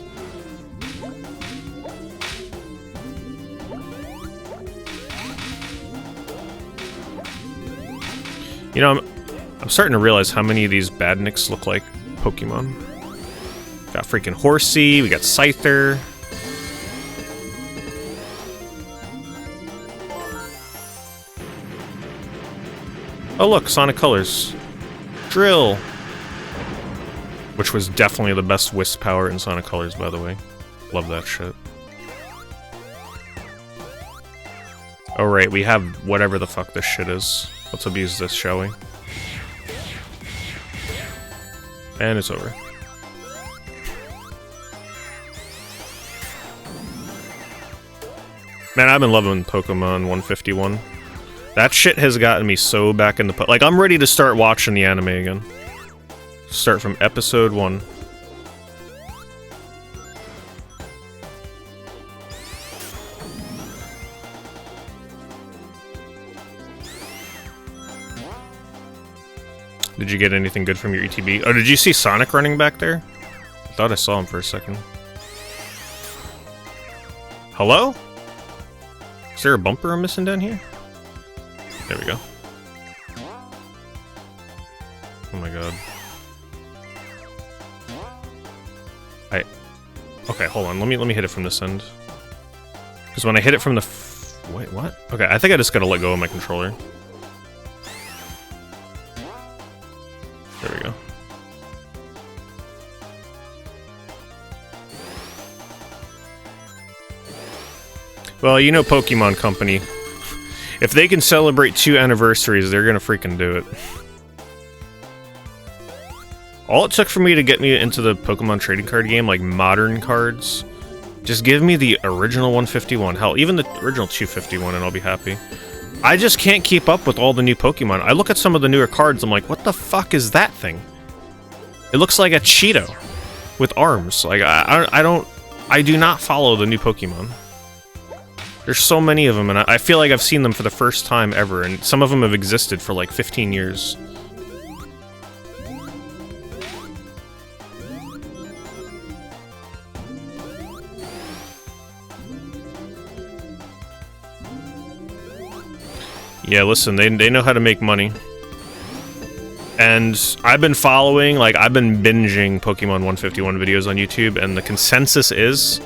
You know, I'm starting to realize how many of these badniks look like Pokemon. Got freaking Horsey, we got Scyther. Oh look, Sonic Colors. Drill! Which was definitely the best Wisp power in Sonic Colors, by the way. Love that shit. Alright, we have whatever the fuck this shit is. Let's abuse this, shall we? And it's over. Man, I've been loving Pokemon 151. That shit has gotten me so back in the... Like, I'm ready to start watching the anime again. Start from episode 1. Did you get anything good from your ETB? Oh, did you see Sonic running back there? I thought I saw him for a second. Hello? Is there a bumper I'm missing down here? There we go. Oh my god. Okay, hold on. Let me hit it from this end. Because when I hit it from the... Wait, what? Okay, I think I just gotta let go of my controller. There we go. Well, you know Pokemon Company. If they can celebrate 2 anniversaries, they're gonna freaking do it. All it took for me to get me into the Pokemon trading card game, like modern cards, just give me the original 151. Hell, even the original 251 and I'll be happy. I just can't keep up with all the new Pokemon. I look at some of the newer cards, I'm like, what the fuck is that thing? It looks like a Cheeto with arms. Like, I do not follow the new Pokemon. There's so many of them, and I feel like I've seen them for the first time ever, and some of them have existed for like 15 years. Yeah, listen, they know how to make money. And I've been following, like, I've been binging Pokemon 151 videos on YouTube, and the consensus is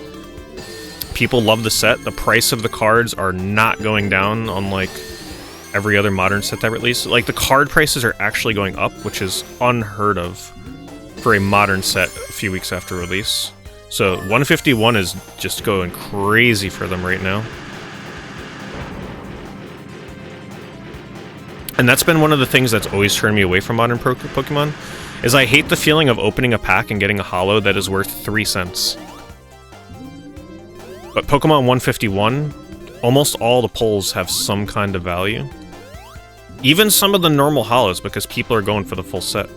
people love the set. The price of the cards are not going down on, like, every other modern set that released. Like, the card prices are actually going up, which is unheard of for a modern set a few weeks after release. So 151 is just going crazy for them right now. And that's been one of the things that's always turned me away from modern Pokemon, is I hate the feeling of opening a pack and getting a holo that is worth 3 cents. But Pokemon 151, almost all the pulls have some kind of value. Even some of the normal holos, because people are going for the full set.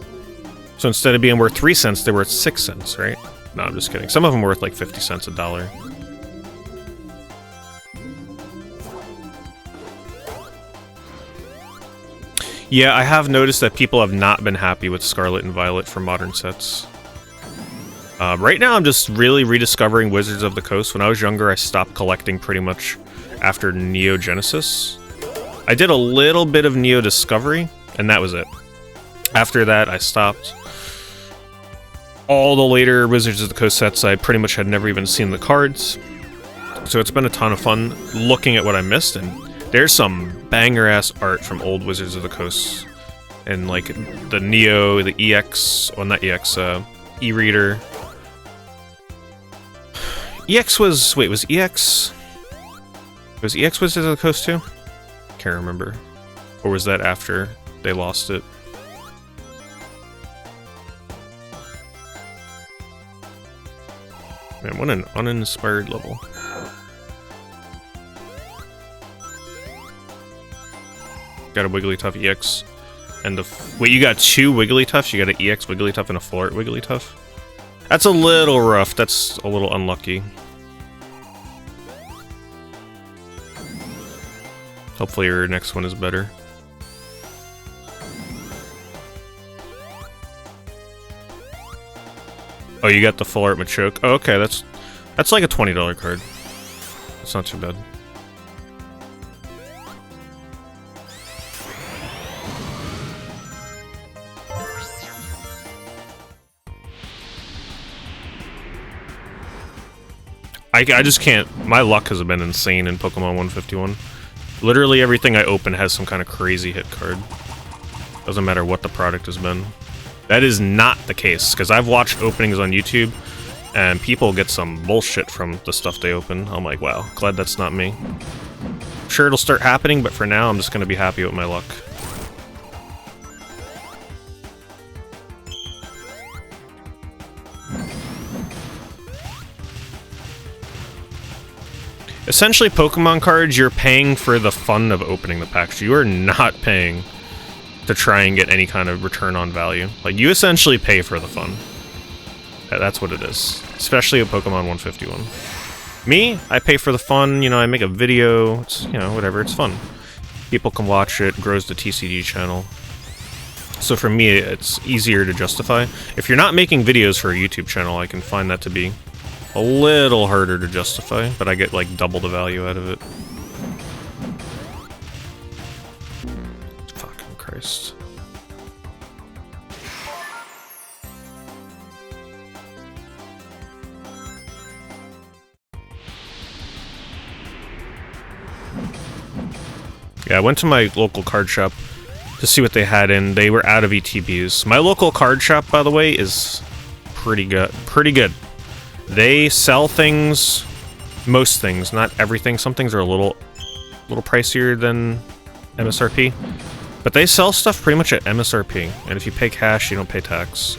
So instead of being worth 3 cents, they're worth 6 cents, right? No, I'm just kidding. Some of them are worth like 50 cents, $1. Yeah, I have noticed that people have not been happy with Scarlet and Violet for modern sets. Right now, I'm just really rediscovering Wizards of the Coast. When I was younger, I stopped collecting pretty much after Neo Genesis. I did a little bit of Neo Discovery, and that was it. After that, I stopped. All the later Wizards of the Coast sets, I pretty much had never even seen the cards. So it's been a ton of fun looking at what I missed, and there's some banger-ass art from old Wizards of the Coast. And, like, the Neo, the EX... Well, not EX, E-Reader. EX was... Wait, was EX... Was EX Wizards of the Coast too? Can't remember. Or was that after they lost it? Man, what an uninspired level. Got a Wigglytuff EX. And the... Wait, you got 2 Wigglytuffs? You got an EX Wigglytuff and a Full Art Wigglytuff? That's a little rough. That's a little unlucky. Hopefully your next one is better. Oh, you got the Full Art Machoke. Oh, okay, that's like a $20 card. That's not too bad. I just can't. My luck has been insane in Pokemon 151. Literally everything I open has some kind of crazy hit card. Doesn't matter what the product has been. That is not the case, because I've watched openings on YouTube, and people get some bullshit from the stuff they open. I'm like, wow, glad that's not me. I'm sure it'll start happening, but for now, I'm just going to be happy with my luck. Essentially, Pokemon cards, you're paying for the fun of opening the packs. You are not paying to try and get any kind of return on value. Like, you essentially pay for the fun. That's what it is. Especially with Pokemon 151. Me, I pay for the fun, you know, I make a video, it's, you know, whatever, it's fun. People can watch it, grows the TCG channel. So for me, it's easier to justify. If you're not making videos for a YouTube channel, I can find that to be a little harder to justify, but I get like double the value out of it. Fucking Christ. Yeah, I went to my local card shop to see what they had in. They were out of ETBs. My local card shop, by the way, is pretty good. Pretty good. They sell things, most things, not everything. Some things are a little pricier than MSRP, but they sell stuff pretty much at MSRP. And if you pay cash, you don't pay tax.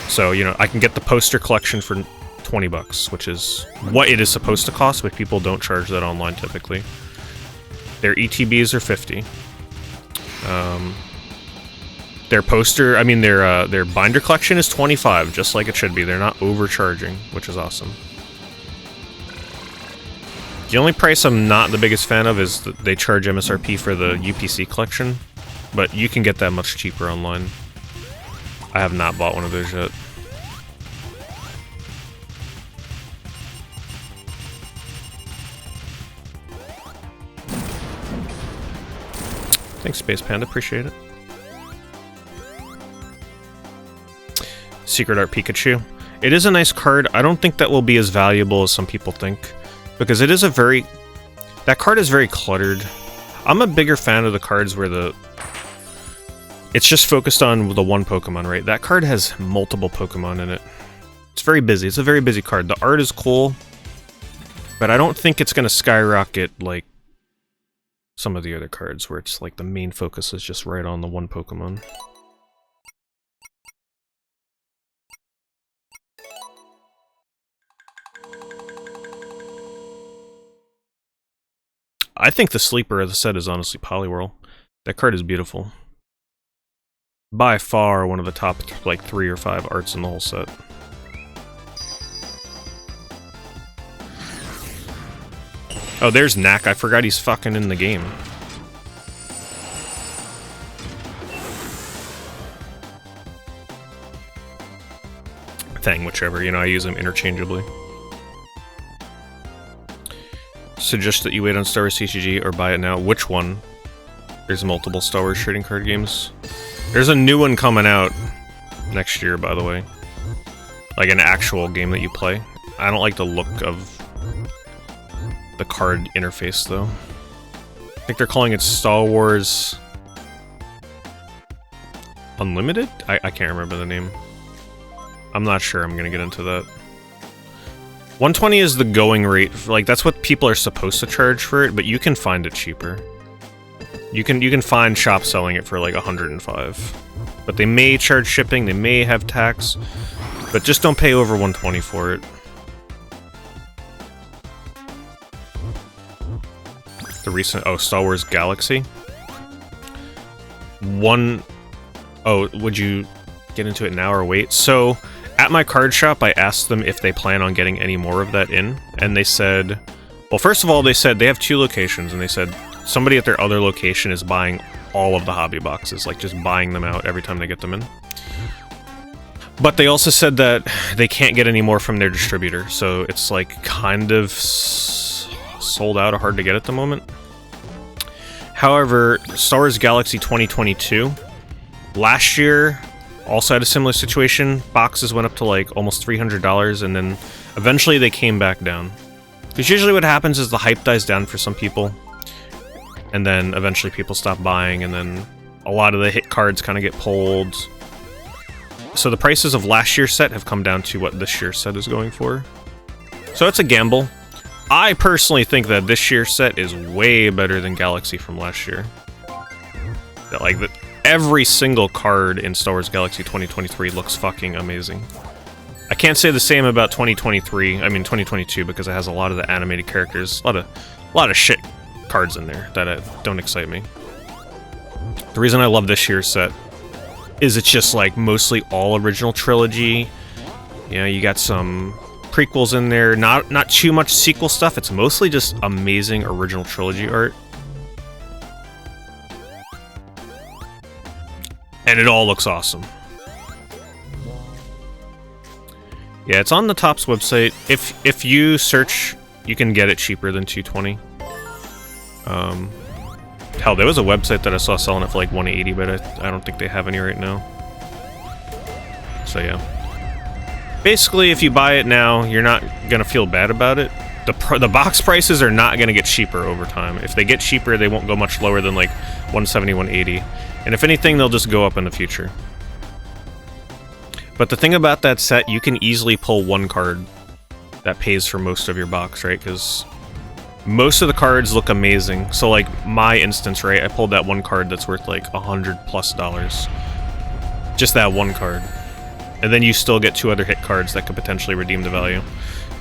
So, you know, I can get the poster collection for 20 bucks, which is what it is supposed to cost, but people don't charge that online typically. Their ETBs are 50. Their poster, I mean, their binder collection is 25, just like it should be. They're not overcharging, which is awesome. The only price I'm not the biggest fan of is that they charge MSRP for the UPC collection, but you can get that much cheaper online. I have not bought one of those yet. Thanks, Space Panda. Appreciate it. Secret Art Pikachu. It is a nice card. I don't think that will be as valuable as some people think. Because it is a very... That card is very cluttered. I'm a bigger fan of the cards where it's just focused on the one Pokemon, right? That card has multiple Pokemon in it. It's very busy. It's a very busy card. The art is cool, but I don't think it's going to skyrocket like some of the other cards where it's like the main focus is just right on the one Pokemon. I think the sleeper of the set is honestly Poliwhirl. That card is beautiful. By far one of the top, like, 3 or 5 arts in the whole set. Oh, there's Knack. I forgot he's fucking in the game. Thing, whichever. You know, I use them interchangeably. Suggest that you wait on Star Wars TCG or buy it now. Which one? There's multiple Star Wars trading card games. There's a new one coming out next year, by the way. Like an actual game that you play. I don't like the look of the card interface, though. I think they're calling it Star Wars Unlimited? I can't remember the name. I'm not sure I'm gonna get into that. 120 is the going rate. Like, that's what people are supposed to charge for it, but you can find it cheaper. You can find shops selling it for like 105. But they may charge shipping, they may have tax, but just don't pay over 120 for it. The recent Star Wars Galaxy. Would you get into it now or wait? So at my card shop, I asked them if they plan on getting any more of that in, and they said, well, first of all, they said they have 2 locations, and they said somebody at their other location is buying all of the hobby boxes, like just buying them out every time they get them in. But they also said that they can't get any more from their distributor, so it's like kind of sold out or hard to get at the moment. However, Star Wars Galaxy 2022, last year also had a similar situation. Boxes went up to like almost $300, and then eventually they came back down. Because usually what happens is the hype dies down for some people, and then eventually people stop buying, and then a lot of the hit cards kind of get pulled. So the prices of last year's set have come down to what this year's set is going for. So it's a gamble. I personally think that this year's set is way better than Galaxy from last year. Like, every single card in Star Wars Galaxy 2023 looks fucking amazing. I can't say the same about 2022, because it has a lot of the animated characters, a lot of shit cards in there that don't excite me. The reason I love this year's set is it's just like mostly all original trilogy. You know, you got some prequels in there, not too much sequel stuff. It's mostly just amazing original trilogy art. And it all looks awesome. Yeah, it's on the Topps website. If you search, you can get it cheaper than 220. Hell, there was a website that I saw selling it for like 180, but I don't think they have any right now. So yeah. Basically, if you buy it now, you're not gonna feel bad about it. The box prices are not gonna get cheaper over time. If they get cheaper, they won't go much lower than like 170, 180. And if anything, they'll just go up in the future. But the thing about that set, you can easily pull one card that pays for most of your box, right? Because most of the cards look amazing. So like my instance, right, I pulled that one card that's worth like $100+. Just that one card. And then you still get 2 other hit cards that could potentially redeem the value.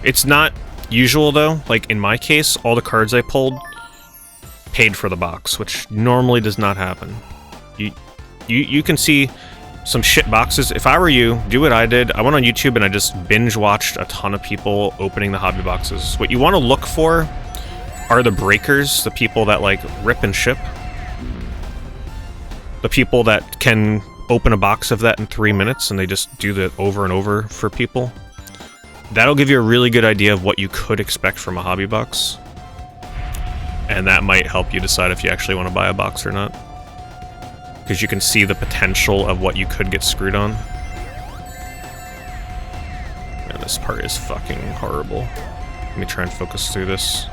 It's not usual though. Like in my case, all the cards I pulled paid for the box, which normally does not happen. You can see some shit boxes. If I were you, do what I did. I went on YouTube and I just binge watched a ton of people opening the hobby boxes. What you want to look for are the breakers, the people that like rip and ship. The people that can open a box of that in 3 minutes and they just do that over and over for people. That'll give you a really good idea of what you could expect from a hobby box. And that might help you decide if you actually want to buy a box or not. because you can see the potential of what you could get screwed on. Man, this part is fucking horrible. Let me try and focus through this.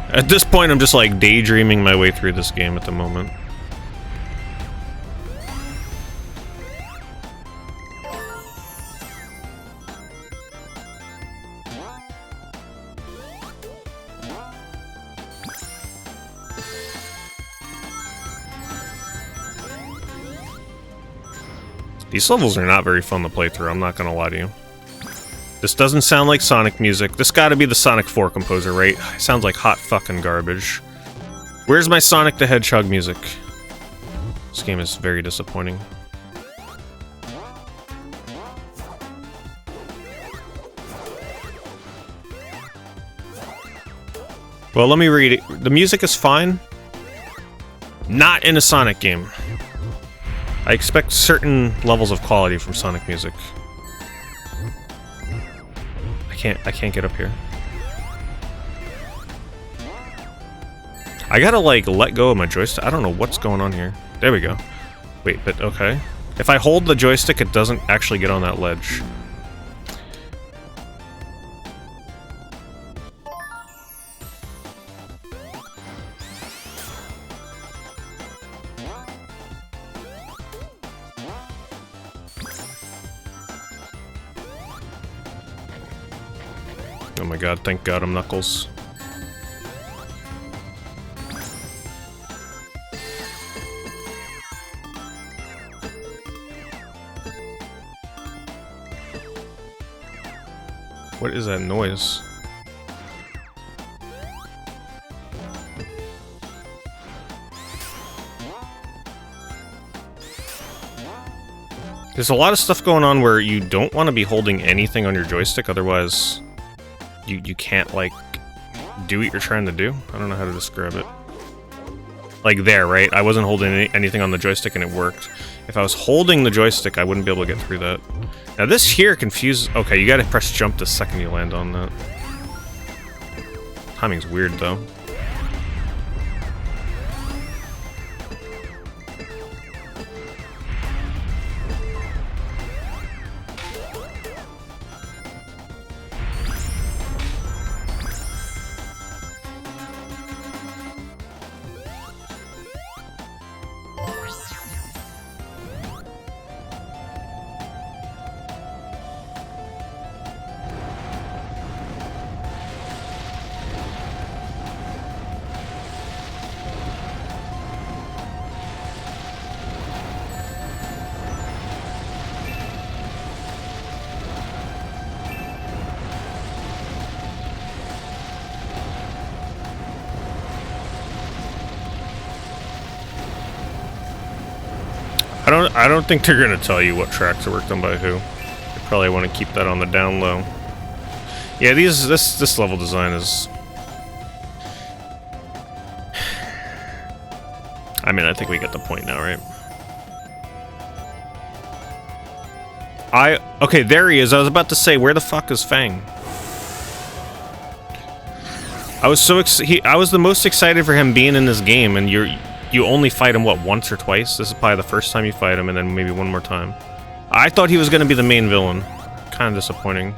At this point, I'm just like daydreaming my way through this game at the moment. These levels are not very fun to play through, I'm not gonna lie to you. This doesn't sound like Sonic music. This gotta be the Sonic 4 composer, right? It sounds like hot fucking garbage. Where's my Sonic the Hedgehog music? This game is very disappointing. Well, let me read it. The music is fine. Not in a Sonic game. I expect certain levels of quality from Sonic music. I can't get up here. I gotta like let go of my joystick. I don't know what's going on here. There we go. Wait, but okay. If I hold the joystick, it doesn't actually get on that ledge. Oh my god, thank god I'm Knuckles. What is that noise? There's a lot of stuff going on where you don't want to be holding anything on your joystick, otherwise you can't, like, do what you're trying to do. I don't know how to describe it. Like there, right? I wasn't holding anything on the joystick and it worked. If I was holding the joystick, I wouldn't be able to get through that. Now this here confuses... Okay, you gotta press jump the second you land on that. Timing's weird, though. I don't think they're gonna tell you what tracks are worked on by who. They probably want to keep that on the down low. Yeah, this level design is... I mean, I think we get the point now, right? Okay, there he is. I was about to say, where the fuck is Fang? I was I was the most excited for him being in this game, and you only fight him, what, once or twice? This is probably the first time you fight him, and then maybe one more time. I thought he was going to be the main villain. Kind of disappointing.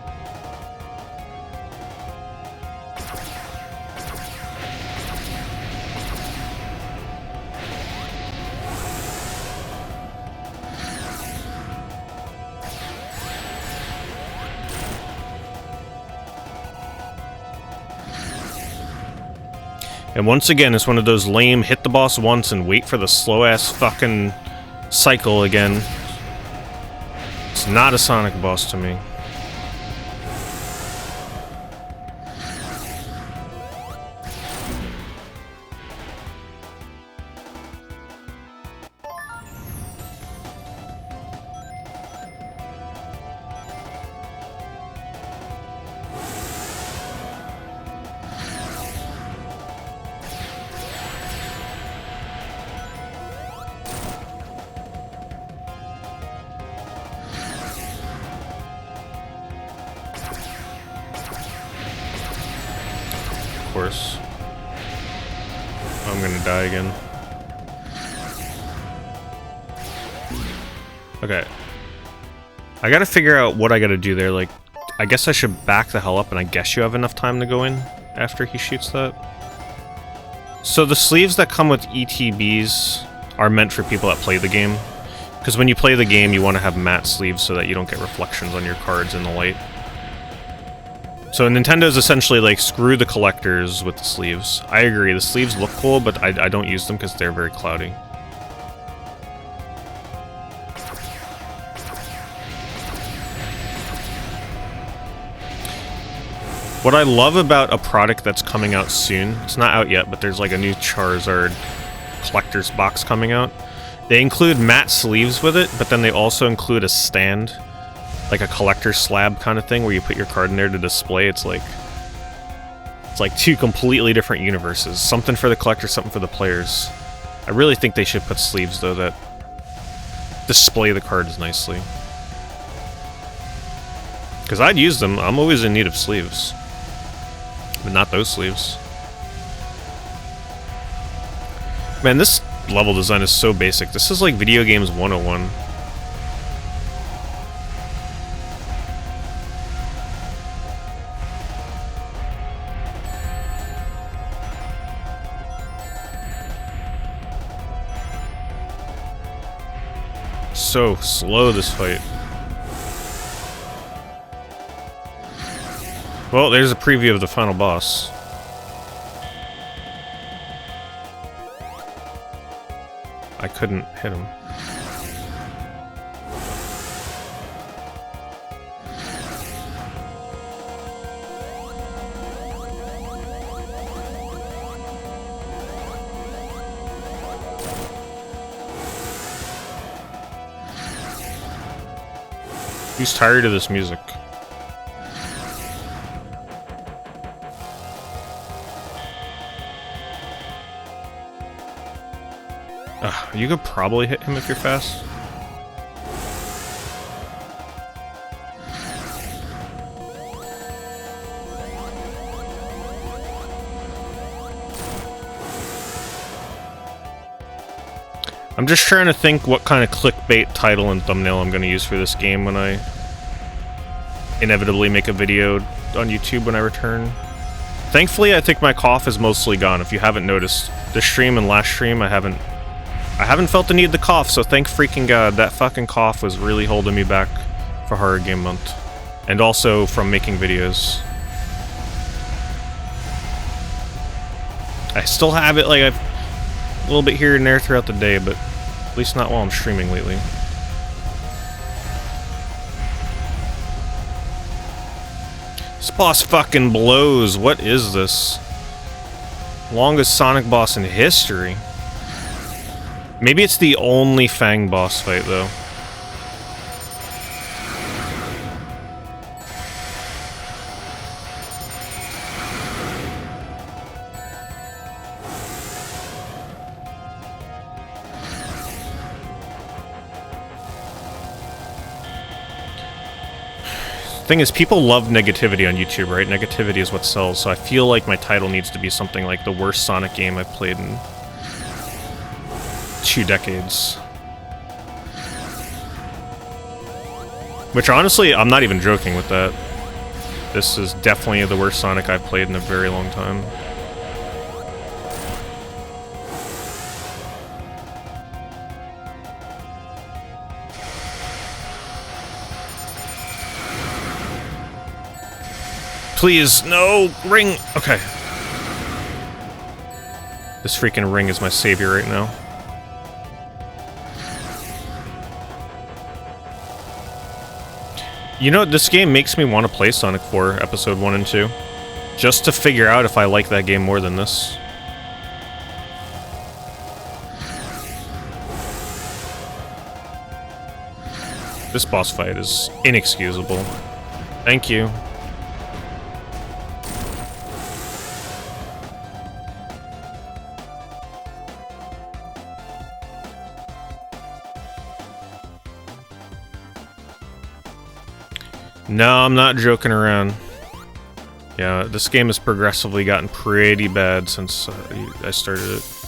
And once again, it's one of those lame hit the boss once and wait for the slow-ass fucking cycle again. It's not a Sonic boss to me. Course. I'm gonna die again. Okay. I gotta figure out what I gotta do there. Like, I guess I should back the hell up, and I guess you have enough time to go in after he shoots that. So the sleeves that come with ETBs are meant for people that play the game. Because when you play the game, you want to have matte sleeves so that you don't get reflections on your cards in the light. So Nintendo's essentially like, screw the collectors with the sleeves. I agree, the sleeves look cool, but I don't use them because they're very cloudy. What I love about a product that's coming out soon, it's not out yet, but there's like a new Charizard collector's box coming out. They include matte sleeves with it, but then they also include a stand, like a collector slab kind of thing, where you put your card in there to display. It's like two completely different universes. Something for the collector, something for the players. I really think they should put sleeves, though, that display the cards nicely. Because I'd use them. I'm always in need of sleeves. But not those sleeves. Man, this level design is so basic. This is like video games 101. So slow, this fight. Well, there's a preview of the final boss. I couldn't hit him. Who's tired of this music? You could probably hit him if you're fast. I'm just trying to think what kind of clickbait title and thumbnail I'm going to use for this game when I inevitably make a video on YouTube when I return. Thankfully, I think my cough is mostly gone. If you haven't noticed, this stream and last stream, I haven't felt the need to cough, so thank freaking God. That fucking cough was really holding me back for Horror Game Month. And also from making videos. I still have it, like, a little bit here and there throughout the day, but at least not while I'm streaming lately. This boss fucking blows. What is this? Longest Sonic boss in history. Maybe it's the only Fang boss fight, though. Thing is, people love negativity on YouTube, right? Negativity is what sells, so I feel like my title needs to be something like the worst Sonic game I've played in 2 decades. Which, honestly, I'm not even joking with that. This is definitely the worst Sonic I've played in a very long time. Please, no! Ring! Okay. This freaking ring is my savior right now. You know, this game makes me want to play Sonic 4 Episode 1 and 2. Just to figure out if I like that game more than this. This boss fight is inexcusable. Thank you. No, I'm not joking around. Yeah, this game has progressively gotten pretty bad since I started it.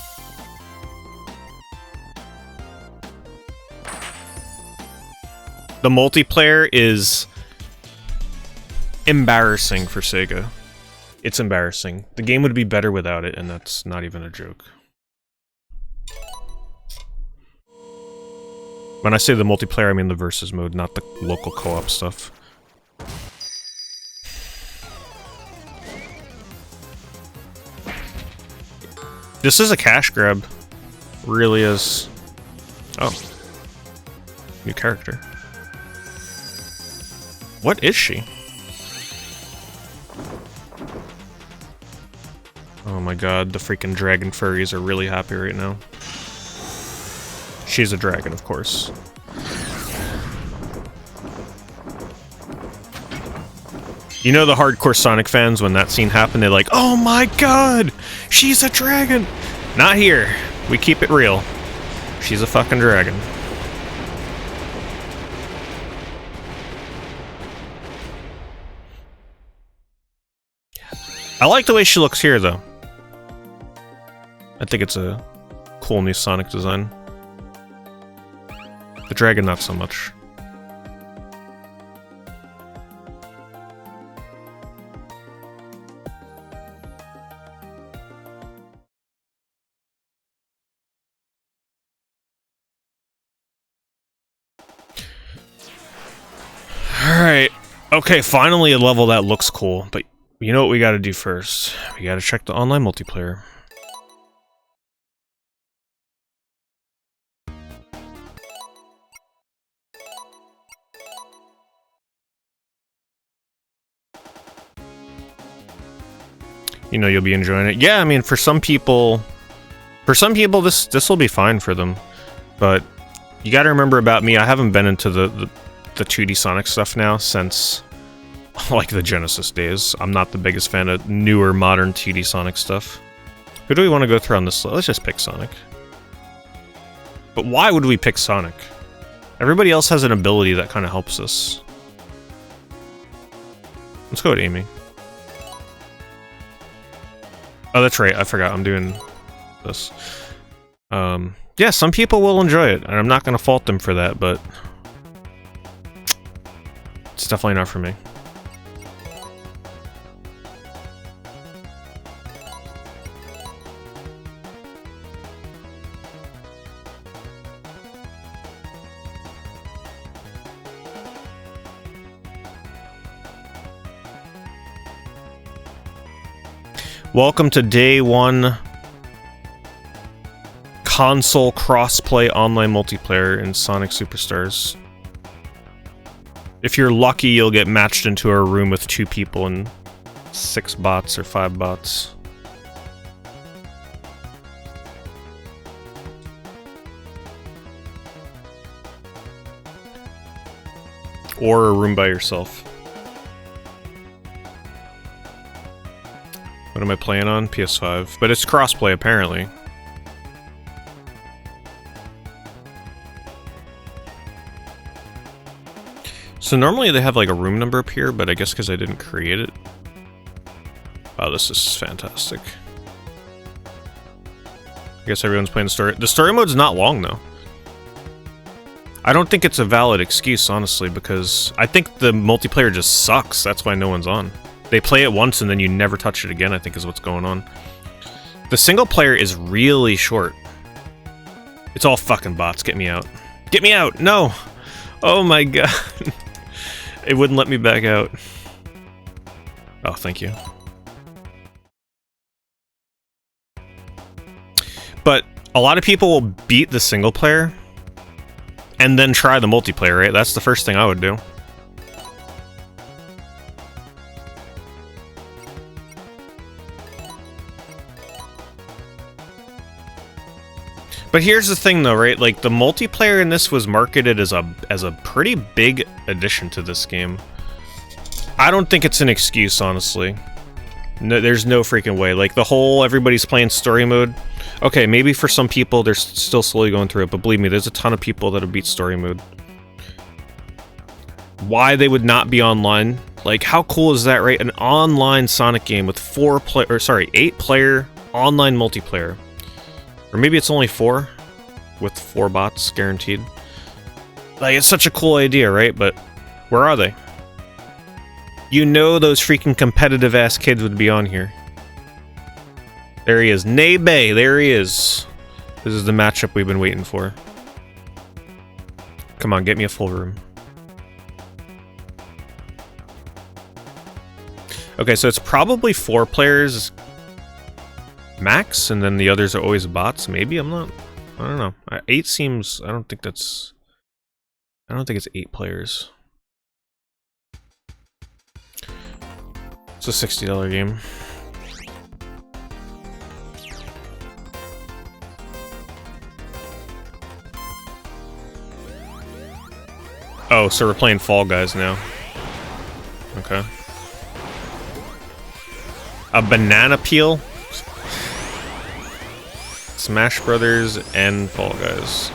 The multiplayer is embarrassing for Sega. It's embarrassing. The game would be better without it, and that's not even a joke. When I say the multiplayer, I mean the versus mode, not the local co-op stuff. This is a cash grab. Really is. Oh. New character. What is she? Oh my god, the freaking dragon furries are really happy right now. She's a dragon, of course. You know the hardcore Sonic fans, when that scene happened, they're like, oh my god! She's a dragon! Not here. We keep it real. She's a fucking dragon. I like the way she looks here, though. I think it's a cool new Sonic design. The dragon, not so much. Alright. Okay, finally a level that looks cool, but you know what we gotta do first? We gotta check the online multiplayer. You know you'll be enjoying it. Yeah, I mean, for some people this will be fine for them. But you gotta remember about me, I haven't been into the 2D Sonic stuff now since, like, the Genesis days. I'm not the biggest fan of newer, modern 2D Sonic stuff. Who do we want to go through on this? Let's just pick Sonic. But why would we pick Sonic? Everybody else has an ability that kind of helps us. Let's go with Amy. Oh, that's right. I forgot. I'm doing this. Yeah, some people will enjoy it, and I'm not going to fault them for that, but it's definitely not for me. Welcome to day 1 console crossplay online multiplayer in Sonic Superstars. If you're lucky, you'll get matched into a room with 2 people and 6 bots or 5 bots. Or a room by yourself. What am I playing on? PS5. But it's crossplay, apparently. So normally they have like a room number up here, but I guess because I didn't create it. Wow, this is fantastic. I guess everyone's playing the story. The story mode's not long, though. I don't think it's a valid excuse, honestly, because I think the multiplayer just sucks. That's why no one's on. They play it once and then you never touch it again, I think is what's going on. The single player is really short. It's all fucking bots. Get me out. Get me out! No! Oh my god. It wouldn't let me back out. Oh, thank you. But a lot of people will beat the single player and then try the multiplayer, right? That's the first thing I would do. But here's the thing, though, right? Like, the multiplayer in this was marketed as a pretty big addition to this game. I don't think it's an excuse, honestly. No, there's no freaking way. Like, the whole everybody's playing story mode. Okay, maybe for some people they're still slowly going through it, but believe me, there's a ton of people that have beat story mode. Why they would not be online? Like, how cool is that, right? An online Sonic game with 8-player online multiplayer. Or maybe it's only 4, with 4 bots guaranteed. Like, it's such a cool idea, right? But where are they? You know those freaking competitive-ass kids would be on here. There he is. Nebe! There he is. This is the matchup we've been waiting for. Come on, get me a full room. Okay, so it's probably 4 players max, and then the others are always bots. Maybe? I don't know. 8 seems... I don't think it's 8 players. It's a $60 game. Oh, so we're playing Fall Guys now. Okay. A banana peel? Smash Brothers and Fall Guys.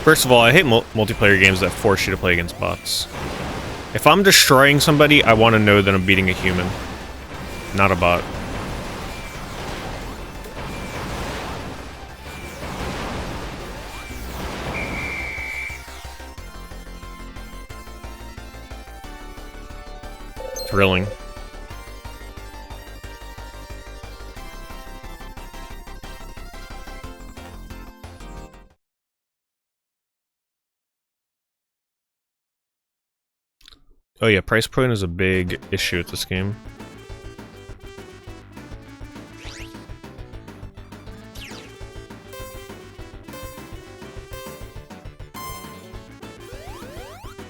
First of all, I hate multiplayer games that force you to play against bots. If I'm destroying somebody, I want to know that I'm beating a human, not a bot. Thrilling. Oh yeah, price point is a big issue with this game.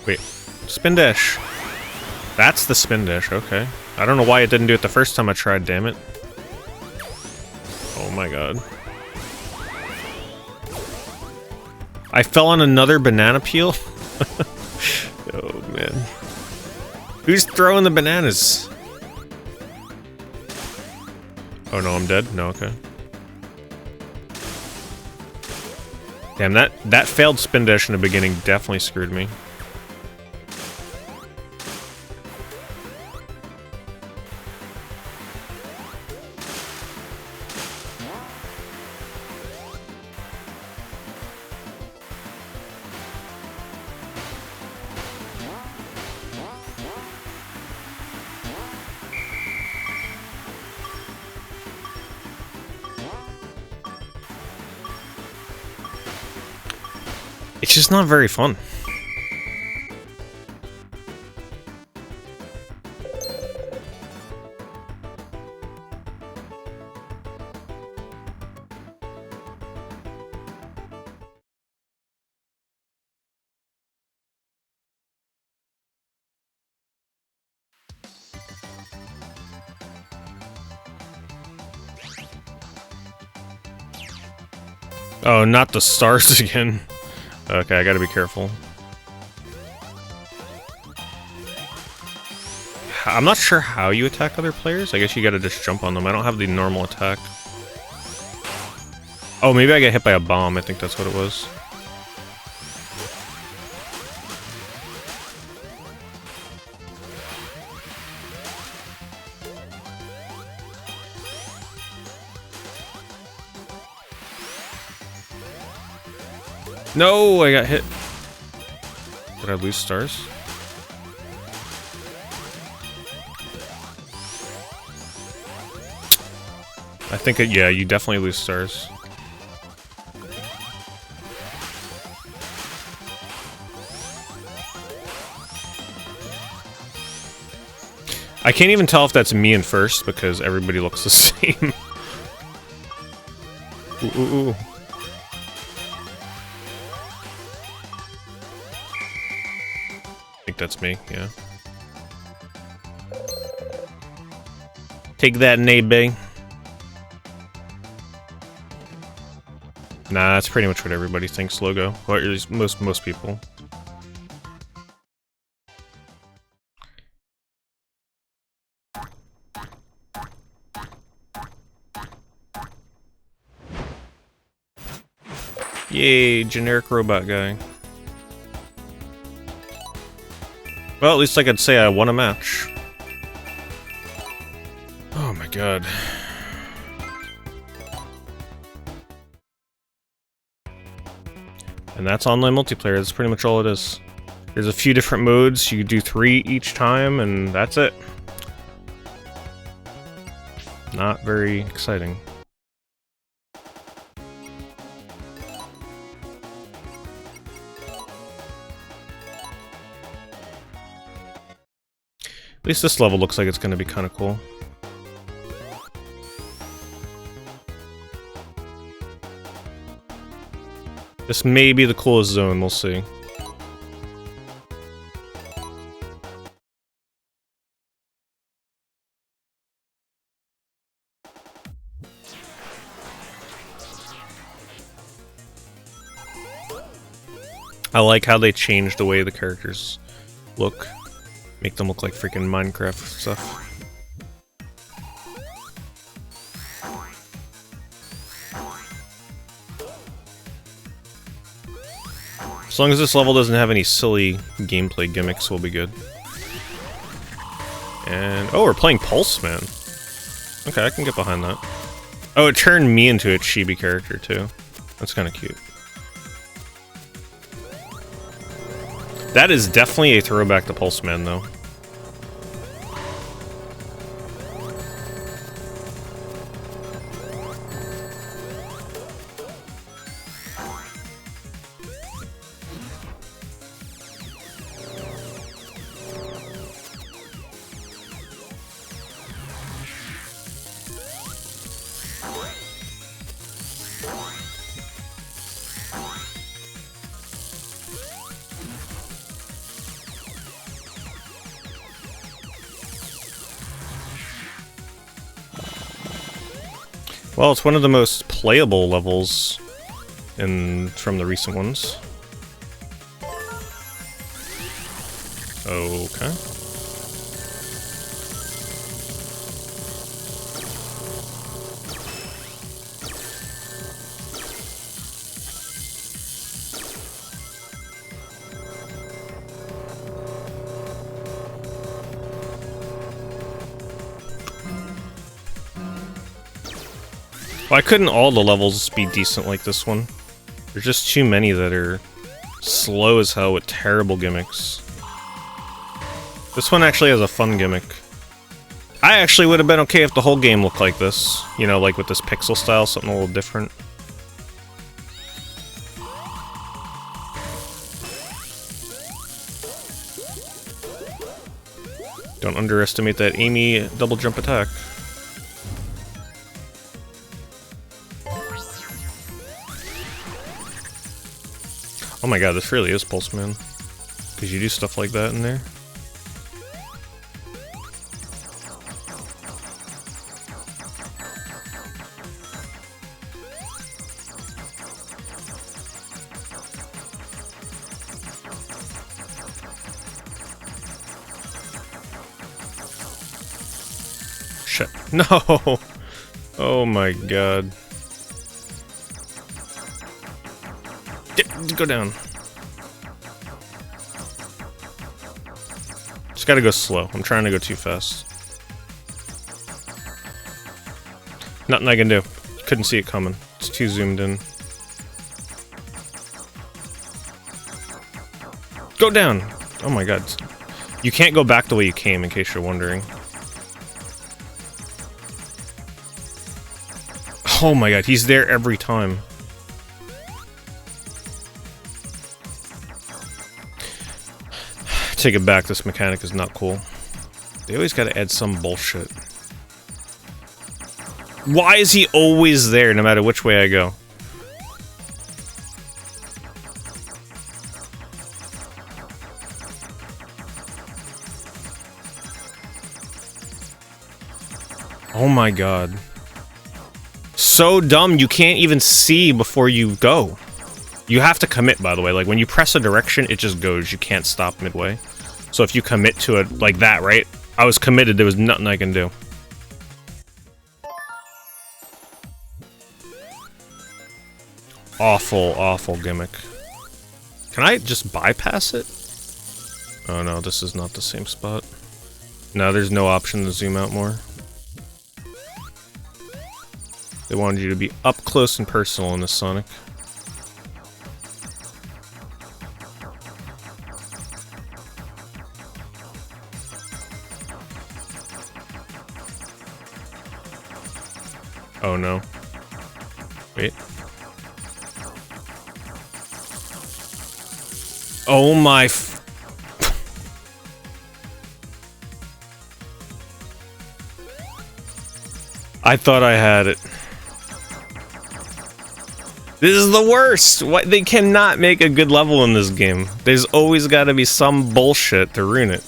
Wait, spin dash. That's the spin dash, okay. I don't know why it didn't do it the first time I tried, damn it. Oh my god. I fell on another banana peel? Oh man. Who's throwing the bananas? Oh no, I'm dead? No, okay. Damn, that failed spin dash in the beginning definitely screwed me. It's just not very fun. Oh, not the stars again. Okay, I gotta be careful. I'm not sure how you attack other players. I guess you gotta just jump on them. I don't have the normal attack. Oh, maybe I get hit by a bomb. I think that's what it was. No, I got hit. Did I lose stars? I think yeah, you definitely lose stars. I can't even tell if that's me in first because everybody looks the same. Ooh, ooh, ooh. I think that's me, yeah. Take that, Nebe. Nah, that's pretty much what everybody thinks, logo. Or at least most people. Yay, generic robot guy. Well, at least I could say I won a match. Oh my god. And that's online multiplayer. That's pretty much all it is. There's a few different modes. You do 3 each time, and that's it. Not very exciting. At least this level looks like it's going to be kind of cool. This may be the coolest zone, we'll see. I like how they changed the way the characters look. Make them look like freaking Minecraft stuff. As long as this level doesn't have any silly gameplay gimmicks, we'll be good. And oh, we're playing Pulse Man. Okay, I can get behind that. Oh, it turned me into a chibi character too. That's kind of cute. That is definitely a throwback to Pulse Man, though. Well, it's one of the most playable levels from the recent ones. Okay. Why couldn't all the levels be decent like this one? There's just too many that are slow as hell with terrible gimmicks. This one actually has a fun gimmick. I actually would have been okay if the whole game looked like this. You know, like with this pixel style, something a little different. Don't underestimate that Amy double jump attack. Oh my god, this really is Pulse Man. Because you do stuff like that in there. Shit. No! Oh my god. Go down. Just gotta go slow. I'm trying to go too fast. Nothing I can do. Couldn't see it coming. It's too zoomed in. Go down! Oh my god. You can't go back the way you came, in case you're wondering. Oh my god, he's there every time. Take it back, this mechanic is not cool. They always gotta add some bullshit. Why is he always there, no matter which way I go? Oh my god. So dumb, you can't even see before you go. You have to commit, by the way. Like, when you press a direction, it just goes. You can't stop midway. So if you commit to it like that, right? I was committed. There was nothing I can do. Awful, awful gimmick. Can I just bypass it? Oh no, this is not the same spot. No, there's no option to zoom out more. They wanted you to be up close and personal in this Sonic. Oh no. Wait. Oh my I thought I had it. This is the worst! What? They cannot make a good level in this game. There's always gotta be some bullshit to ruin it.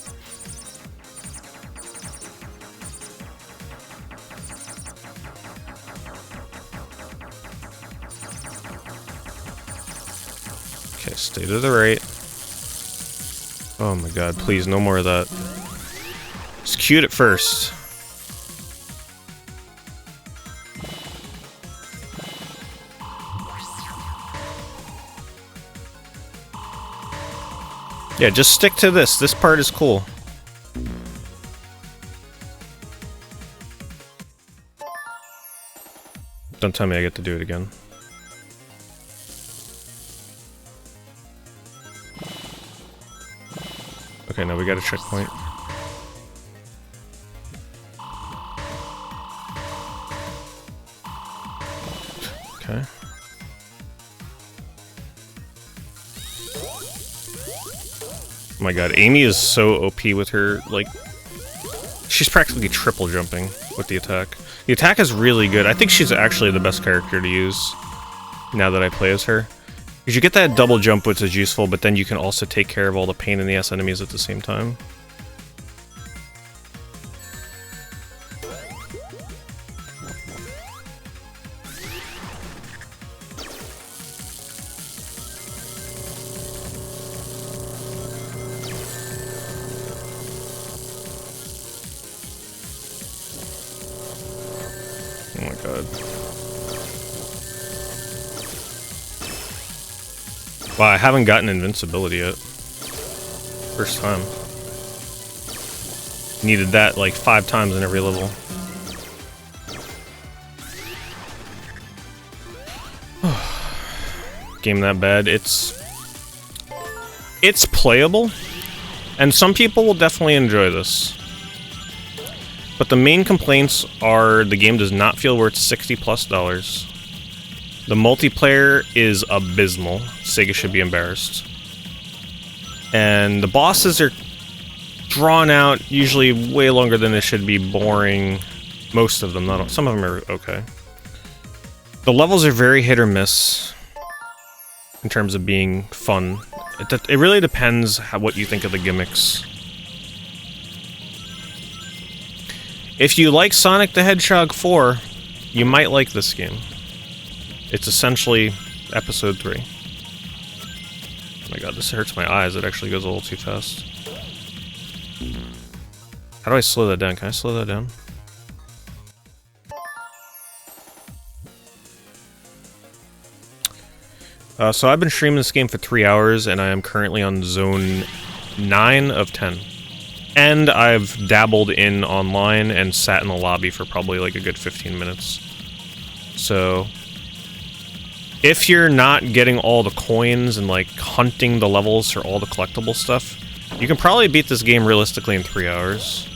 Okay, stay to the right. Oh my god, please, no more of that. Just cute at first. Yeah, just stick to this. This part is cool. Don't tell me I get to do it again. Okay, now we got a checkpoint. Okay. Oh my god, Amy is so OP with her, like... She's practically triple jumping with the attack. The attack is really good. I think she's actually the best character to use now that I play as her. Because you get that double jump, which is useful, but then you can also take care of all the pain in the ass enemies at the same time. Oh my god. Wow, I haven't gotten invincibility yet. First time. Needed that like 5 times in every level. Game that bad. It's playable, and some people will definitely enjoy this. But the main complaints are the game does not feel worth $60+. The multiplayer is abysmal. Sega should be embarrassed. And the bosses are drawn out, usually way longer than they should be, boring. Most of them, not all. Some of them are okay. The levels are very hit or miss in terms of being fun. It really depends what you think of the gimmicks. If you like Sonic the Hedgehog 4, you might like this game. It's essentially Episode 3. Oh my god, this hurts my eyes. It actually goes a little too fast. How do I slow that down? Can I slow that down? So I've been streaming this game for 3 hours, and I am currently on zone 9 of 10. And I've dabbled in online and sat in the lobby for probably like a good 15 minutes. So if you're not getting all the coins and like hunting the levels for all the collectible stuff, you can probably beat this game realistically in 3 hours.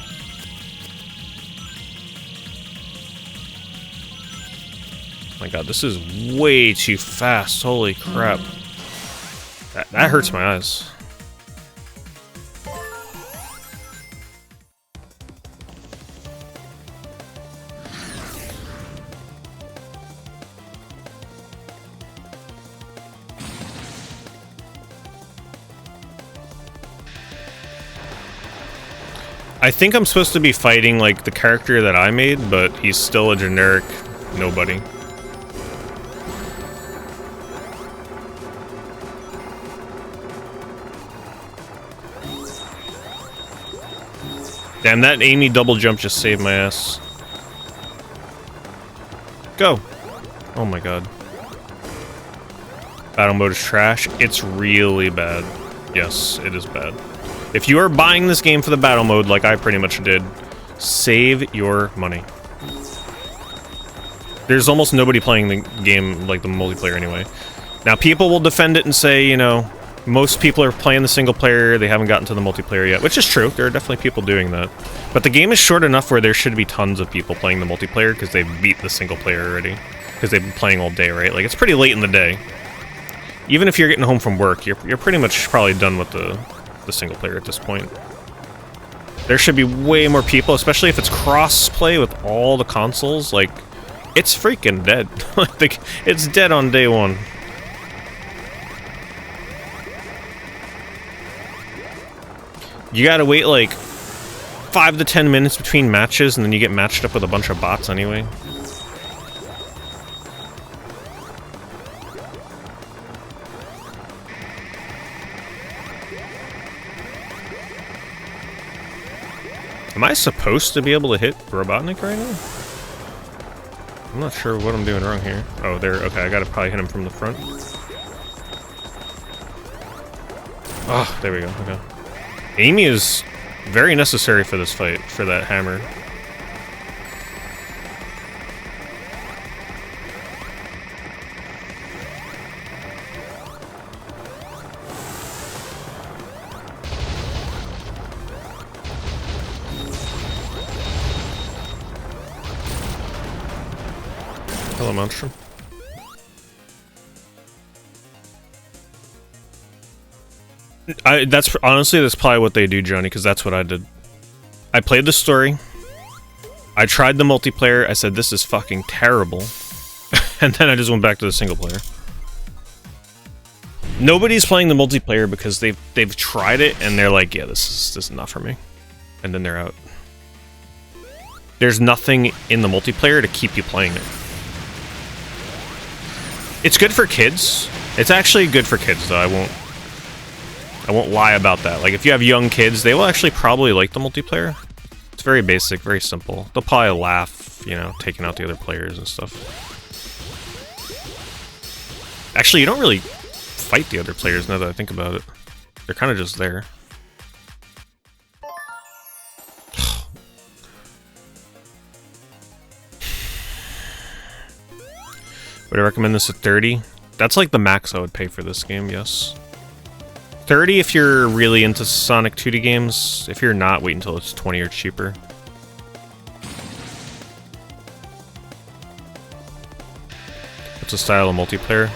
Oh my god, this is way too fast. Holy crap. That hurts my eyes. I think I'm supposed to be fighting, like, the character that I made, but he's still a generic nobody. Damn, that Amy double jump just saved my ass. Go! Oh my god. Battle mode is trash. It's really bad. Yes, it is bad. If you are buying this game for the battle mode, like I pretty much did, save your money. There's almost nobody playing the game, like the multiplayer anyway. Now, people will defend it and say, you know, most people are playing the single player, they haven't gotten to the multiplayer yet, which is true. There are definitely people doing that. But the game is short enough where there should be tons of people playing the multiplayer because they've beat the single player already. Because they've been playing all day, right? Like, it's pretty late in the day. Even if you're getting home from work, you're pretty much probably done with the single player at this point. There should be way more people, especially if it's cross-play with all the consoles. Like, it's freaking dead. Like, it's dead on day one. You gotta wait, like, 5 to 10 minutes between matches, and then you get matched up with a bunch of bots anyway. Am I supposed to be able to hit Robotnik right now? I'm not sure what I'm doing wrong here. Oh, there. Okay, I gotta probably hit him from the front. Oh, there we go. Okay. Amy is very necessary for this fight, for that hammer. Hello, Monstrum. That's honestly, that's probably what they do, Johnny, because that's what I did. I played the story. I tried the multiplayer. I said, this is fucking terrible. And then I just went back to the single player. Nobody's playing the multiplayer because they've tried it and they're like, yeah, this is not for me. And then they're out. There's nothing in the multiplayer to keep you playing it. It's good for kids. It's actually good for kids, though. I won't lie about that. Like, if you have young kids, they will actually probably like the multiplayer. It's very basic, very simple. They'll probably laugh, you know, taking out the other players and stuff. Actually, you don't really fight the other players now that I think about it. They're kind of just there. Would I recommend this at 30? That's like the max I would pay for this game, yes. 30 if you're really into Sonic 2D games. If you're not, wait until it's 20 or cheaper. What's the style of multiplayer?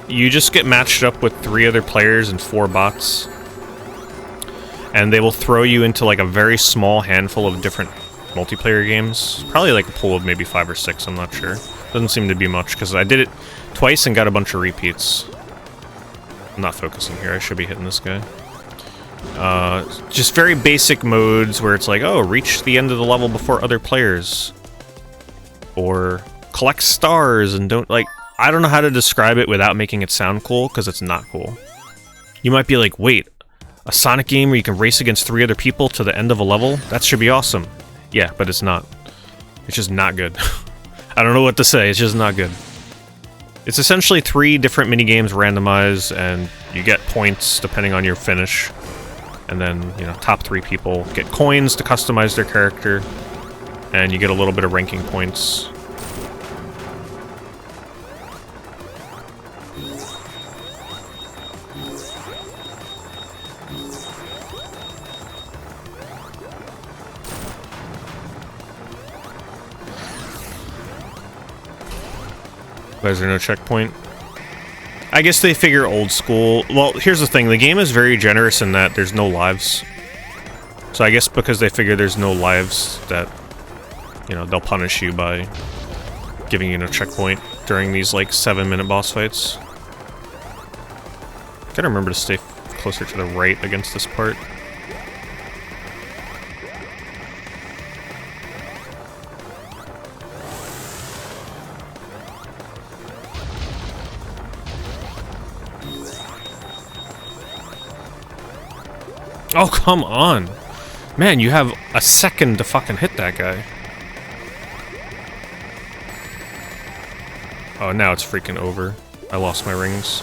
You just get matched up with 3 other players and 4 bots. And they will throw you into like a very small handful of different multiplayer games. Probably like a pool of maybe 5 or 6, I'm not sure. Doesn't seem to be much, because I did it twice and got a bunch of repeats. I'm not focusing here, I should be hitting this guy. Just very basic modes where it's like, oh, reach the end of the level before other players. Or collect stars and don't, like, I don't know how to describe it without making it sound cool, because it's not cool. You might be like, wait, a Sonic game where you can race against 3 other people to the end of a level? That should be awesome. Yeah, but it's not. It's just not good. I don't know what to say, it's just not good. It's essentially 3 different minigames randomized, and you get points depending on your finish. And then, you know, top 3 people get coins to customize their character, and you get a little bit of ranking points. Why is there no checkpoint? I guess they figure old school. Well, here's the thing. The game is very generous in that there's no lives. So I guess because they figure there's no lives that, you know, they'll punish you by giving you no checkpoint during these, like, 7-minute boss fights. Gotta remember to stay closer to the right against this part. Oh, come on! Man, you have a second to fucking hit that guy. Oh, now it's freaking over. I lost my rings.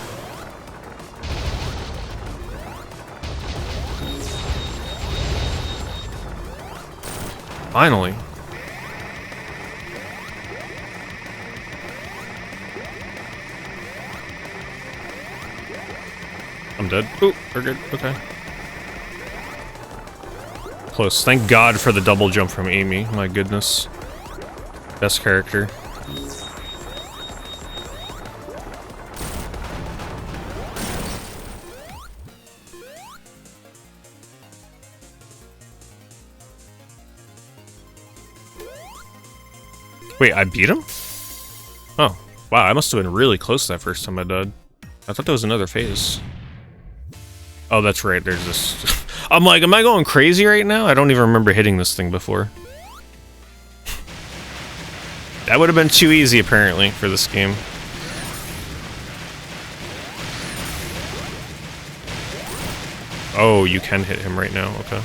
Finally. I'm dead. Ooh, we're good. Okay. Close. Thank God for the double jump from Amy. My goodness. Best character. Wait, I beat him? Oh, wow, I must have been really close that first time I died. I thought there was another phase. Oh, that's right, there's this... I'm like, am I going crazy right now? I don't even remember hitting this thing before. That would have been too easy, apparently, for this game. Oh, you can hit him right now, okay.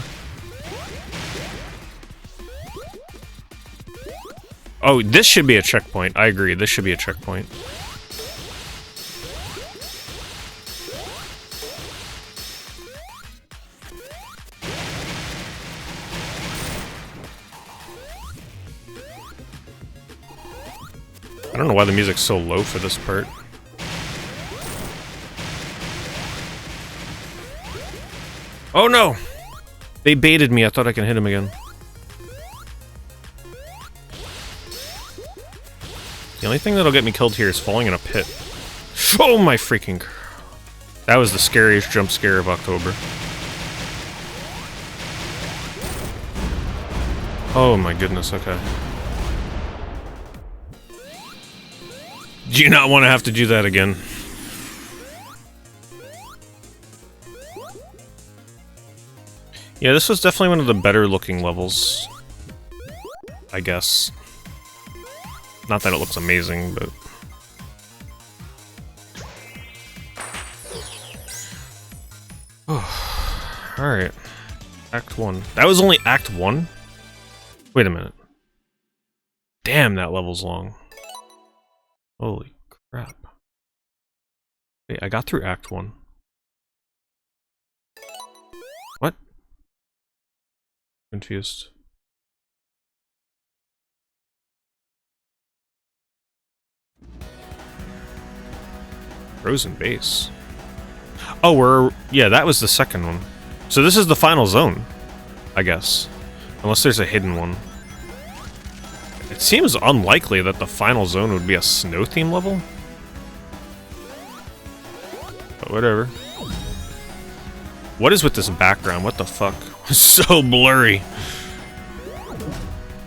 Oh, this should be a checkpoint. I agree, this should be a checkpoint. I don't know why the music's so low for this part. Oh no! They baited me, I thought I could hit him again. The only thing that'll get me killed here is falling in a pit. Oh my freaking... That was the scariest jump scare of October. Oh my goodness, okay. Do you not want to have to do that again? Yeah, this was definitely one of the better looking levels. I guess. Not that it looks amazing, but... Alright. Act 1. That was only Act 1? Wait a minute. Damn, that level's long. Holy crap. Wait, I got through Act 1. What? Confused. Frozen base. Oh, yeah, that was the second one. So this is the final zone, I guess. Unless there's a hidden one. It seems unlikely that the final zone would be a snow theme level. But whatever. What is with this background? What the fuck? It's so blurry.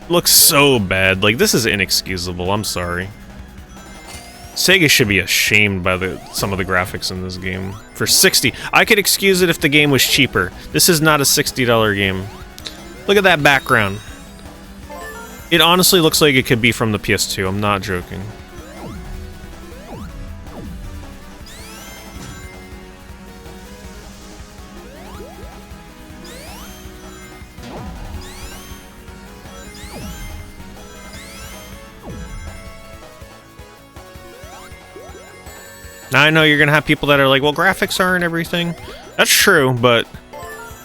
Looks so bad. Like, this is inexcusable. I'm sorry. Sega should be ashamed by some of the graphics in this game. For 60, I could excuse it if the game was cheaper. This is not a $60 game. Look at that background. It honestly looks like it could be from the PS2. I'm not joking. Now, I know you're gonna have people that are like, well, graphics aren't everything. That's true, but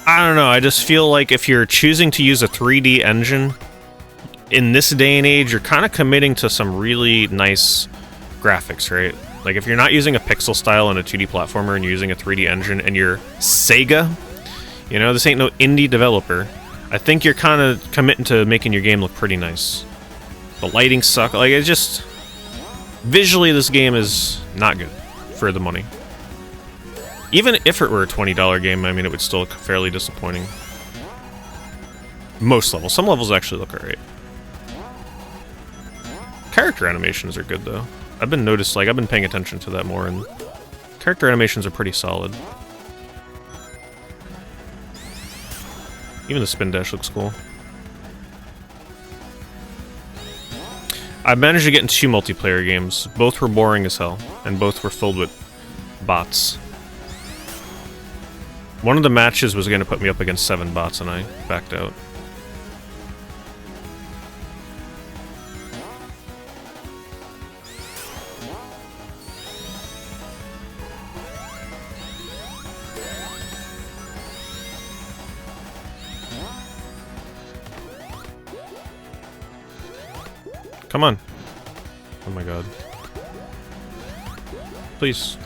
I don't know. I just feel like if you're choosing to use a 3D engine in this day and age, you're kind of committing to some really nice graphics, right? Like, if you're not using a pixel style and a 2D platformer and you're using a 3D engine and you're Sega, you know, this ain't no indie developer, I think you're kind of committing to making your game look pretty nice. The lighting sucks. Like, it's just... Visually, this game is not good for the money. Even if it were a $20 game, I mean, it would still look fairly disappointing. Most levels. Some levels actually look alright. Character animations are good, though. I've been paying attention to that more, and character animations are pretty solid. Even the spin dash looks cool. I managed to get into 2 multiplayer games. Both were boring as hell, and both were filled with bots. One of the matches was going to put me up against 7 bots, and I backed out. Come on. Oh my god. Please.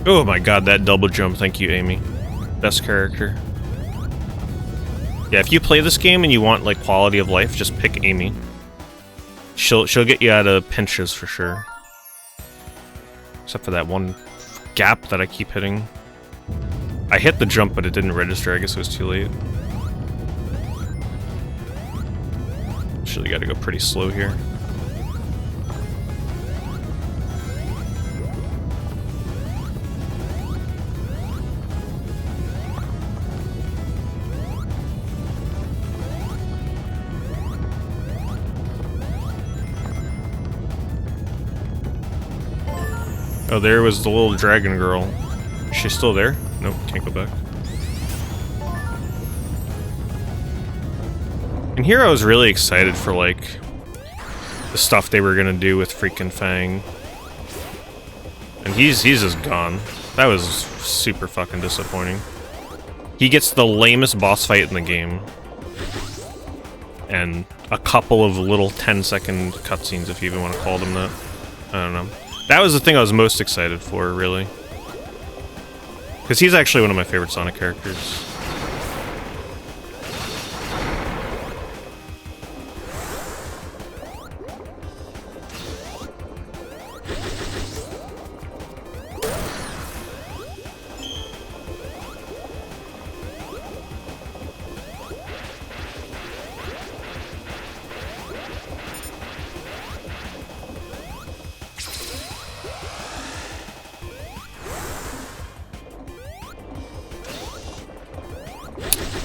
Oh my god, that double jump. Thank you, Amy. Best character. Yeah, if you play this game and you want like quality of life, just pick Amy. She'll get you out of pinches for sure. Except for that one gap that I keep hitting. I hit the jump, but it didn't register. I guess it was too late. Actually, gotta go pretty slow here. Oh, there was the little dragon girl. Is she still there? Nope, can't go back. And here I was really excited for, like, the stuff they were gonna do with freaking Fang. And he's just gone. That was super fucking disappointing. He gets the lamest boss fight in the game. And a couple of little 10-second cutscenes, if you even want to call them that. I don't know. That was the thing I was most excited for, really. Because he's actually one of my favorite Sonic characters.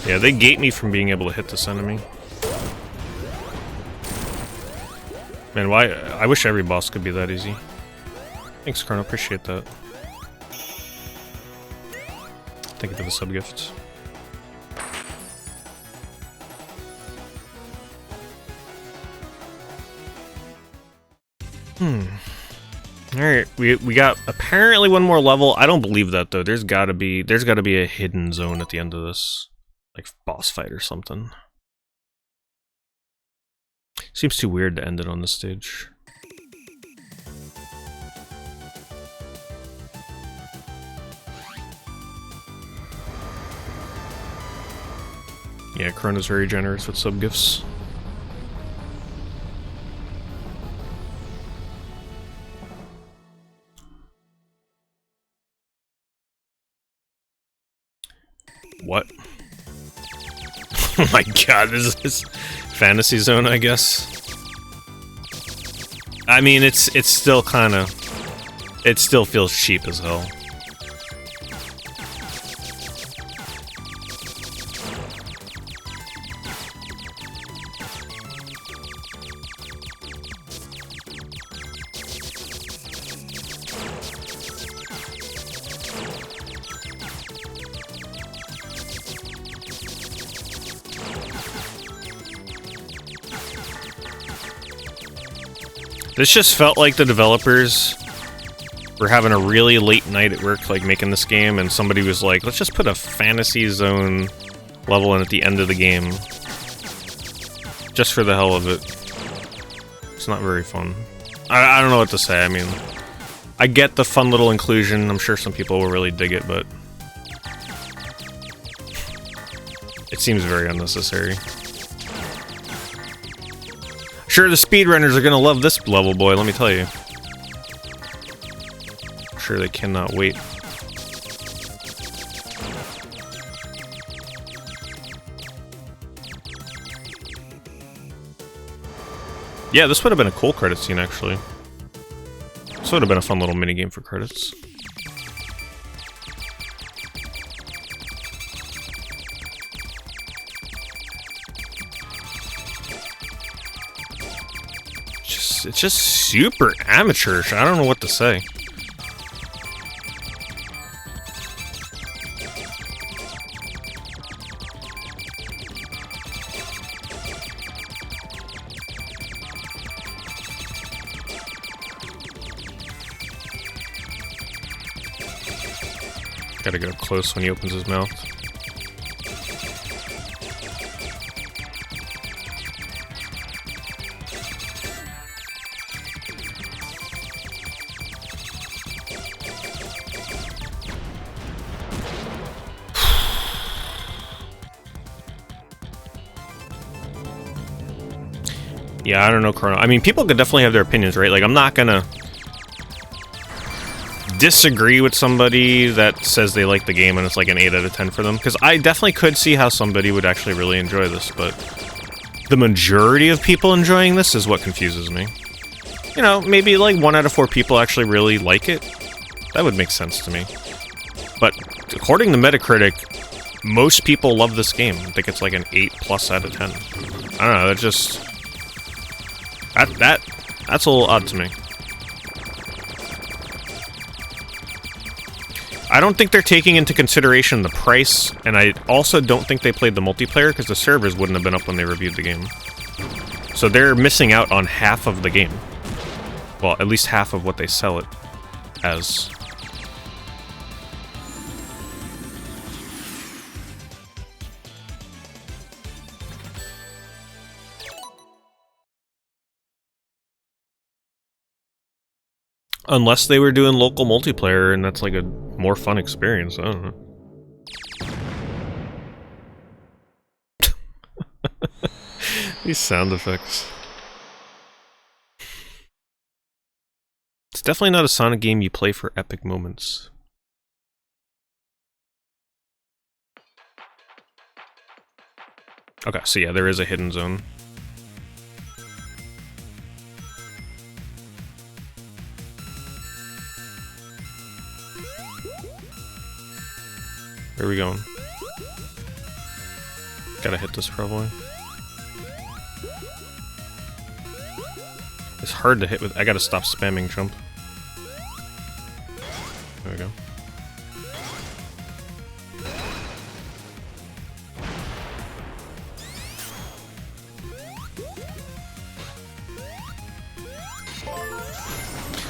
Yeah, they gate me from being able to hit this enemy. Man, why? I wish every boss could be that easy. Thanks, Colonel. Appreciate that. Thank you for the sub-gift. Alright, we got apparently one more level. I don't believe that though. There's gotta be a hidden zone at the end of this. Like boss fight or something. Seems too weird to end it on this stage. Yeah, Chrono's very generous with sub-gifts. What? Oh my god, this is Fantasy Zone, I guess. I mean, it's still kind of... It still feels cheap as hell. This just felt like the developers were having a really late night at work, like making this game, and somebody was like, let's just put a Fantasy Zone level in at the end of the game. Just for the hell of it. It's not very fun. I don't know what to say, I mean, I get the fun little inclusion, I'm sure some people will really dig it, but it seems very unnecessary. Sure, the speedrunners are gonna love this level, boy, let me tell you. I'm sure they cannot wait. Yeah, this would have been a cool credit scene, actually. This would have been a fun little minigame for credits. It's just super amateurish. I don't know what to say. Gotta go close when he opens his mouth. Yeah, I don't know, Chrono. I mean, people could definitely have their opinions, right? Like, I'm not gonna disagree with somebody that says they like the game and it's like an 8 out of 10 for them, because I definitely could see how somebody would actually really enjoy this, but the majority of people enjoying this is what confuses me. You know, maybe like 1 out of 4 people actually really like it. That would make sense to me. But according to Metacritic, most people love this game. I think it's like an 8+ out of 10. I don't know, that just... That's a little odd to me. I don't think they're taking into consideration the price, and I also don't think they played the multiplayer because the servers wouldn't have been up when they reviewed the game. So they're missing out on half of the game. Well, at least half of what they sell it as. Unless they were doing local multiplayer and that's like a more fun experience, I don't know. These sound effects. It's definitely not a Sonic game you play for epic moments. Okay, so yeah, there is a hidden zone. Where are we going? Gotta hit this probably. It's hard to hit with. I gotta stop spamming jump. There we go.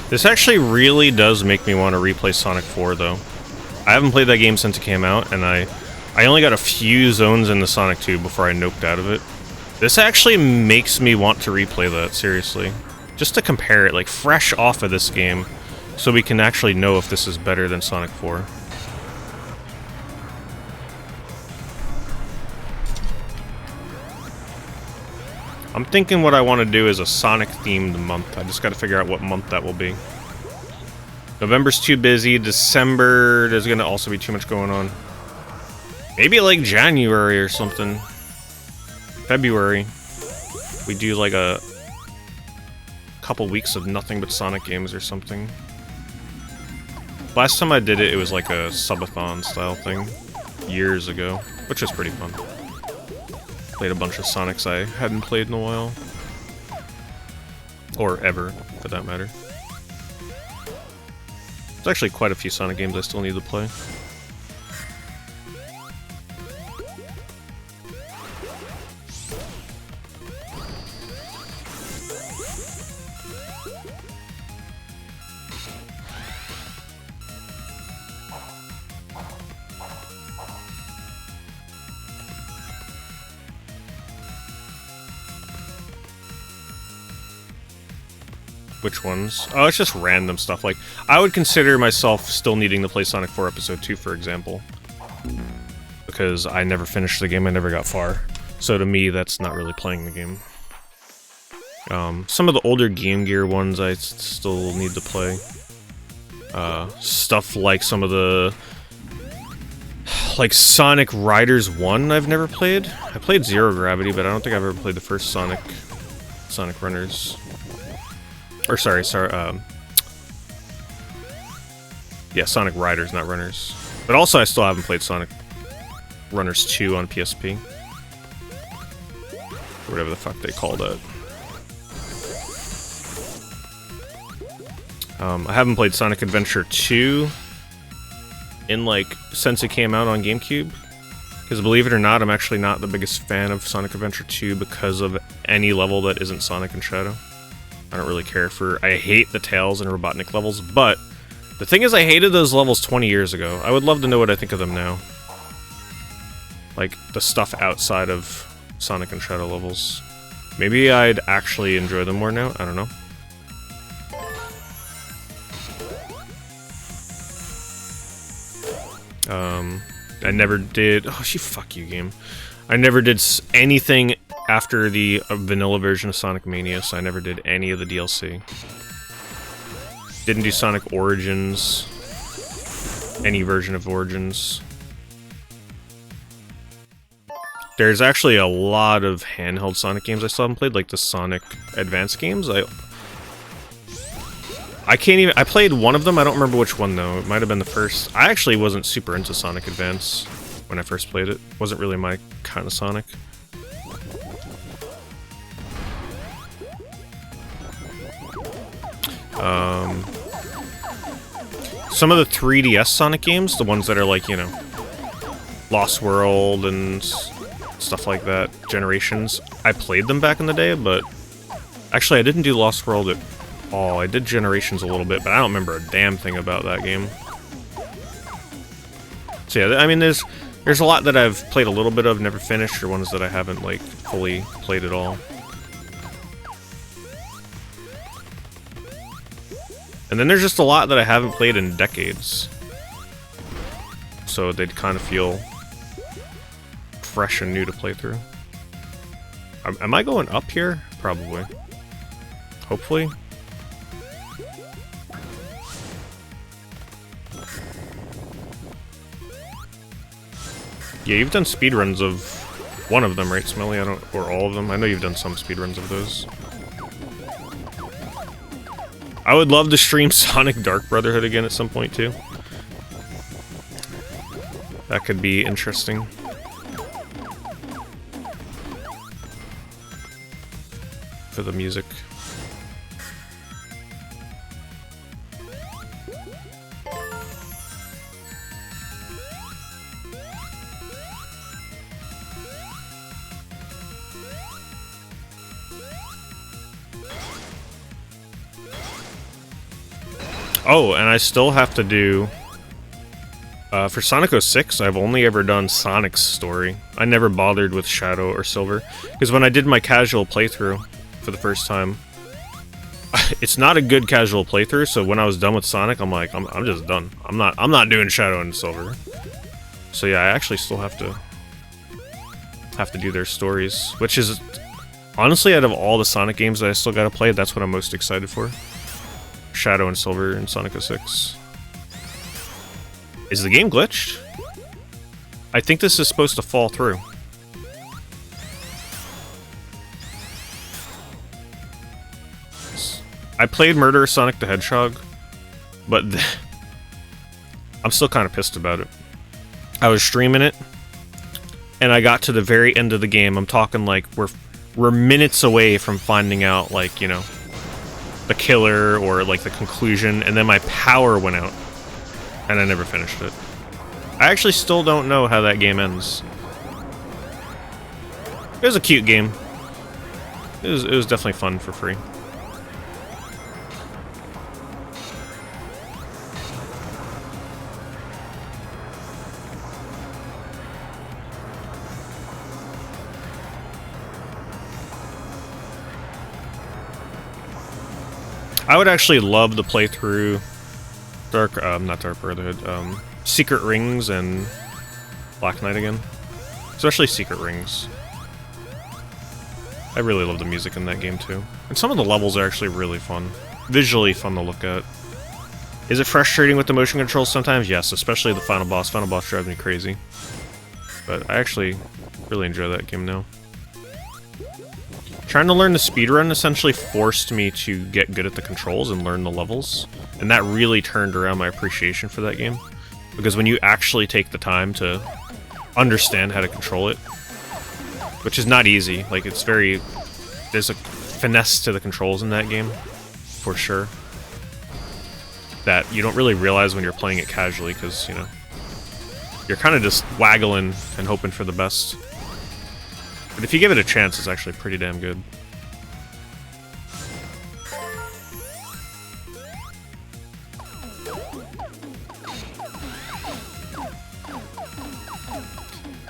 This actually really does make me want to replay Sonic 4 though. I haven't played that game since it came out, and I only got a few zones in the Sonic 2 before I noped out of it. This actually makes me want to replay that, seriously. Just to compare it, like, fresh off of this game, so we can actually know if this is better than Sonic 4. I'm thinking what I want to do is a Sonic-themed month. I just gotta figure out what month that will be. November's too busy. December, there's gonna also be too much going on. Maybe like January or something. February. We do like a couple weeks of nothing but Sonic games or something. Last time I did it, it was like a subathon style thing. Years ago. Which was pretty fun. Played a bunch of Sonics I hadn't played in a while. Or ever, for that matter. There's actually quite a few Sonic games I still need to play. Which ones? Oh, it's just random stuff. Like, I would consider myself still needing to play Sonic 4 Episode 2, for example. Because I never finished the game, I never got far. So to me, that's not really playing the game. Some of the older Game Gear ones I still need to play. Stuff like some of the... Like Sonic Riders 1 I've never played. I played Zero Gravity, but I don't think I've ever played the first Sonic Runners. Or sorry, yeah, Sonic Riders, not Runners. But also I still haven't played Sonic Runners 2 on PSP. Or whatever the fuck they call that. I haven't played Sonic Adventure 2 in, like, since it came out on GameCube. Because believe it or not, I'm actually not the biggest fan of Sonic Adventure 2 because of any level that isn't Sonic and Shadow. I don't really care for... I hate the Tails and Robotnik levels, but the thing is I hated those levels 20 years ago. I would love to know what I think of them now. Like, the stuff outside of Sonic and Shadow levels. Maybe I'd actually enjoy them more now? I don't know. I never did... Oh, fuck you, game. I never did anything after the vanilla version of Sonic Mania, so I never did any of the DLC. Didn't do Sonic Origins, any version of Origins. There's actually a lot of handheld Sonic games I still haven't played, like the Sonic Advance games. I can't even... I played one of them, I don't remember which one though. It might have been the first. I actually wasn't super into Sonic Advance when I first played it. Wasn't really my kind of Sonic. Some of the 3DS Sonic games, the ones that are like, you know, Lost World and stuff like that, Generations, I played them back in the day, but actually I didn't do Lost World at all. I did Generations a little bit, but I don't remember a damn thing about that game. So yeah, I mean, there's a lot that I've played a little bit of, never finished, or ones that I haven't, like, fully played at all. And then there's just a lot that I haven't played in decades. So they'd kind of feel fresh and new to play through. Am I going up here? Probably. Hopefully. Yeah, you've done speedruns of one of them, right, Smelly? Or all of them? I know you've done some speedruns of those. I would love to stream Sonic Dark Brotherhood again at some point, too. That could be interesting. For the music. Oh, and I still have to do... for Sonic 06, I've only ever done Sonic's story. I never bothered with Shadow or Silver. Because when I did my casual playthrough for the first time, it's not a good casual playthrough, so when I was done with Sonic, I'm like, I'm just done. I'm not doing Shadow and Silver. So yeah, I actually still have to do their stories, which is... Honestly, out of all the Sonic games that I still gotta play, that's what I'm most excited for. Shadow and Silver and Sonic 06. Is the game glitched? I think this is supposed to fall through. I played Murder Sonic the Hedgehog, but I'm still kind of pissed about it. I was streaming it, and I got to the very end of the game. I'm talking like we're minutes away from finding out, like, you know, the killer or like the conclusion, and then my power went out and I never finished it. I actually still don't know how that game ends. It was a cute game. It was definitely fun for free. I would actually love to play through not Dark Brotherhood, Secret Rings and Black Knight again. Especially Secret Rings. I really love the music in that game too. And some of the levels are actually really fun. Visually fun to look at. Is it frustrating with the motion controls sometimes? Yes, especially the final boss. Final boss drives me crazy. But I actually really enjoy that game now. Trying to learn the speedrun essentially forced me to get good at the controls and learn the levels. And that really turned around my appreciation for that game. Because when you actually take the time to understand how to control it, which is not easy, like it's very... There's a finesse to the controls in that game, for sure. That you don't really realize when you're playing it casually, because, you know, you're kind of just waggling and hoping for the best. But if you give it a chance, it's actually pretty damn good.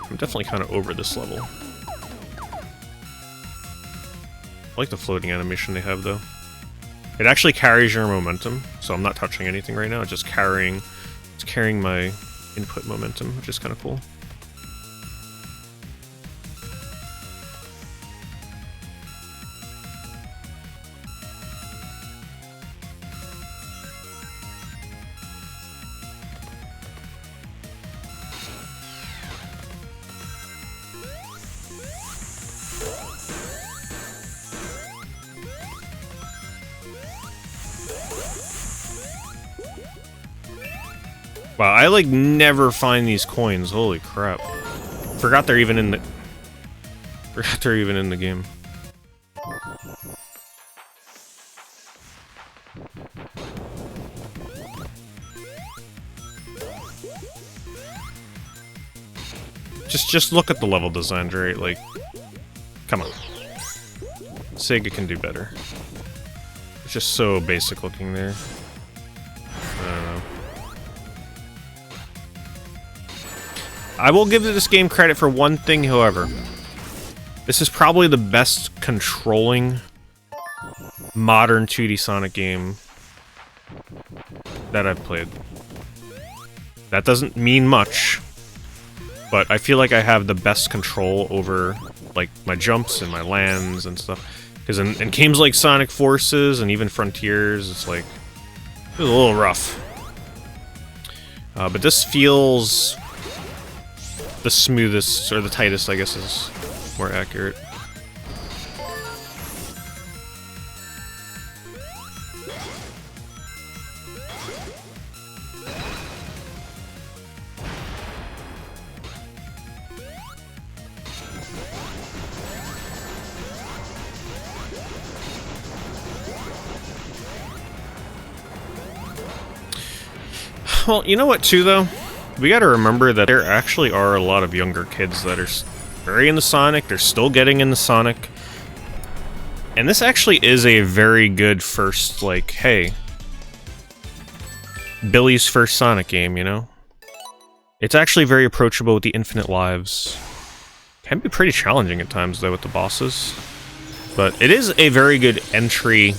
I'm definitely kind of over this level. I like the floating animation they have, though. It actually carries your momentum, so I'm not touching anything right now. It's just carrying my input momentum, which is kind of cool. Wow, I like never find these coins. Holy crap. Forgot they're even in the... Forgot they're even in the game. Just look at the level designs, right? Like, come on. Sega can do better. It's just so basic looking there. I don't know. I will give this game credit for one thing, however. This is probably the best controlling modern 2D Sonic game that I've played. That doesn't mean much, but I feel like I have the best control over, like, my jumps and my lands and stuff. Because in games like Sonic Forces and even Frontiers, it's like, it was a little rough. But this feels the smoothest, or the tightest, I guess is more accurate. Well, you know what, too, though? We gotta remember that there actually are a lot of younger kids that are very into Sonic, they're still getting into Sonic. And this actually is a very good first, like, hey, Billy's first Sonic game, you know? It's actually very approachable with the infinite lives. Can be pretty challenging at times, though, with the bosses. But it is a very good entry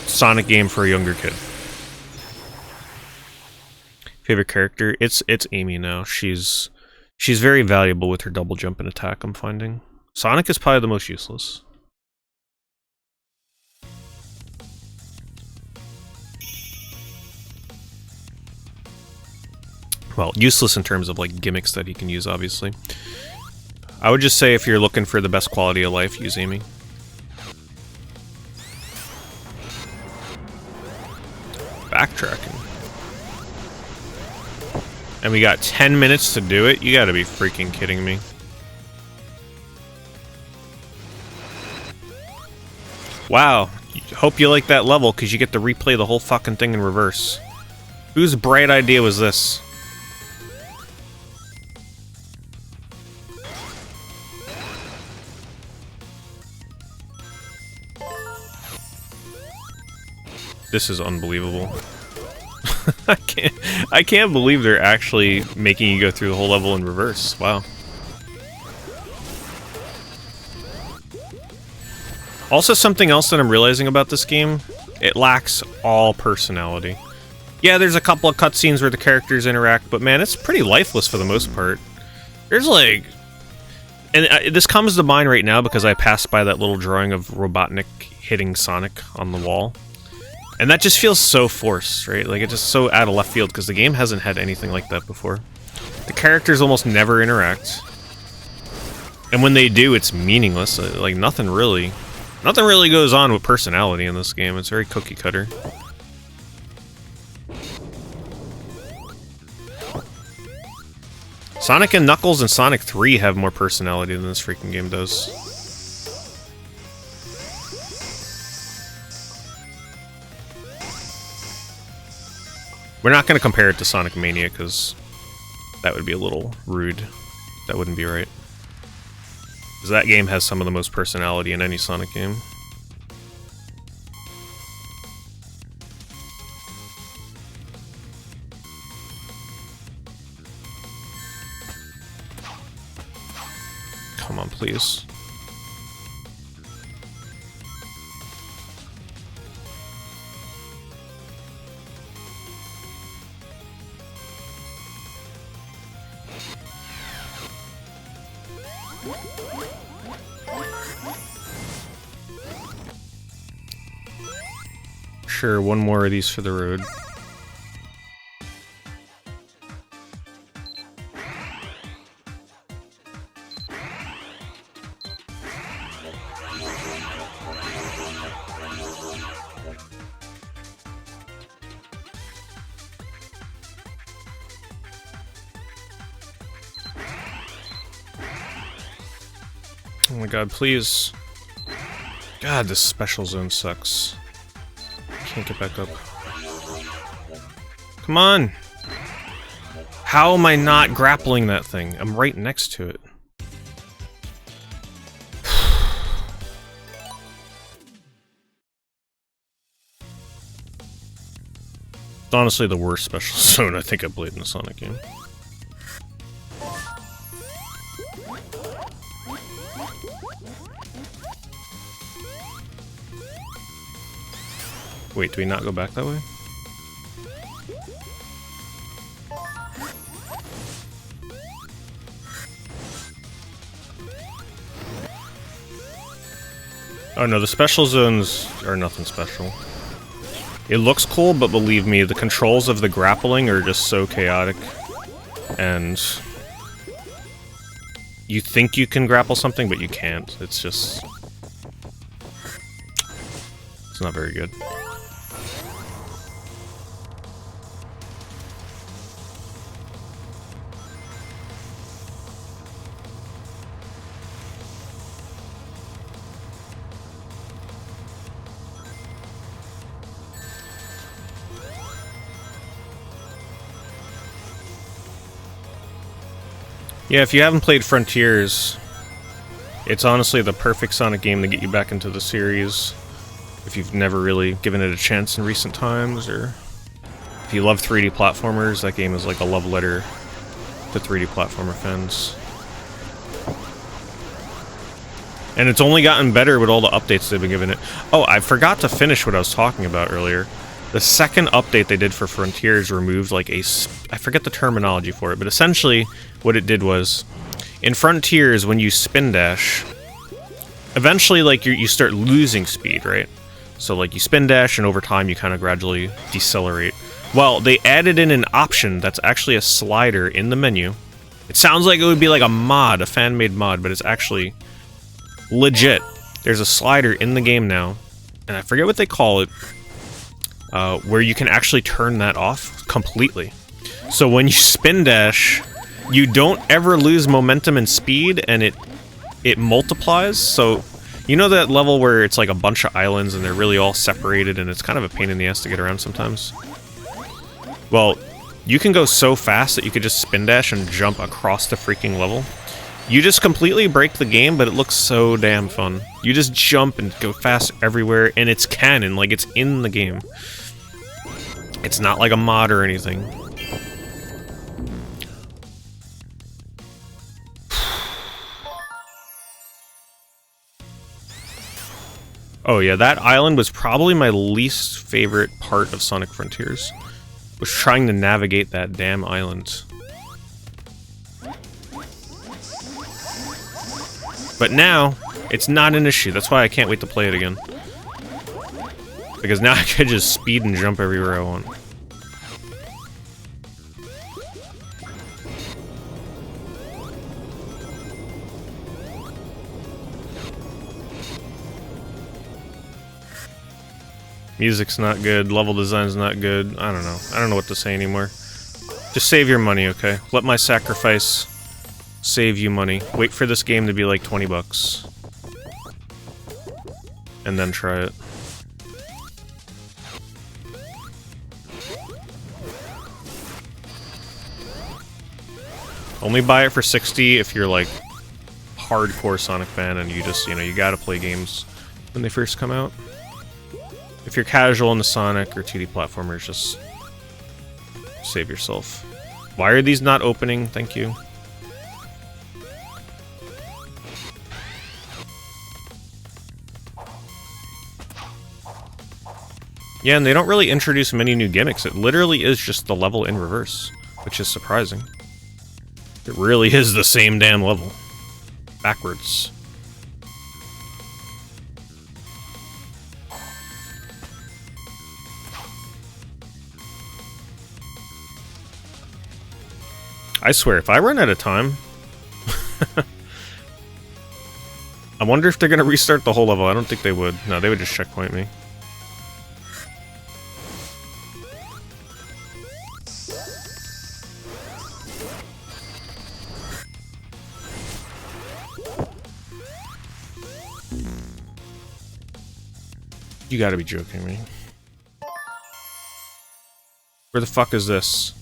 Sonic game for a younger kid. Favorite character? It's Amy now. She's very valuable with her double jump and attack, I'm finding. Sonic is probably the most useless. Well, useless in terms of, like, gimmicks that he can use, obviously. I would just say if you're looking for the best quality of life, use Amy. Backtracking. And we got 10 minutes to do it? You gotta be freaking kidding me. Wow. Hope you like that level, because you get to replay the whole fucking thing in reverse. Whose bright idea was this? This is unbelievable. I can't believe they're actually making you go through the whole level in reverse. Wow. Also, something else that I'm realizing about this game, it lacks all personality. Yeah, there's a couple of cutscenes where the characters interact, but man, it's pretty lifeless for the most part. There's like... And this comes to mind right now because I passed by that little drawing of Robotnik hitting Sonic on the wall. And that just feels so forced, right? Like, it's just so out of left field, because the game hasn't had anything like that before. The characters almost never interact. And when they do, it's meaningless. Like, nothing really goes on with personality in this game. It's very cookie cutter. Sonic and Knuckles and Sonic 3 have more personality than this freaking game does. We're not going to compare it to Sonic Mania, because that would be a little rude. That wouldn't be right. Because that game has some of the most personality in any Sonic game. Come on, please. Sure, one more of these for the road. Oh my god, please. God, this special zone sucks. Can't get back up. Come on! How am I not grappling that thing? I'm right next to it. It's honestly the worst special zone I think I played in a Sonic game. Wait, do we not go back that way? Oh no, the special zones are nothing special. It looks cool, but believe me, the controls of the grappling are just so chaotic. And you think you can grapple something, but you can't. It's just... it's not very good. Yeah, if you haven't played Frontiers, it's honestly the perfect Sonic game to get you back into the series. If you've never really given it a chance in recent times, or if you love 3D platformers, that game is like a love letter to 3D platformer fans. And it's only gotten better with all the updates they've been giving it. Oh, I forgot to finish what I was talking about earlier. The second update they did for Frontiers removed like a... I forget the terminology for it, but essentially what it did was, in Frontiers, when you spin dash, eventually like you start losing speed, right? So like you spin dash and over time you kind of gradually decelerate. Well, they added in an option that's actually a slider in the menu. It sounds like it would be like a mod, a fan-made mod, but it's actually legit. There's a slider in the game now, and I forget what they call it, where you can actually turn that off completely. So when you spin dash, you don't ever lose momentum and speed, and it multiplies. So you know that level where it's like a bunch of islands and they're really all separated and it's kind of a pain in the ass to get around sometimes? Well, you can go so fast that you could just spin dash and jump across the freaking level. You just completely break the game, but it looks so damn fun. You just jump and go fast everywhere, and it's canon, like it's in the game. It's not like a mod or anything. Oh yeah, that island was probably my least favorite part of Sonic Frontiers. Was trying to navigate that damn island. But now, it's not an issue. That's why I can't wait to play it again. Because now I can just speed and jump everywhere I want. Music's not good, level design's not good. I don't know. I don't know what to say anymore. Just save your money, okay? Let my sacrifice save you money. Wait for this game to be like 20 bucks. And then try it. Only buy it for 60 if you're like hardcore Sonic fan and you just, you know, you gotta play games when they first come out. If you're casual in the Sonic or 2D platformers, just save yourself. Why are these not opening? Thank you. Yeah, and they don't really introduce many new gimmicks. It literally is just the level in reverse, which is surprising. It really is the same damn level. Backwards. I swear, if I run out of time... I wonder if they're gonna restart the whole level. I don't think they would. No, they would just checkpoint me. You gotta be joking me. Where the fuck is this?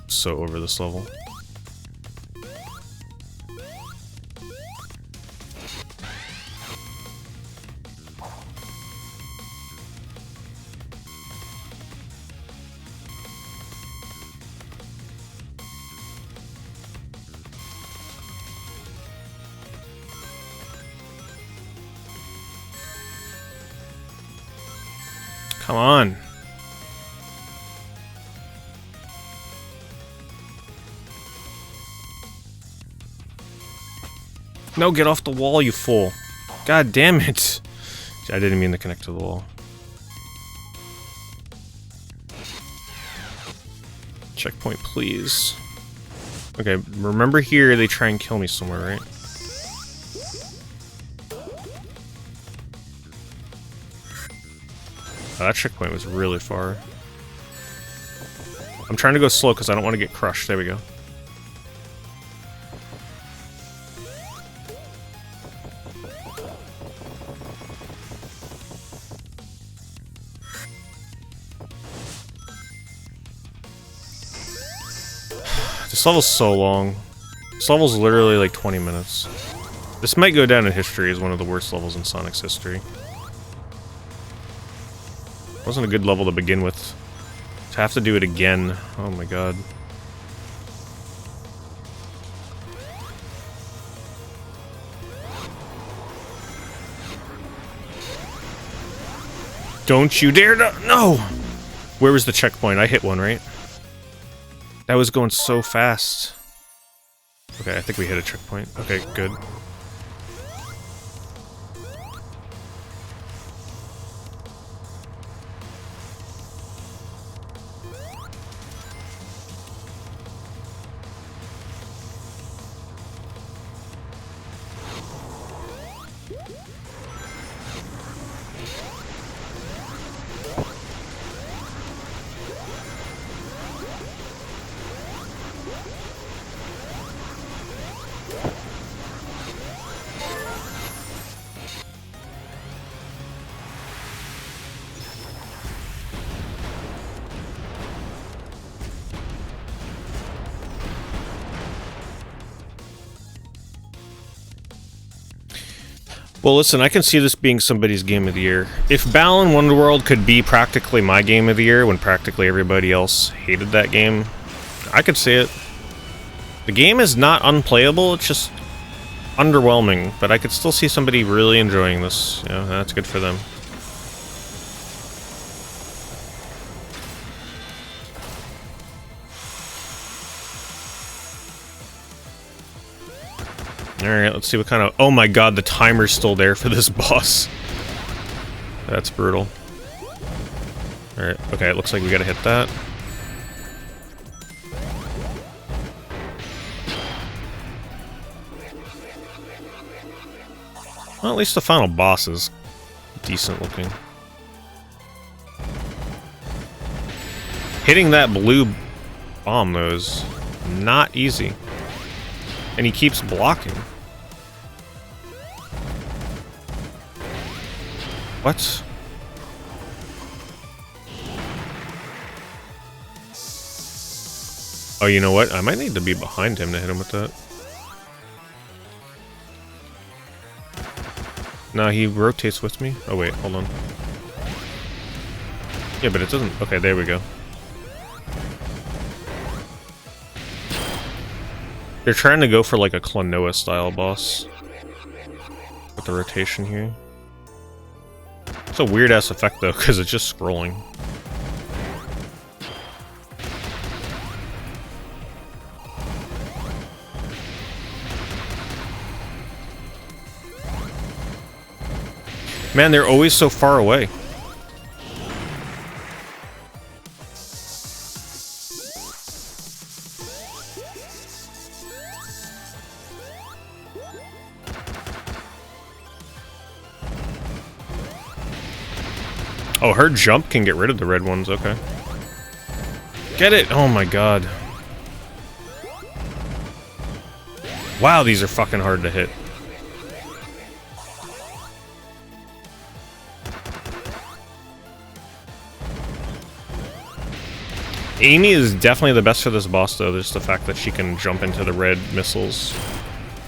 So over this level. Come on. No, get off the wall, you fool. God damn it. I didn't mean to connect to the wall. Checkpoint, please. Okay, remember here they try and kill me somewhere, right? Oh, that checkpoint was really far. I'm trying to go slow because I don't want to get crushed. There we go. This level's so long. This level's literally like 20 minutes. This might go down in history as one of the worst levels in Sonic's history. Wasn't a good level to begin with. To have to do it again. Oh my god. Don't you dare to— no! Where was the checkpoint? I hit one, right? That was going so fast. Okay, I think we hit a checkpoint. Okay, good. Well, listen, I can see this being somebody's game of the year. If Balan Wonderworld could be practically my game of the year when practically everybody else hated that game, I could see it. The game is not unplayable, it's just underwhelming, but I could still see somebody really enjoying this. Yeah, that's good for them. Alright, let's see what kind of— oh my god, the timer's still there for this boss. That's brutal. Alright, okay, it looks like we gotta hit that. Well, at least the final boss is decent looking. Hitting that blue bomb, though, is not easy. And he keeps blocking. What? Oh, you know what? I might need to be behind him to hit him with that. No, he rotates with me. Oh wait, hold on. Yeah, but it doesn't— okay, there we go. They're trying to go for like a Klonoa style boss. With the rotation here. It's a weird ass effect though, because it's just scrolling. Man, they're always so far away. Oh, her jump can get rid of the red ones, okay. Get it! Oh my god. Wow, these are fucking hard to hit. Amy is definitely the best for this boss, though. There's the fact that she can jump into the red missiles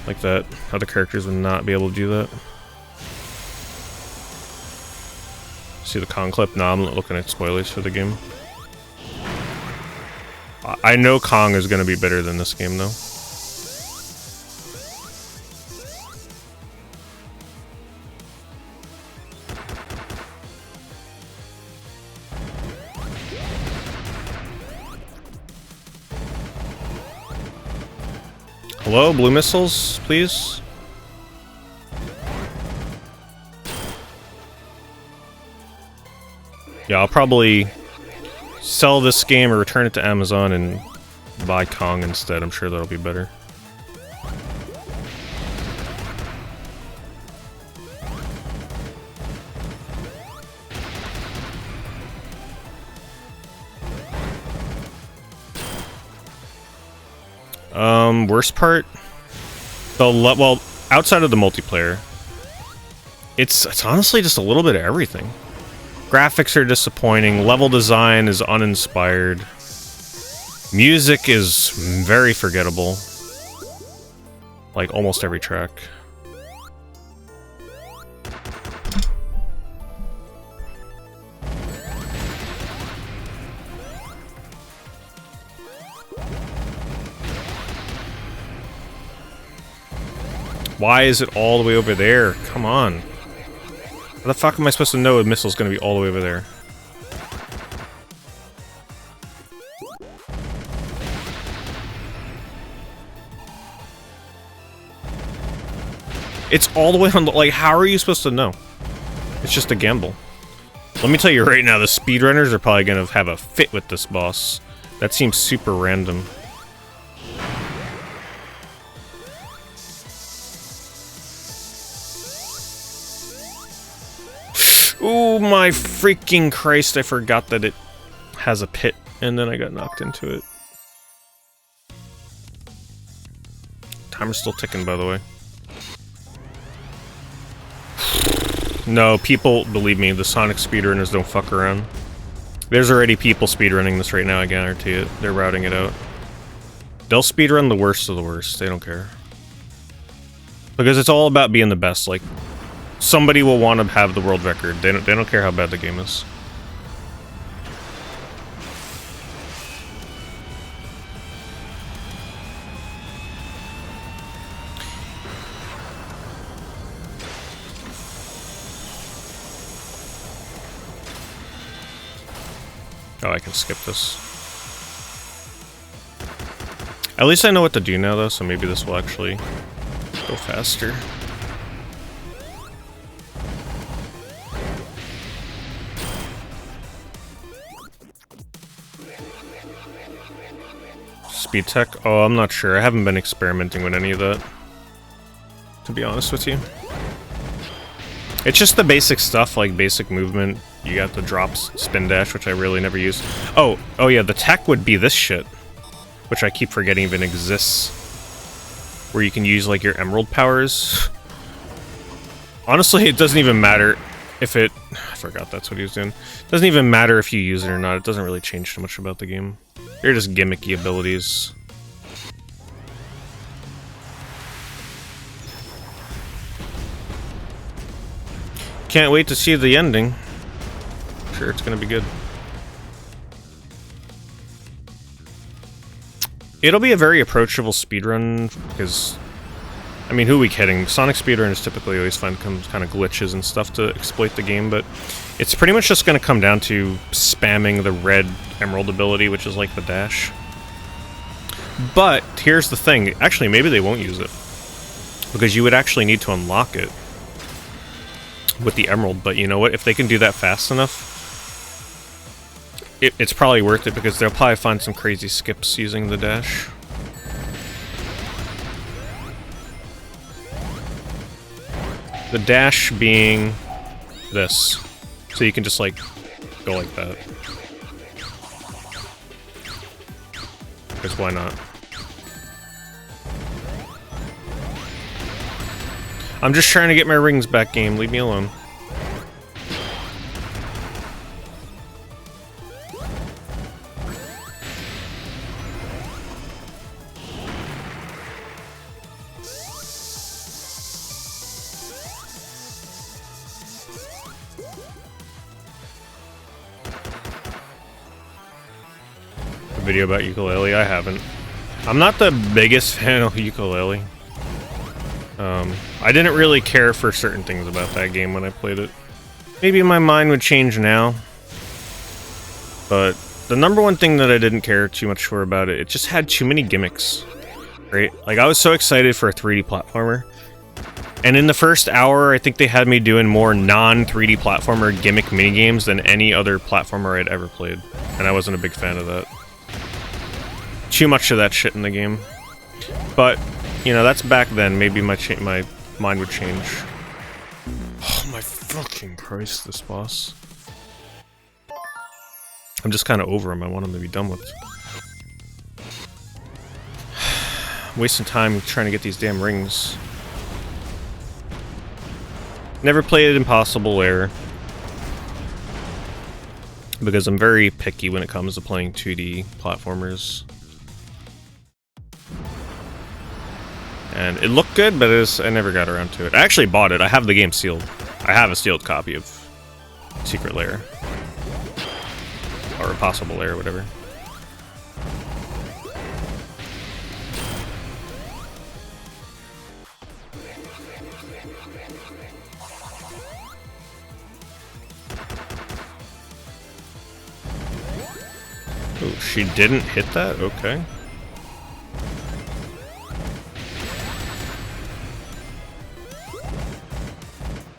like that. Other characters would not be able to do that. See the con clip? No, I'm not looking at spoilers for the game. I know Kong is going to be better than this game, though. Hello, blue missiles, please? Yeah, I'll probably sell this game or return it to Amazon and buy Kong instead. I'm sure that'll be better. Worst part? Well, outside of the multiplayer, it's honestly just a little bit of everything. Graphics are disappointing, level design is uninspired, music is very forgettable, like almost every track. Why is it all the way over there? Come on. How the fuck am I supposed to know a missile's gonna be all the way over there? It's all the way on the... Like, how are you supposed to know? It's just a gamble. Let me tell you right now, the speedrunners are probably gonna have a fit with this boss. That seems super random. Oh my freaking Christ, I forgot that it has a pit, and then I got knocked into it. Timer's still ticking, by the way. No, people, believe me, the Sonic speedrunners don't fuck around. There's already people speedrunning this right now, I guarantee it. They're routing it out. They'll speedrun the worst of the worst, they don't care. Because it's all about being the best, like... Somebody will want to have the world record. They don't care how bad the game is. Oh, I can skip this. At least I know what to do now, though, so maybe this will actually go faster. Speed tech? Oh, I'm not sure. I haven't been experimenting with any of that, to be honest with you. It's just the basic stuff, like basic movement. You got the drops, spin dash, which I really never use. Oh yeah, the tech would be this shit, which I keep forgetting even exists, where you can use like your emerald powers. Honestly, it doesn't even matter if it... I forgot that's what he was doing. It doesn't even matter if you use it or not. It doesn't really change too much about the game. They're just gimmicky abilities. Can't wait to see the ending. I'm sure it's gonna be good. It'll be a very approachable speedrun, because... I mean, who are we kidding? Sonic speedrunners typically always find kind of glitches and stuff to exploit the game, but it's pretty much just going to come down to spamming the red emerald ability, which is like the dash. But here's the thing. Actually, maybe they won't use it, because you would actually need to unlock it with the emerald. But you know what? If they can do that fast enough, it's probably worth it, because they'll probably find some crazy skips using the dash. The dash being this. So you can just, like, go like that. Because why not? I'm just trying to get my rings back, game. Leave me alone. video about ukulele. I haven't. I'm not the biggest fan of ukulele. I didn't really care for certain things about that game when I played it. Maybe my mind would change now. But the number one thing that I didn't care too much for about it, it just had too many gimmicks. Right? Like, I was so excited for a 3D platformer. And in the first hour, I think they had me doing more non-3D platformer gimmick minigames than any other platformer I'd ever played. And I wasn't a big fan of that. Too much of that shit in the game. But, you know, that's back then. Maybe my mind would change. Oh my fucking Christ, this boss. I'm just kind of over him. I want him to be done with. Wasting time trying to get these damn rings. Never played Impossible Lair. Because I'm very picky when it comes to playing 2D platformers. And it looked good, but I never got around to it. I actually bought it. I have the game sealed. I have a sealed copy of Secret Lair. Or Impossible Lair, whatever. Oh, she didn't hit that? Okay.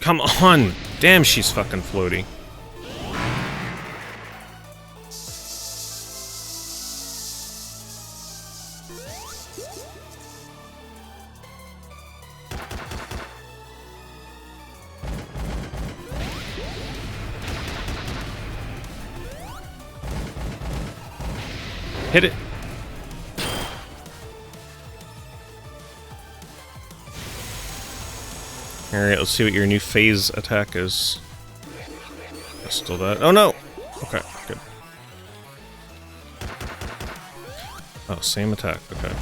Come on! Damn, she's fucking floaty. Hit it. Alright, let's see what your new phase attack is. Still that. Oh no! Okay, good. Oh, same attack, okay.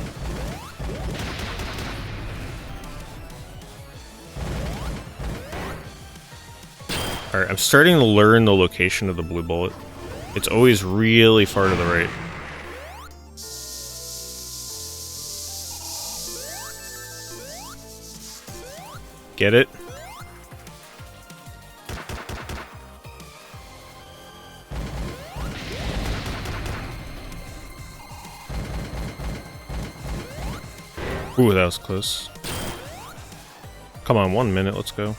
Alright, I'm starting to learn the location of the blue bullet. It's always really far to the right. Get it? Ooh, that was close. Come on, 1 minute, let's go.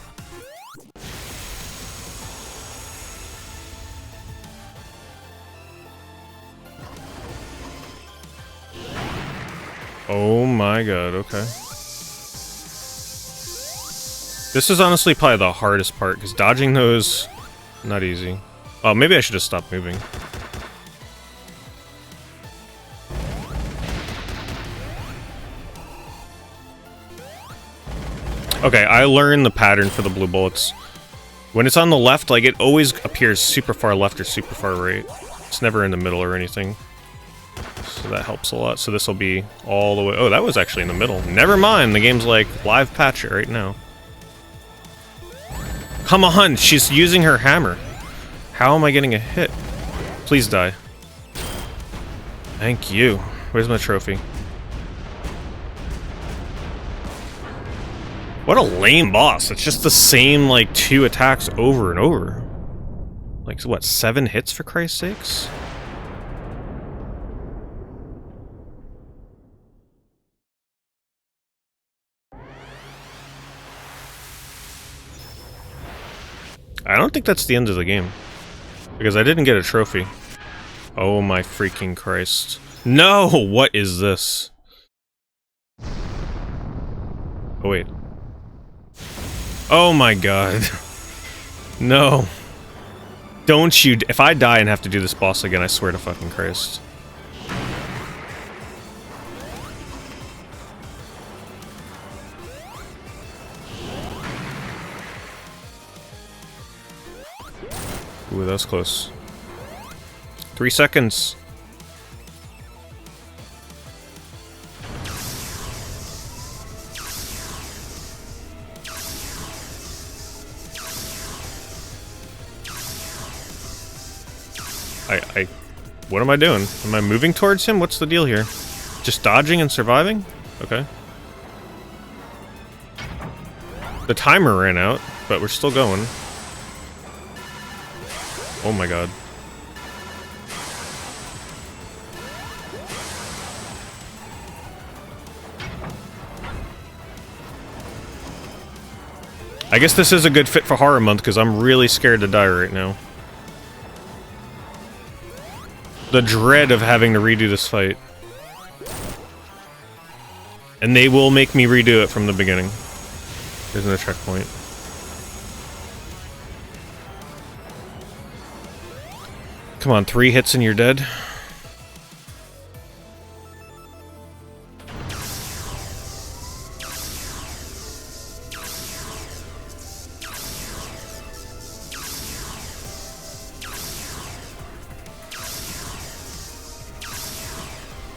Oh my god, okay. This is honestly probably the hardest part, because dodging those, not easy. Oh, maybe I should just stop moving. Okay, I learned the pattern for the blue bullets. When it's on the left, like, it always appears super far left or super far right. It's never in the middle or anything. So that helps a lot. So this will be all the way... Oh, that was actually in the middle. Never mind, the game's like, live patch it right now. Come on, she's using her hammer. How am I getting a hit? Please die. Thank you. Where's my trophy? What a lame boss. It's just the same, like, 2 attacks over and over. Like, what, 7 hits for Christ's sakes? I don't think that's the end of the game. Because I didn't get a trophy. Oh my freaking Christ. No! What is this? Oh wait. Oh my god. No. Don't you... If I die and have to do this boss again, I swear to fucking Christ. Ooh, that was close. 3 seconds. What am I doing? Am I moving towards him? What's the deal here? Just dodging and surviving? Okay. The timer ran out, but we're still going. Oh my god. I guess this is a good fit for Horror Month, because I'm really scared to die right now. The dread of having to redo this fight. And they will make me redo it from the beginning. There's no checkpoint. Come on, 3 hits and you're dead.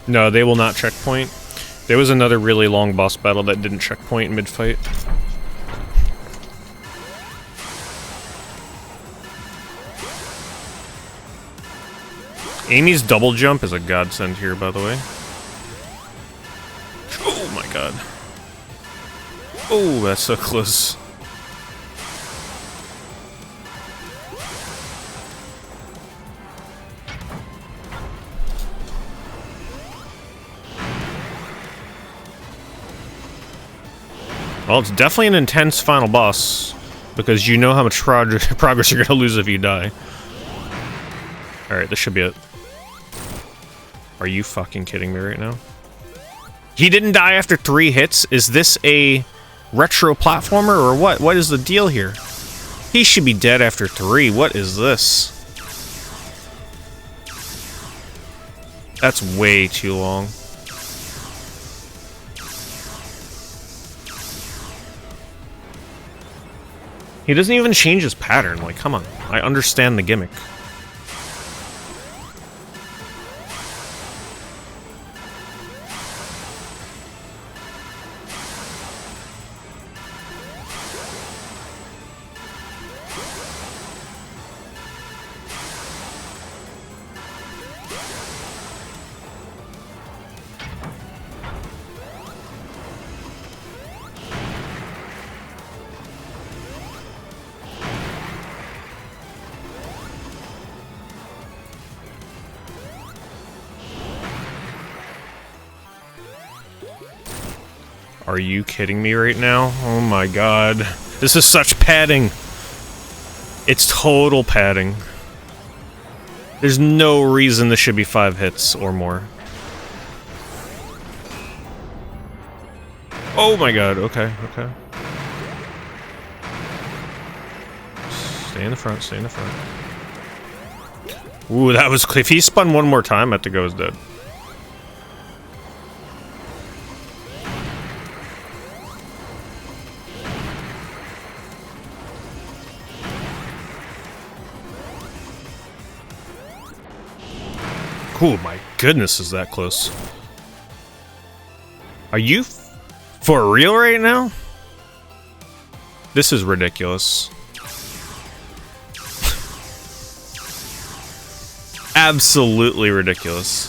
No, they will not checkpoint. There was another really long boss battle that didn't checkpoint mid-fight. Amy's double jump is a godsend here, by the way. Oh my god. Oh, that's so close. Well, it's definitely an intense final boss, because you know how much progress you're gonna lose if you die. Alright, this should be it. Are you fucking kidding me right now? He didn't die after 3 hits? Is this a retro platformer or what? What is the deal here? He should be dead after 3. What is this? That's way too long. He doesn't even change his pattern. Like, come on. I understand the gimmick. Are you kidding me right now? Oh my god. This is such padding. It's total padding. There's no reason this should be 5 hits or more. Oh my god, okay, okay. Stay in the front, stay in the front. Ooh, that was... If he spun one more time, I think I was dead. Oh my goodness, is that close? Are you for real right now? This is ridiculous. Absolutely ridiculous.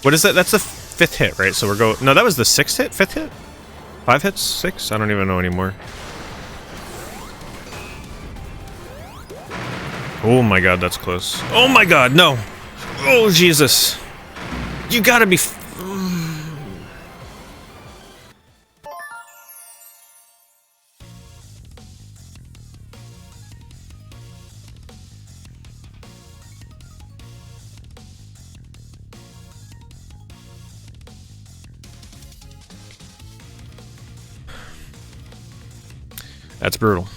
What is that? That's the 5th hit, right? So we're going... No, that was the 6th hit? 5th hit? 5 hits? 6? I don't even know anymore. Oh my god, that's close. Oh my god, no! Oh, Jesus. You gotta be... That's brutal.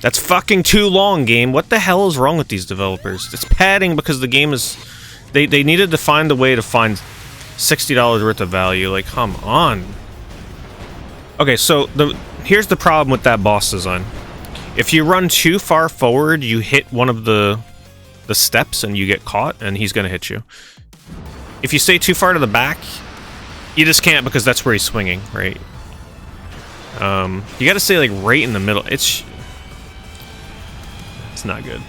That's fucking too long, game. What the hell is wrong with these developers? It's padding because the game is... They needed to find a way to find $60 worth of value. Like, come on. Okay, so here's the problem with that boss design. If you run too far forward, you hit one of the steps and you get caught, and he's gonna hit you. If you stay too far to the back, you just can't because that's where he's swinging, right? You gotta stay, like, right in the middle. It's... That's not good.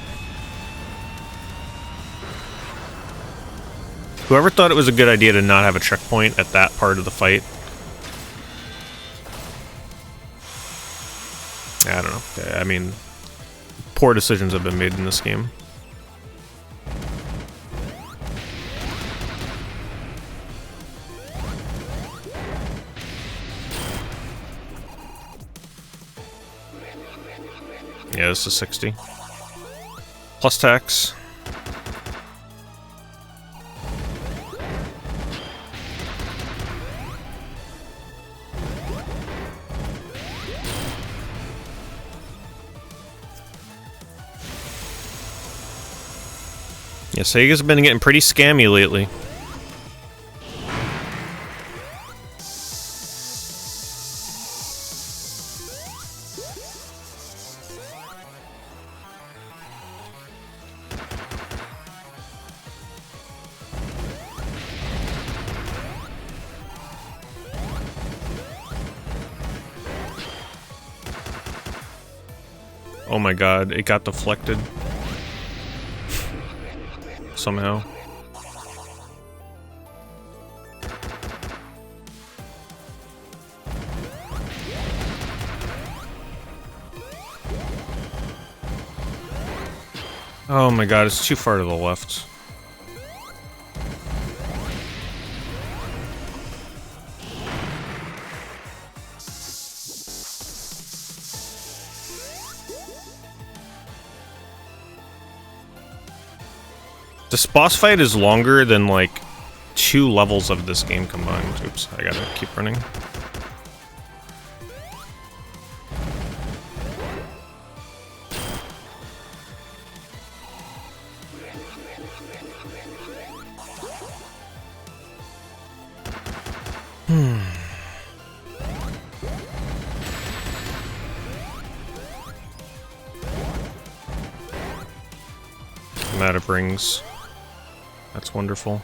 Whoever thought it was a good idea to not have a checkpoint at that part of the fight. I don't know. I mean, poor decisions have been made in this game. Yeah, this is 60. Plus tax. Yeah, Sega's been getting pretty scammy lately. Oh my god, it got deflected. Somehow. Oh my god, it's too far to the left. This boss fight is longer than, like, 2 levels of this game combined. Oops, I gotta keep running. I'm out of rings. That's wonderful.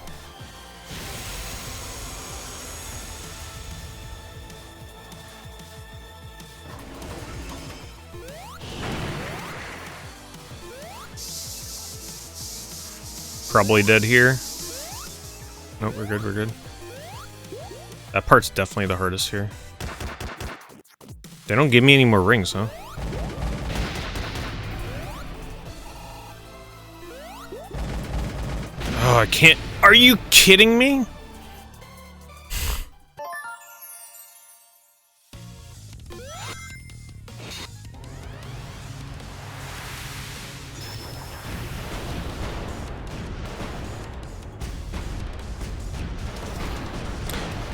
Probably dead here. Nope, we're good, we're good. That part's definitely the hardest here. They don't give me any more rings, huh? Oh, I can't. Are you kidding me?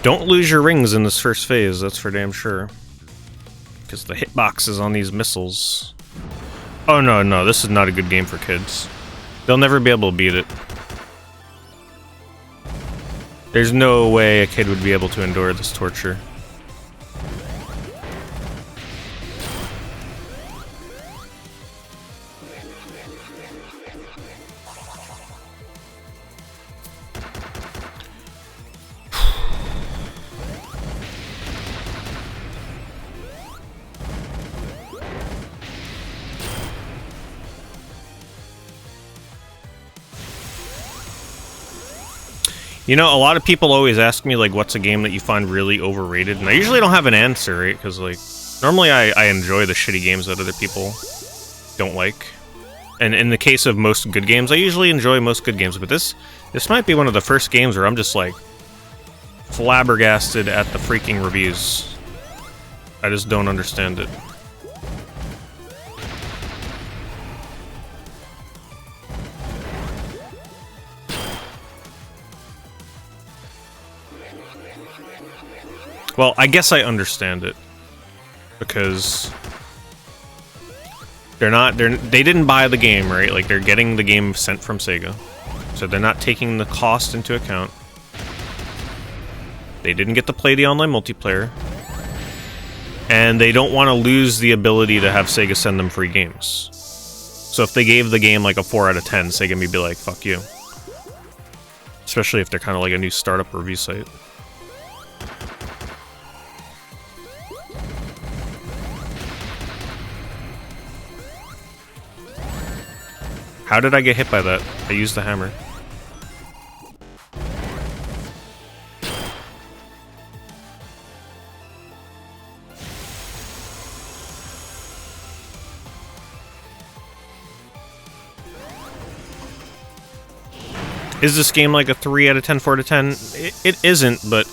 Don't lose your rings in this first phase, that's for damn sure. Because the hitboxes on these missiles. Oh no, no, this is not a good game for kids. They'll never be able to beat it. There's no way a kid would be able to endure this torture. You know, a lot of people always ask me, like, what's a game that you find really overrated? And I usually don't have an answer, right? Because, like, normally I enjoy the shitty games that other people don't like. And in the case of most good games, I usually enjoy most good games. But this might be one of the first games where I'm just, like, flabbergasted at the freaking reviews. I just don't understand it. Well, I guess I understand it. Because they didn't buy the game, right? Like, they're getting the game sent from Sega. So they're not taking the cost into account. They didn't get to play the online multiplayer. And they don't want to lose the ability to have Sega send them free games. So if they gave the game like a 4 out of 10, Sega may be like, fuck you. Especially if they're kind of like a new startup review site. How did I get hit by that? I used the hammer. Is this game like a 3 out of 10, 4 out of 10? It isn't, but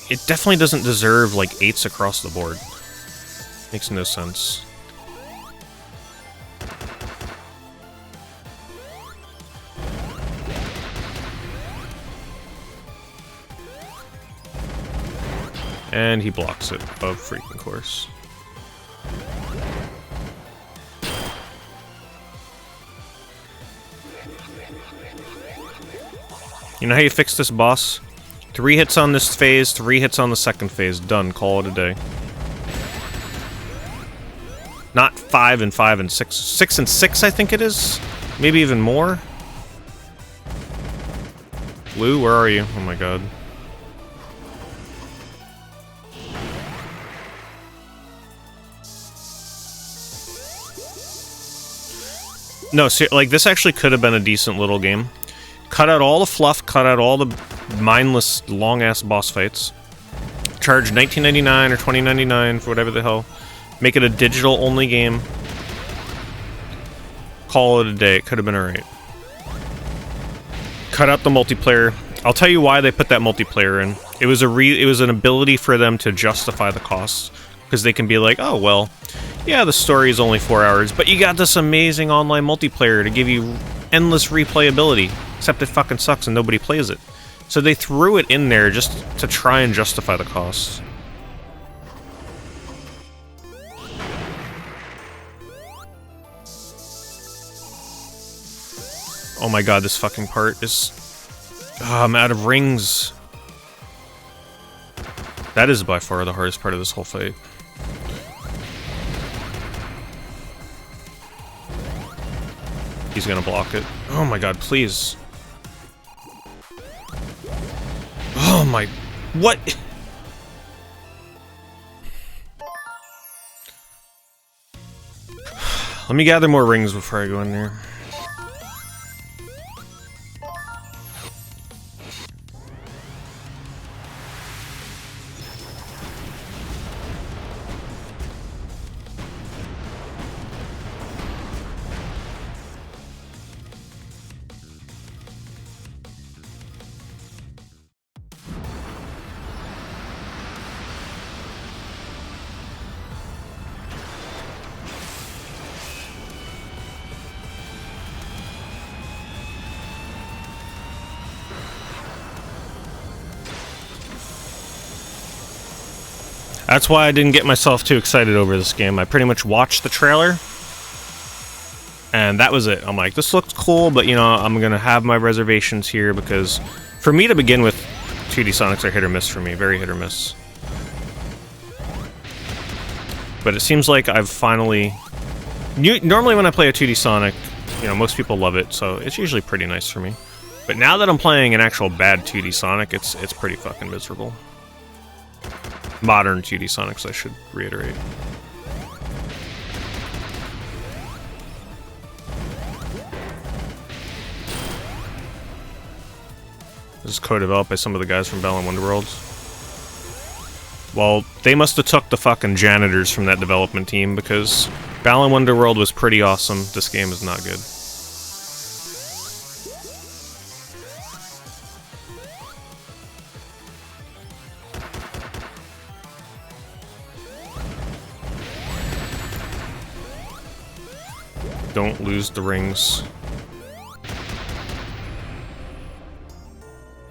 it definitely doesn't deserve like 8s across the board. Makes no sense. And he blocks it, of freaking course. You know how you fix this boss? 3 hits on this phase, 3 hits on the second phase. Done. Call it a day. Not 5 and 5 and 6. 6 and 6, I think it is? Maybe even more? Blue, where are you? Oh my god. No, like, this actually could have been a decent little game. Cut out all the fluff, cut out all the mindless, long-ass boss fights. Charge $19.99 or $20.99 for whatever the hell. Make it a digital-only game. Call it a day. It could have been alright. Cut out the multiplayer. I'll tell you why they put that multiplayer in. It was an ability for them to justify the costs. Because they can be like, oh, well, yeah, the story is only 4 hours, but you got this amazing online multiplayer to give you endless replayability. Except it fucking sucks and nobody plays it. So they threw it in there just to try and justify the cost. Oh my god, this fucking part is... Oh, I'm out of rings. That is by far the hardest part of this whole fight. He's gonna block it. Oh my god, please. Oh my... What? Let me gather more rings before I go in there. That's why I didn't get myself too excited over this game. I pretty much watched the trailer, and that was it. I'm like, this looks cool, but, you know, I'm gonna have my reservations here, because for me to begin with, 2D Sonics are hit or miss for me. Very hit or miss. But it seems like I've finally... Normally when I play a 2D Sonic, you know, most people love it, so it's usually pretty nice for me. But now that I'm playing an actual bad 2D Sonic, it's pretty fucking miserable. Modern 2D Sonics, I should reiterate. This is co-developed by some of the guys from Balan Wonderworld. Well, they must have took the fucking janitors from that development team, because Balan Wonderworld was pretty awesome. This game is not good. Don't lose the rings.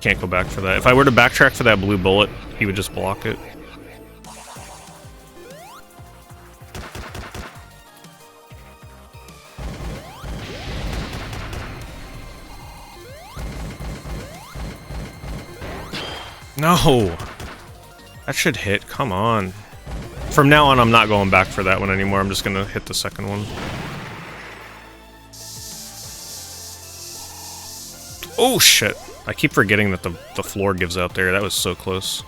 Can't go back for that. If I were to backtrack for that blue bullet, he would just block it. No! That should hit. Come on. From now on, I'm not going back for that one anymore. I'm just gonna hit the second one. Oh, shit. I keep forgetting that the floor gives out there. That was so close.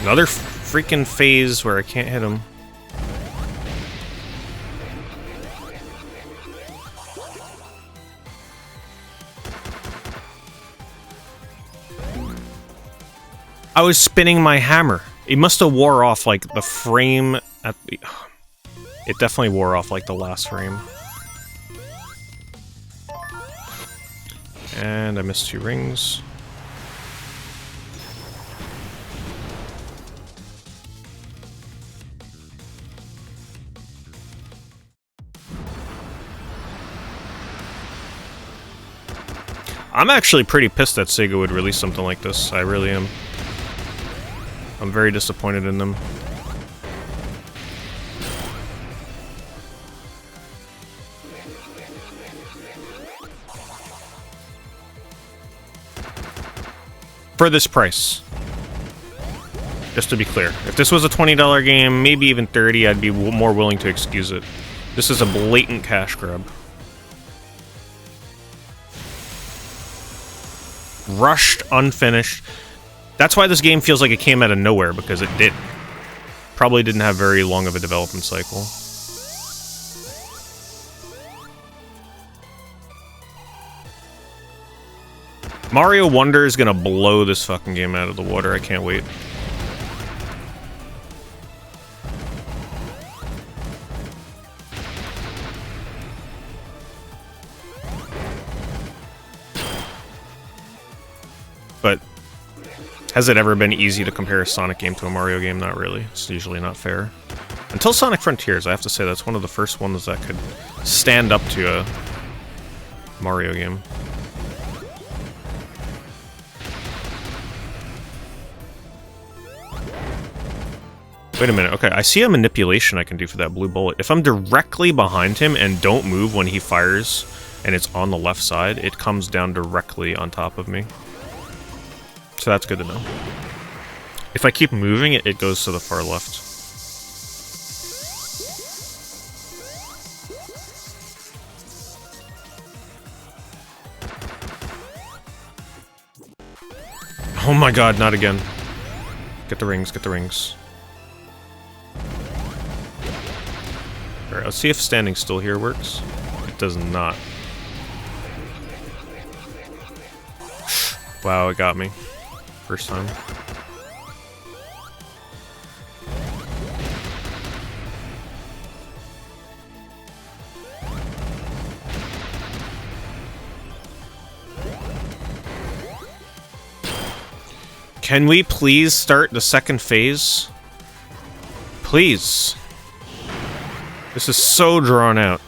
Another freaking phase where I can't hit him. I was spinning my hammer. It must have wore off like the frame at the... It definitely wore off like the last frame. And I missed 2 rings. I'm actually pretty pissed that Sega would release something like this. I really am. I'm very disappointed in them. For this price. Just to be clear. If this was a $20 game, maybe even $30, I'd be more willing to excuse it. This is a blatant cash grab. Rushed, unfinished. That's why this game feels like it came out of nowhere, because it did. Probably didn't have very long of a development cycle. Mario Wonder is gonna blow this fucking game out of the water. I can't wait. But has it ever been easy to compare a Sonic game to a Mario game? Not really. It's usually not fair. Until Sonic Frontiers, I have to say that's one of the first ones that could stand up to a Mario game. Wait a minute, okay, I see a manipulation I can do for that blue bullet. If I'm directly behind him and don't move when he fires and it's on the left side, it comes down directly on top of me. So that's good to know. If I keep moving it, it goes to the far left. Oh my god, not again. Get the rings, get the rings. Alright, let's see if standing still here works. It does not. Wow, it got me. First time. Can we please start the second phase? Please. This is so drawn out.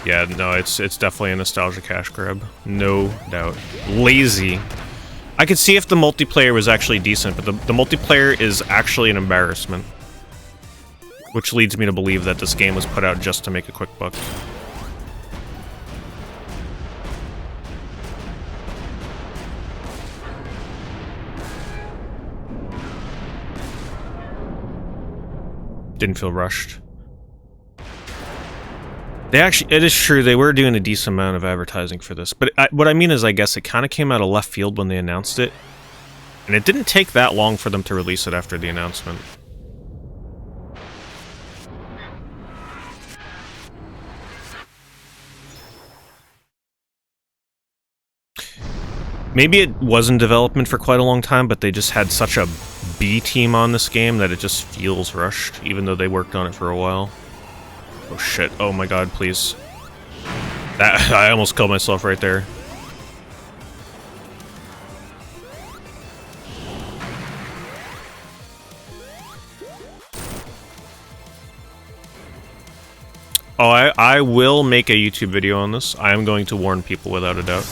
Yeah, no, it's definitely a nostalgia cash grab. No doubt. Lazy. I could see if the multiplayer was actually decent, but the multiplayer is actually an embarrassment. Which leads me to believe that this game was put out just to make a quick buck. Didn't feel rushed. They actually, it is true, they were doing a decent amount of advertising for this, but what I mean is, I guess it kind of came out of left field when they announced it, and it didn't take that long for them to release it after the announcement. Maybe it was in development for quite a long time, but they just had such a B team on this game that it just feels rushed, even though they worked on it for a while. Oh shit, oh my god, please. That, I almost killed myself right there. Oh, I will make a YouTube video on this. I am going to warn people without a doubt.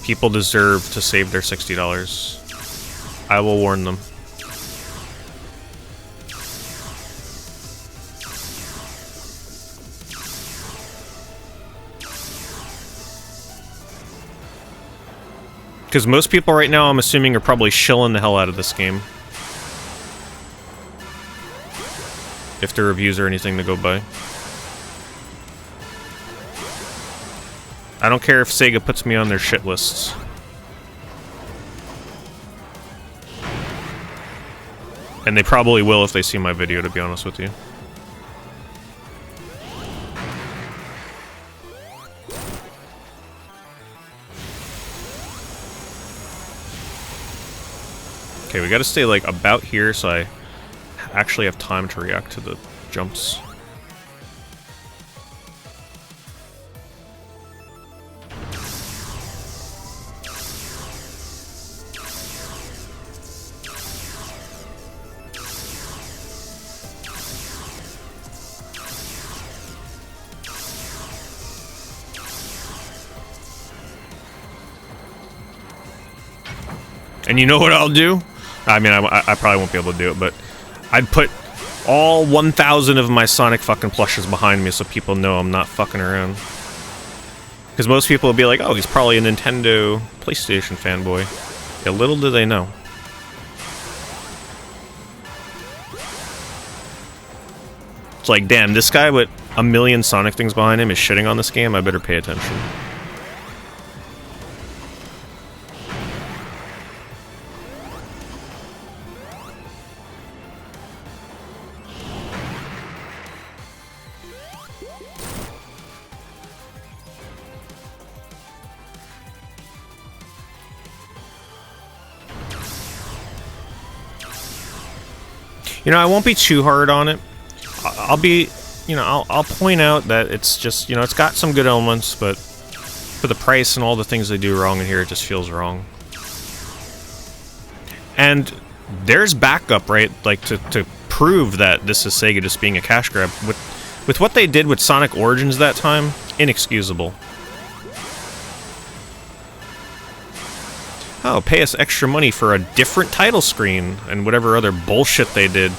People deserve to save their $60. I will warn them. Because most people right now, I'm assuming, are probably shilling the hell out of this game. If the reviews are anything to go by. I don't care if Sega puts me on their shit lists. And they probably will if they see my video, to be honest with you. Okay, we gotta stay, like, about here so I actually have time to react to the jumps. And you know what I'll do? I mean, I probably won't be able to do it, but I'd put all 1,000 of my Sonic fucking plushes behind me so people know I'm not fucking around. Because most people will be like, oh, he's probably a Nintendo PlayStation fanboy. Yeah, little do they know. It's like, damn, this guy with a million Sonic things behind him is shitting on this game, I better pay attention. You know, I won't be too hard on it. I'll be, you know, I'll point out that it's just, you know, it's got some good elements, but for the price and all the things they do wrong in here, it just feels wrong. And there's backup, right? Like, to prove that this is Sega just being a cash grab. With what they did with Sonic Origins that time, inexcusable. Oh, pay us extra money for a different title screen and whatever other bullshit they did.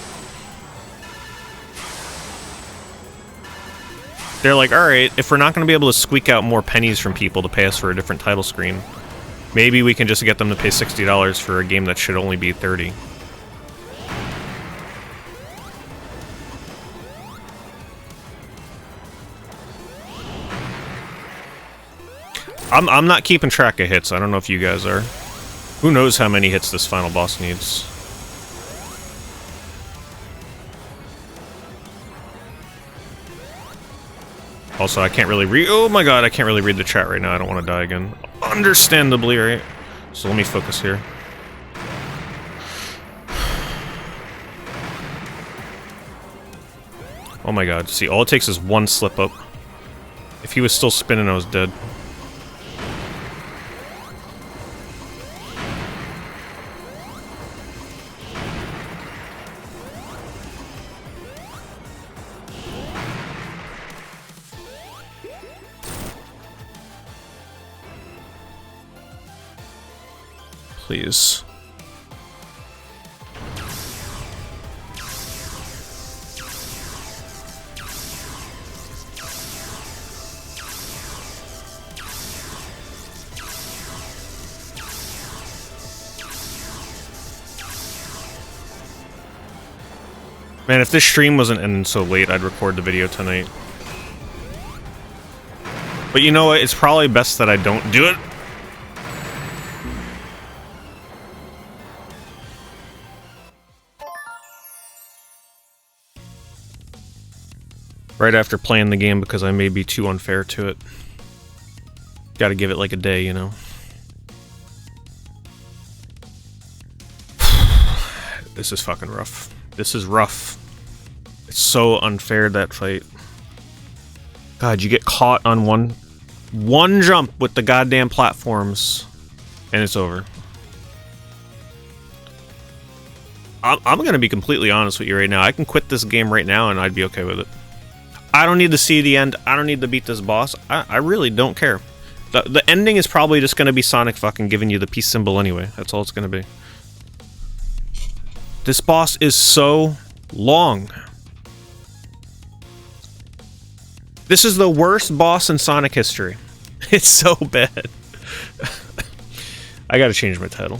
They're like, alright, if we're not going to be able to squeak out more pennies from people to pay us for a different title screen, maybe we can just get them to pay $60 for a game that should only be $30. I'm not keeping track of hits. I don't know if you guys are. Who knows how many hits this final boss needs. Also, I can't really read. Oh my god, I can't really read the chat right now. I don't want to die again. Understandably, right? So let me focus here. Oh my god. See, all it takes is one slip up. If he was still spinning, I was dead. Please. Man, if this stream wasn't ending so late, I'd record the video tonight. But you know what? It's probably best that I don't do it. Right after playing the game because I may be too unfair to it. Gotta give it like a day, you know. This is fucking rough. This is rough. It's so unfair, that fight. God, you get caught on one jump with the goddamn platforms, and it's over. I'm gonna be completely honest with you right now. I can quit this game right now and I'd be okay with it. I don't need to see the end. I don't need to beat this boss. I really don't care. The ending is probably just going to be Sonic fucking giving you the peace symbol anyway. That's all it's going to be. This boss is so long. This is the worst boss in Sonic history. It's so bad. I gotta change my title.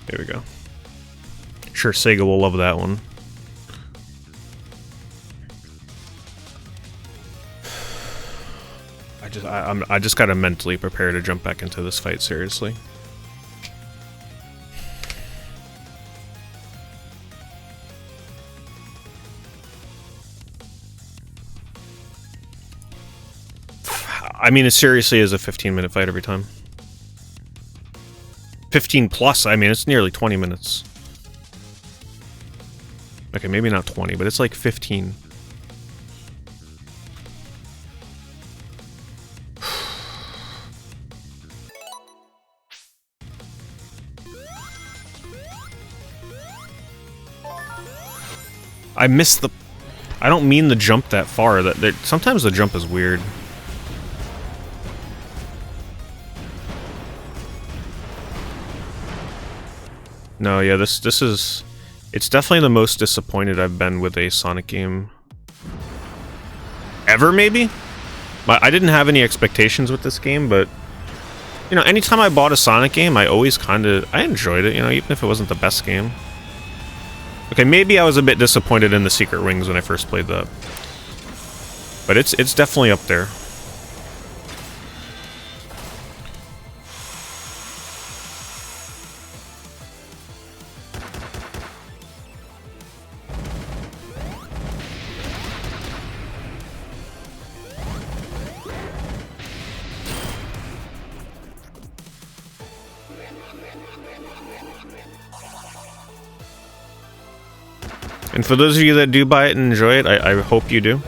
Here we go. Sure, Sega will love that one. I just gotta mentally prepare to jump back into this fight seriously. I mean, it seriously is a 15-minute fight every time. 15 plus, I mean, it's nearly 20 minutes. Okay, maybe not 20, but it's like 15. I missed the... I don't mean the jump that far. Sometimes the jump is weird. No, yeah, this is... It's definitely the most disappointed I've been with a Sonic game. Ever, maybe? But I didn't have any expectations with this game, but... You know, anytime I bought a Sonic game, I always I enjoyed it, you know, even if it wasn't the best game. Okay, maybe I was a bit disappointed in the Secret Rings when I first played that. But it's definitely up there. And for those of you that do buy it and enjoy it, I hope you do.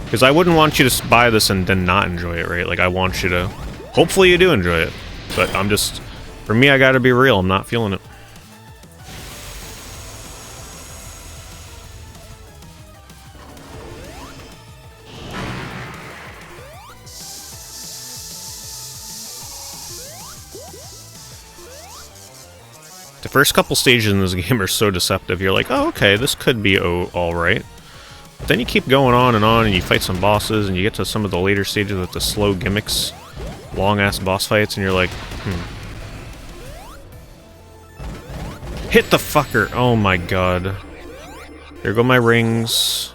Because I wouldn't want you to buy this and then not enjoy it, right? Like, I want you to... Hopefully you do enjoy it. But I'm just... For me, I gotta be real. I'm not feeling it. The first couple stages in this game are so deceptive. You're like, oh, okay, this could be alright. But then you keep going on, and you fight some bosses, and you get to some of the later stages with the slow gimmicks, long-ass boss fights, and you're like, Hit the fucker! Oh my god. There go my rings.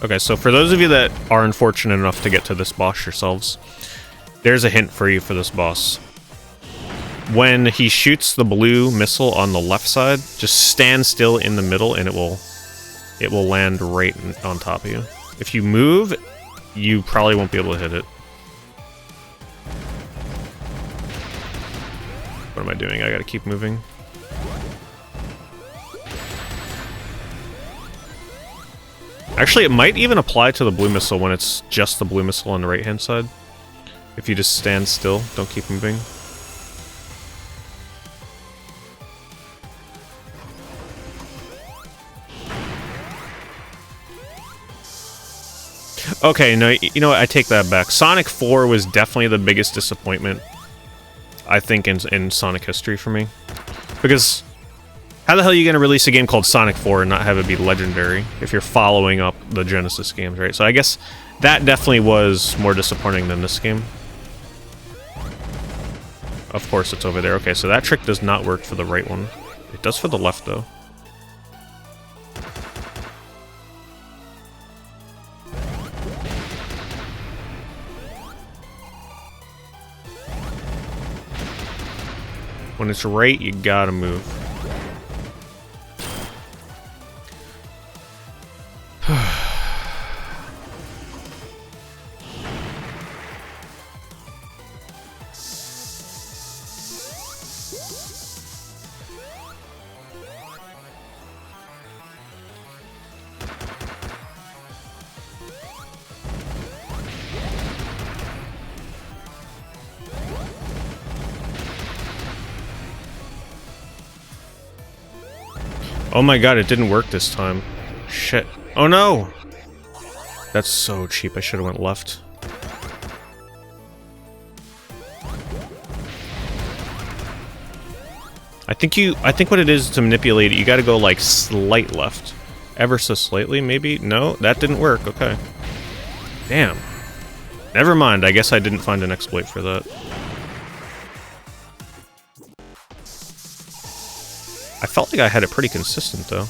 Okay, so for those of you that are unfortunate enough to get to this boss yourselves, there's a hint for you for this boss. When he shoots the blue missile on the left side, just stand still in the middle and it will land right on top of you. If you move, you probably won't be able to hit it. What am I doing? I gotta keep moving. Actually, it might even apply to the blue missile when it's just the blue missile on the right-hand side. If you just stand still, don't keep moving. Okay, no, you know what? I take that back. Sonic 4 was definitely the biggest disappointment, I think, in Sonic history for me. Because... how the hell are you going to release a game called Sonic 4 and not have it be legendary if you're following up the Genesis games, right? So I guess that definitely was more disappointing than this game. Of course it's over there. Okay, so that trick does not work for the right one. It does for the left, though. When it's right, you gotta move. Oh my god, it didn't work this time. Shit. Oh no! That's so cheap, I should have went left. I think what it is to manipulate it, you gotta go like slight left. Ever so slightly, maybe? No, that didn't work. Okay. Damn. Never mind, I guess I didn't find an exploit for that. I felt like I had it pretty consistent, though.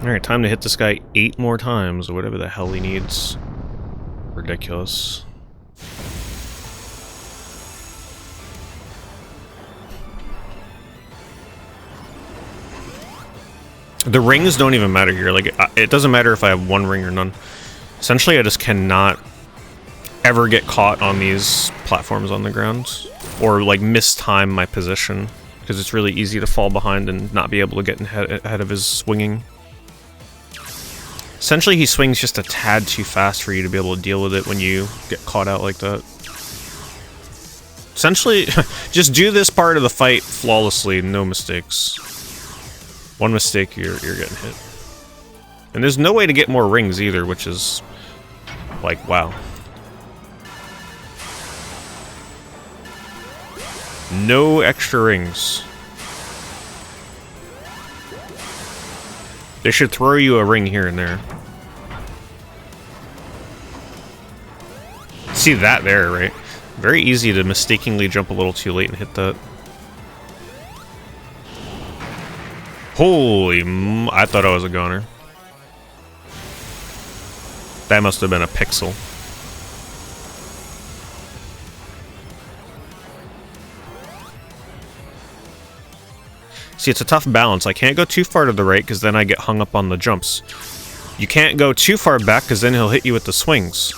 Alright, time to hit this guy 8 more times, or whatever the hell he needs. Ridiculous. The rings don't even matter here. Like, it doesn't matter if I have one ring or none. Essentially, I just cannot ever get caught on these platforms on the ground. Or, like, mistime my position. Because it's really easy to fall behind and not be able to get ahead of his swinging. Essentially, he swings just a tad too fast for you to be able to deal with it when you get caught out like that. Essentially, just do this part of the fight flawlessly, no mistakes. One mistake, you're getting hit. And there's no way to get more rings either, which is, like, wow. No extra rings. They should throw you a ring here and there. See that there, right? Very easy to mistakenly jump a little too late and hit that. Holy I thought I was a goner. That must have been a pixel. See, it's a tough balance. I can't go too far to the right because then I get hung up on the jumps. You can't go too far back because then he'll hit you with the swings.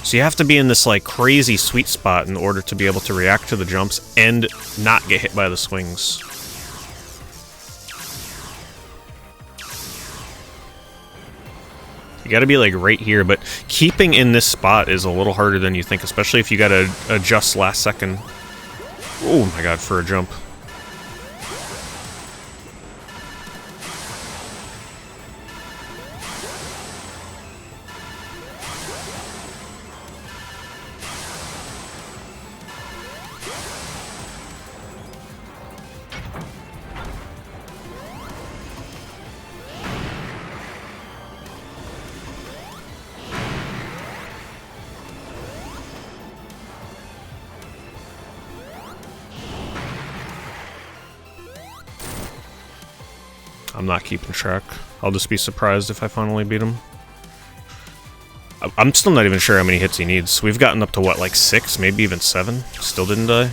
So you have to be in this like crazy sweet spot in order to be able to react to the jumps and not get hit by the swings. You gotta be like right here, but keeping in this spot is a little harder than you think, especially if you gotta adjust last second. Oh my god, for a jump. I'm not keeping track. I'll just be surprised if I finally beat him. I'm still not even sure how many hits he needs. We've gotten up to what, like 6, maybe even 7? Still didn't die?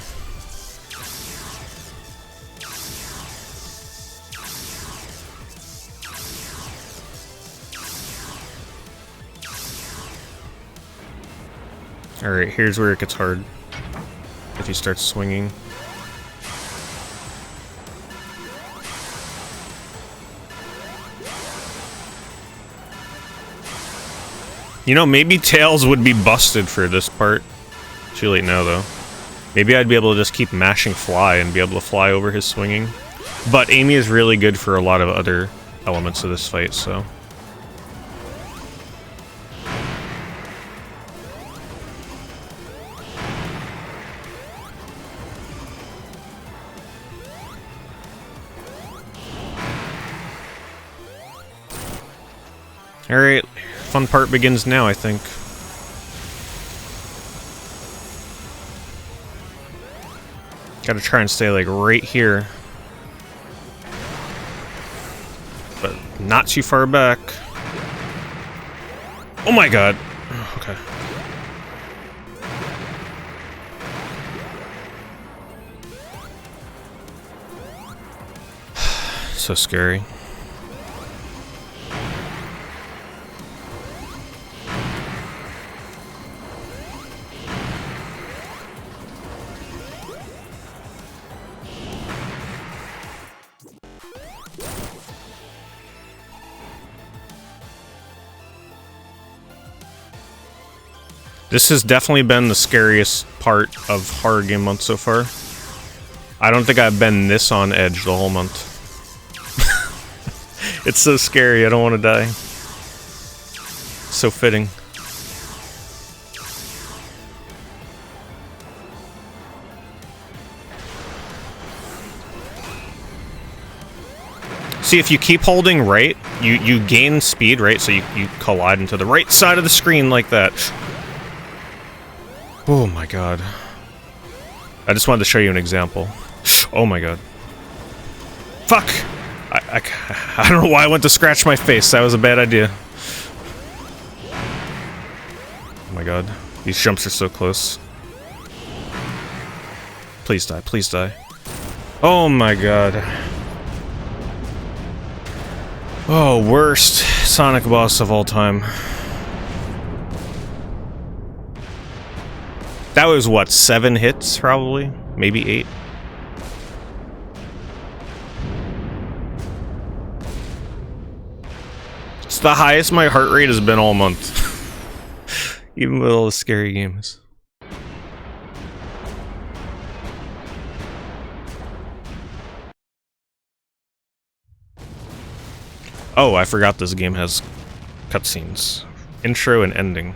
Alright, here's where it gets hard. If he starts swinging. You know, maybe Tails would be busted for this part. Too late now, though. Maybe I'd be able to just keep mashing fly and be able to fly over his swinging. But Amy is really good for a lot of other elements of this fight, so... Alright, fun part begins now, I think. Gotta try and stay, like, right here. But not too far back. Oh my god! Okay. So scary. This has definitely been the scariest part of horror game month so far. I don't think I've been this on edge the whole month. It's so scary, I don't want to die. So fitting. See, if you keep holding right, you gain speed, right? So you collide into the right side of the screen like that. Oh my god. I just wanted to show you an example. Oh my god. Fuck! I don't know why I went to scratch my face. That was a bad idea. Oh my god. These jumps are so close. Please die, please die. Oh my god. Oh, worst Sonic boss of all time. That was what, 7 hits probably? Maybe 8? It's the highest my heart rate has been all month. Even with all the scary games. Oh, I forgot this game has cutscenes. Intro and ending.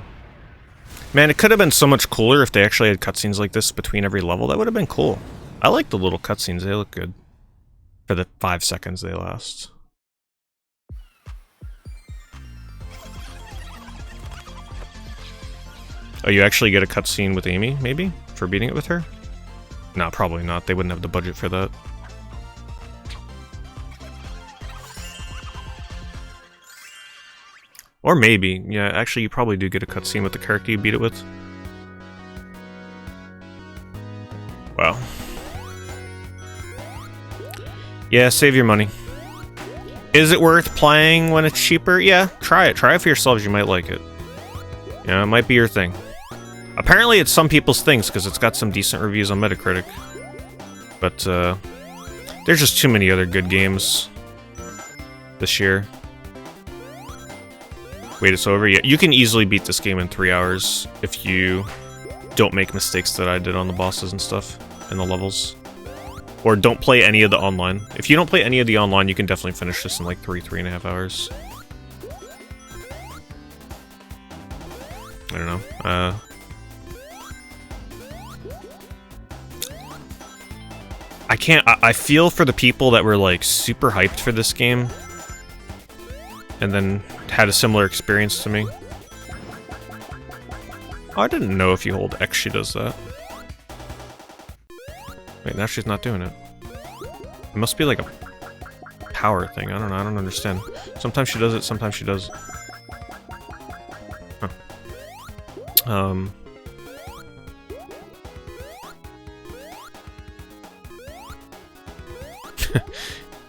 Man, it could have been so much cooler if they actually had cutscenes like this between every level. That would have been cool. I like the little cutscenes, they look good. For the 5 seconds they last. Oh, you actually get a cutscene with Amy, maybe? For beating it with her? No, probably not. They wouldn't have the budget for that. Or maybe. Yeah, actually you probably do get a cutscene with the character you beat it with. Wow. Yeah, save your money. Is it worth playing when it's cheaper? Yeah, try it. Try it for yourselves, you might like it. Yeah, it might be your thing. Apparently it's some people's things, because it's got some decent reviews on Metacritic. But, there's just too many other good games this year. Wait, it's over? Yeah, you can easily beat this game in 3 hours if you don't make mistakes that I did on the bosses and stuff in the levels. Or don't play any of the online. If you don't play any of the online, you can definitely finish this in like 3.5 hours. I don't know. I can't... I feel for the people that were like super hyped for this game and then had a similar experience to me. Oh, I didn't know if you hold X she does that. Wait, now she's not doing it. It must be like a power thing. I don't know. I don't understand. Sometimes she does it, sometimes she does. Huh.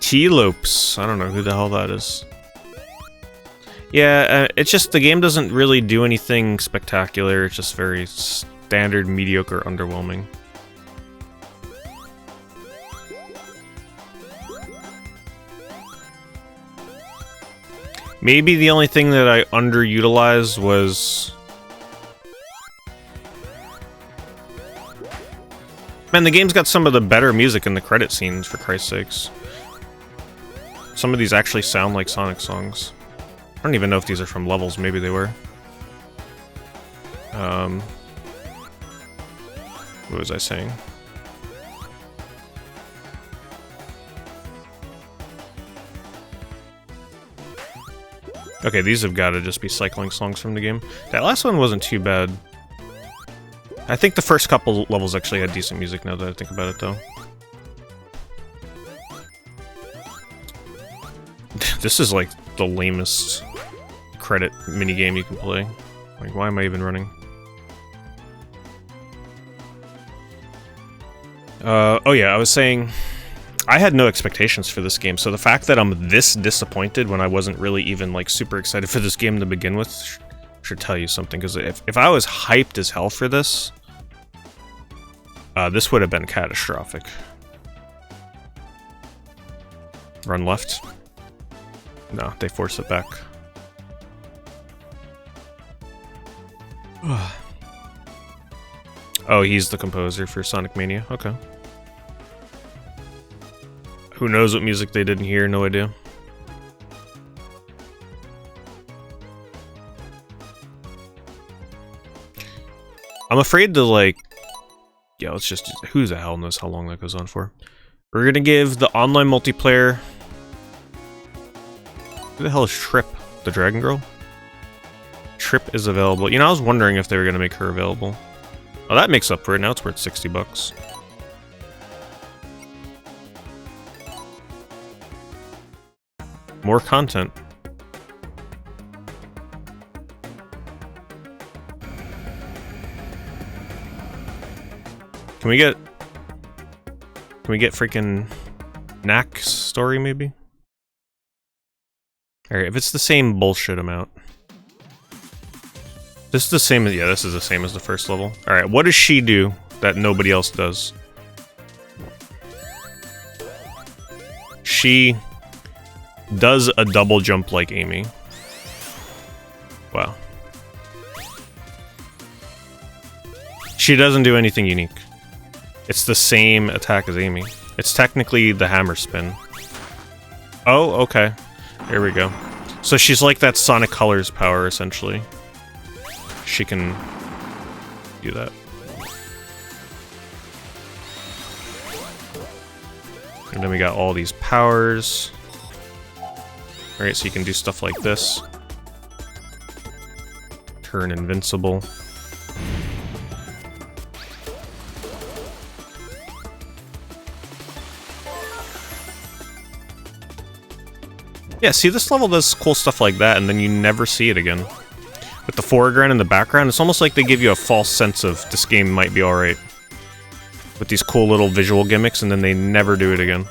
T-Lopes. I don't know who the hell that is. Yeah, it's just the game doesn't really do anything spectacular. It's just very standard, mediocre, underwhelming. Maybe the only thing that I underutilized was... Man, the game's got some of the better music in the credit scenes, for Christ's sakes. Some of these actually sound like Sonic songs. I don't even know if these are from levels, maybe they were. What was I saying? Okay, these have got to just be cycling songs from the game. That last one wasn't too bad. I think the first couple levels actually had decent music now that I think about it, though. This is like the lamest credit minigame you can play. Like, why am I even running? Oh yeah, I was saying... I had no expectations for this game, so the fact that I'm this disappointed when I wasn't really even, like, super excited for this game to begin with should tell you something, because if I was hyped as hell for this, this would have been catastrophic. Run left? No, they force it back. Oh, he's the composer for Sonic Mania. Okay. Who knows what music they didn't hear? No idea. I'm afraid to, like... Yeah, let's just... Who the hell knows how long that goes on for? We're gonna give the online multiplayer... Who the hell is Trip? The Dragon Girl? Trip is available. You know, I was wondering if they were gonna make her available. Oh, that makes up for it. Now it's worth 60 bucks. More content. Can we get freaking Knack's story, maybe? Alright, if it's the same bullshit amount. This is the same as, yeah, this is the same as the first level. Alright, what does she do that nobody else does? She does a double jump like Amy. Wow. She doesn't do anything unique. It's the same attack as Amy. It's technically the hammer spin. Oh, okay. Here we go. So she's like that Sonic Colors power, essentially. She can do that. And then we got all these powers. Alright, so you can do stuff like this. Turn invincible. Yeah, see, this level does cool stuff like that, and then you never see it again. With the foreground and the background, it's almost like they give you a false sense of this game might be alright. With these cool little visual gimmicks, and then they never do it again.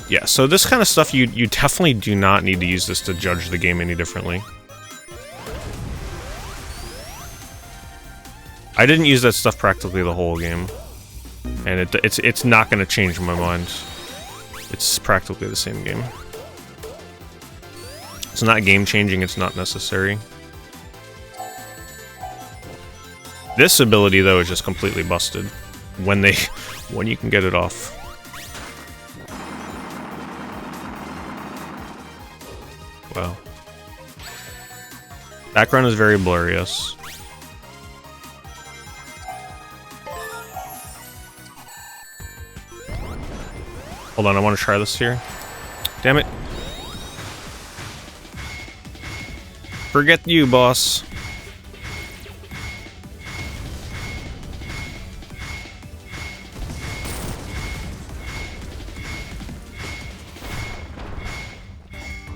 Yeah, so this kind of stuff, you definitely do not need to use this to judge the game any differently. I didn't use that stuff practically the whole game. And it's not going to change my mind. It's practically the same game. It's not game-changing, it's not necessary. This ability, though, is just completely busted. When you can get it off. Wow. Background is very blurry, yes. Hold on, I want to try this here. Damn it. Forget you, boss.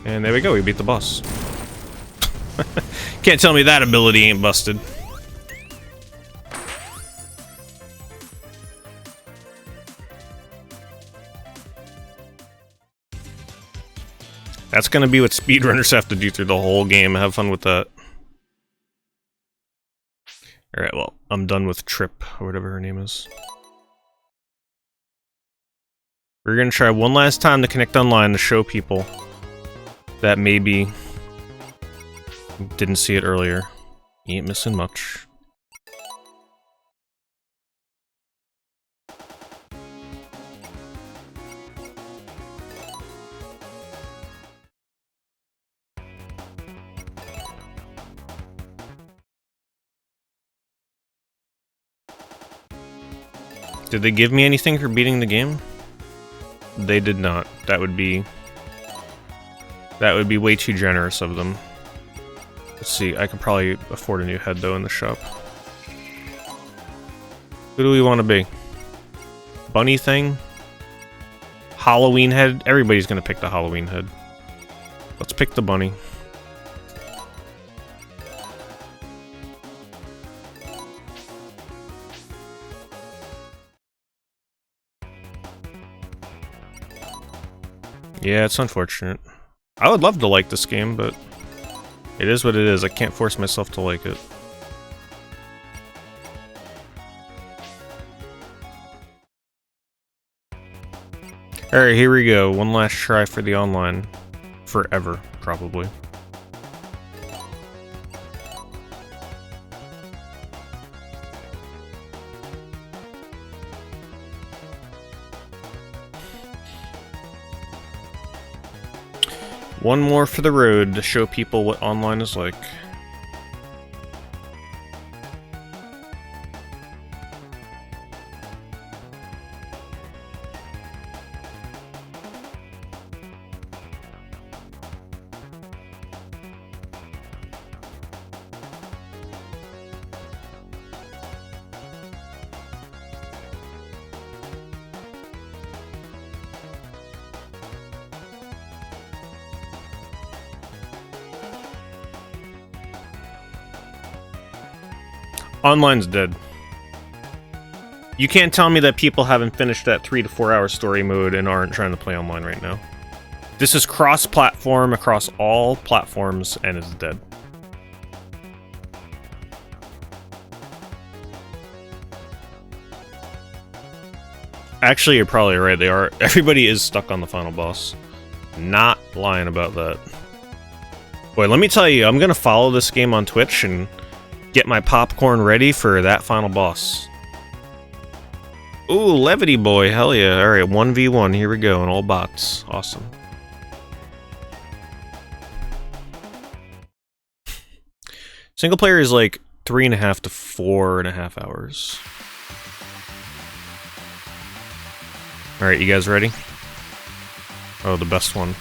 And there we go, we beat the boss. Can't tell me that ability ain't busted. That's gonna be what speedrunners have to do through the whole game. Have fun with that. Alright, well, I'm done with Trip, or whatever her name is. We're gonna try one last time to connect online to show people that maybe didn't see it earlier. You ain't missing much. Did they give me anything for beating the game? They did not. That would be way too generous of them. Let's see, I could probably afford a new head though in the shop. Who do we want to be? Bunny thing? Halloween head? Everybody's gonna pick the Halloween head. Let's pick the bunny. Yeah, it's unfortunate. I would love to like this game, but it is what it is. I can't force myself to like it. Alright, here we go. One last try for the online. Forever, probably. One more for the road to show people what online is like. Online's dead. You can't tell me that people haven't finished that 3 to 4 hour story mode and aren't trying to play online right now. This is cross-platform across all platforms and is dead. Actually, you're probably right. They are. Everybody is stuck on the final boss. Not lying about that. Boy, let me tell you, I'm gonna follow this game on Twitch and get my popcorn ready for that final boss. Ooh, Levity Boy, hell yeah. Alright, 1v1, here we go, and all bots. Awesome. Single player is like 3.5 to 4.5 hours. Alright, you guys ready? Oh, the best one.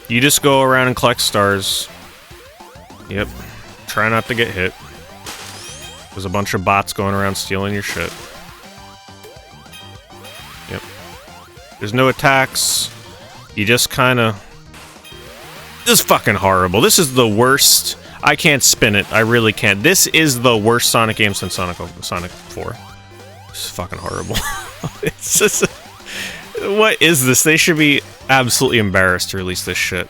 You just go around and collect stars. Yep. Try not to get hit. There's a bunch of bots going around stealing your shit. Yep. There's no attacks. You just kinda... This is fucking horrible. This is the worst. I can't spin it. I really can't. This is the worst Sonic game since Sonic 4. This is fucking horrible. It's just... What is this? They should be absolutely embarrassed to release this shit.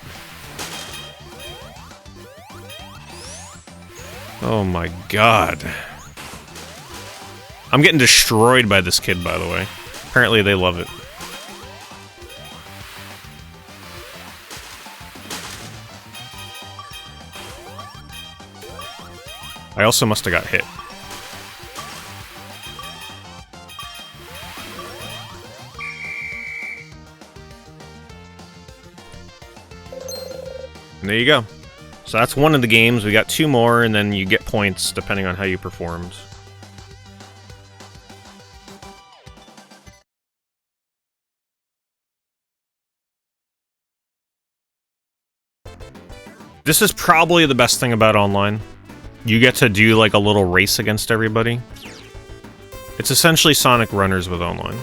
Oh my god. I'm getting destroyed by this kid, by the way. Apparently they love it. I also must have got hit. And there you go. So that's one of the games. We got 2 more, and then you get points depending on how you performed. This is probably the best thing about online. You get to do like a little race against everybody. It's essentially Sonic Runners with online.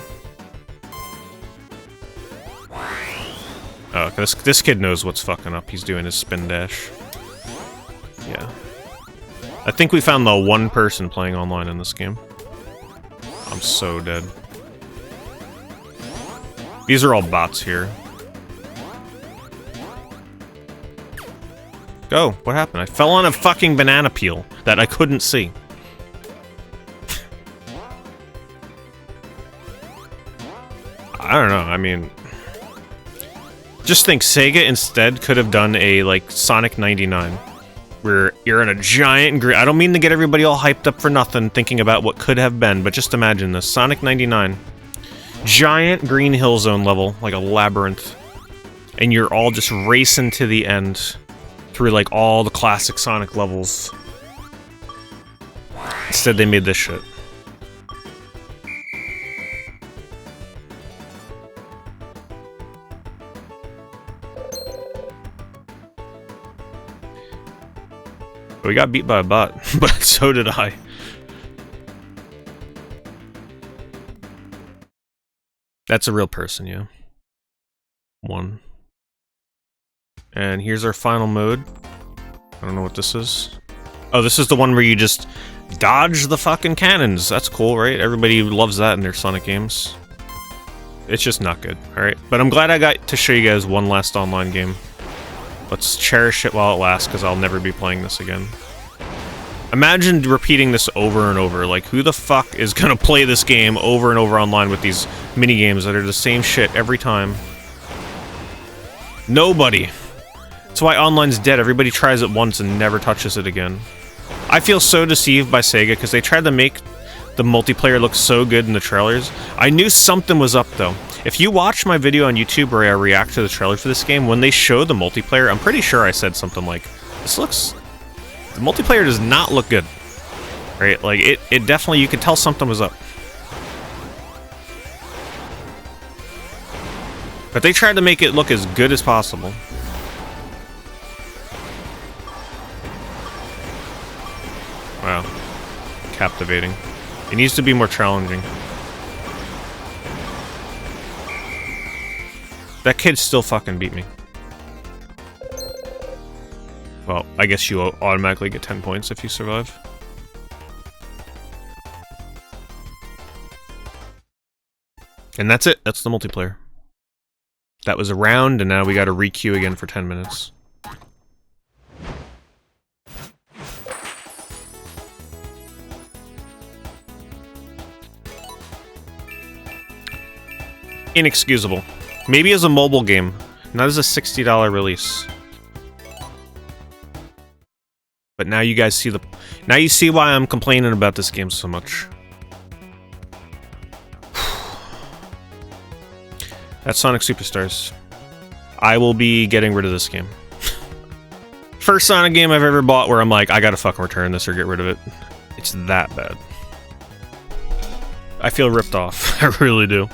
Oh, this kid knows what's fucking up. He's doing his spin dash. Yeah. I think we found the one person playing online in this game. I'm so dead. These are all bots here. Go. What happened? I fell on a fucking banana peel that I couldn't see. I don't know. I mean... Just think, Sega instead could have done a, like, Sonic 99. Where you're in a giant green... I don't mean to get everybody all hyped up for nothing, thinking about what could have been, but just imagine this. Sonic 99. Giant green hill zone level, like a labyrinth. And you're all just racing to the end. Through, like, all the classic Sonic levels. Instead, they made this shit. We got beat by a bot, but so did I. That's a real person, yeah. 1. And here's our final mode. I don't know what this is. Oh, this is the one where you just dodge the fucking cannons. That's cool, right? Everybody loves that in their Sonic games. It's just not good, alright? But I'm glad I got to show you guys one last online game. Let's cherish it while it lasts, because I'll never be playing this again. Imagine repeating this over and over. Like, who the fuck is gonna play this game over and over online with these mini games that are the same shit every time? Nobody. That's why online's dead. Everybody tries it once and never touches it again. I feel so deceived by Sega because they tried to make the multiplayer look so good in the trailers. I knew something was up though. If you watch my video on YouTube where I react to the trailer for this game, when they show the multiplayer, I'm pretty sure I said something like, the multiplayer does not look good. Right? Like, it definitely, you could tell something was up. But they tried to make it look as good as possible. Wow. Captivating. It needs to be more challenging. That kid still fucking beat me. Well, I guess you automatically get 10 points if you survive. And that's it. That's the multiplayer. That was a round, and now we gotta re-queue again for 10 minutes. Inexcusable. Maybe as a mobile game, not as a $60 release. But now you guys see now you see why I'm complaining about this game so much. That's Sonic Superstars. I will be getting rid of this game. First Sonic game I've ever bought where I'm like, I gotta fucking return this or get rid of it. It's that bad. I feel ripped off. I really do.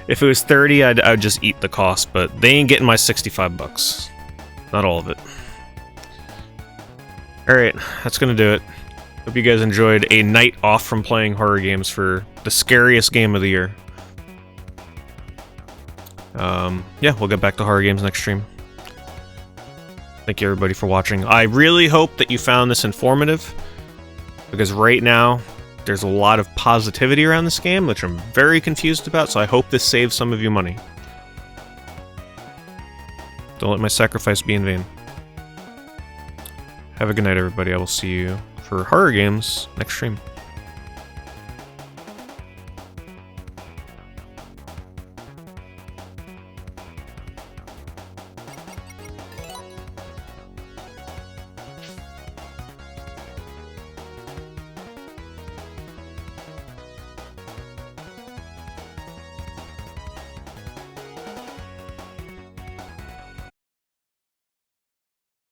If it was 30, I'd just eat the cost, but they ain't getting my 65 bucks. Not all of it. Alright, that's gonna do it. Hope you guys enjoyed a night off from playing horror games for the scariest game of the year. Yeah, we'll get back to horror games next stream. Thank you everybody for watching. I really hope that you found this informative, because right now, there's a lot of positivity around this game, which I'm very confused about, so I hope this saves some of you money. Don't let my sacrifice be in vain. Have a good night, everybody. I will see you for horror games next stream.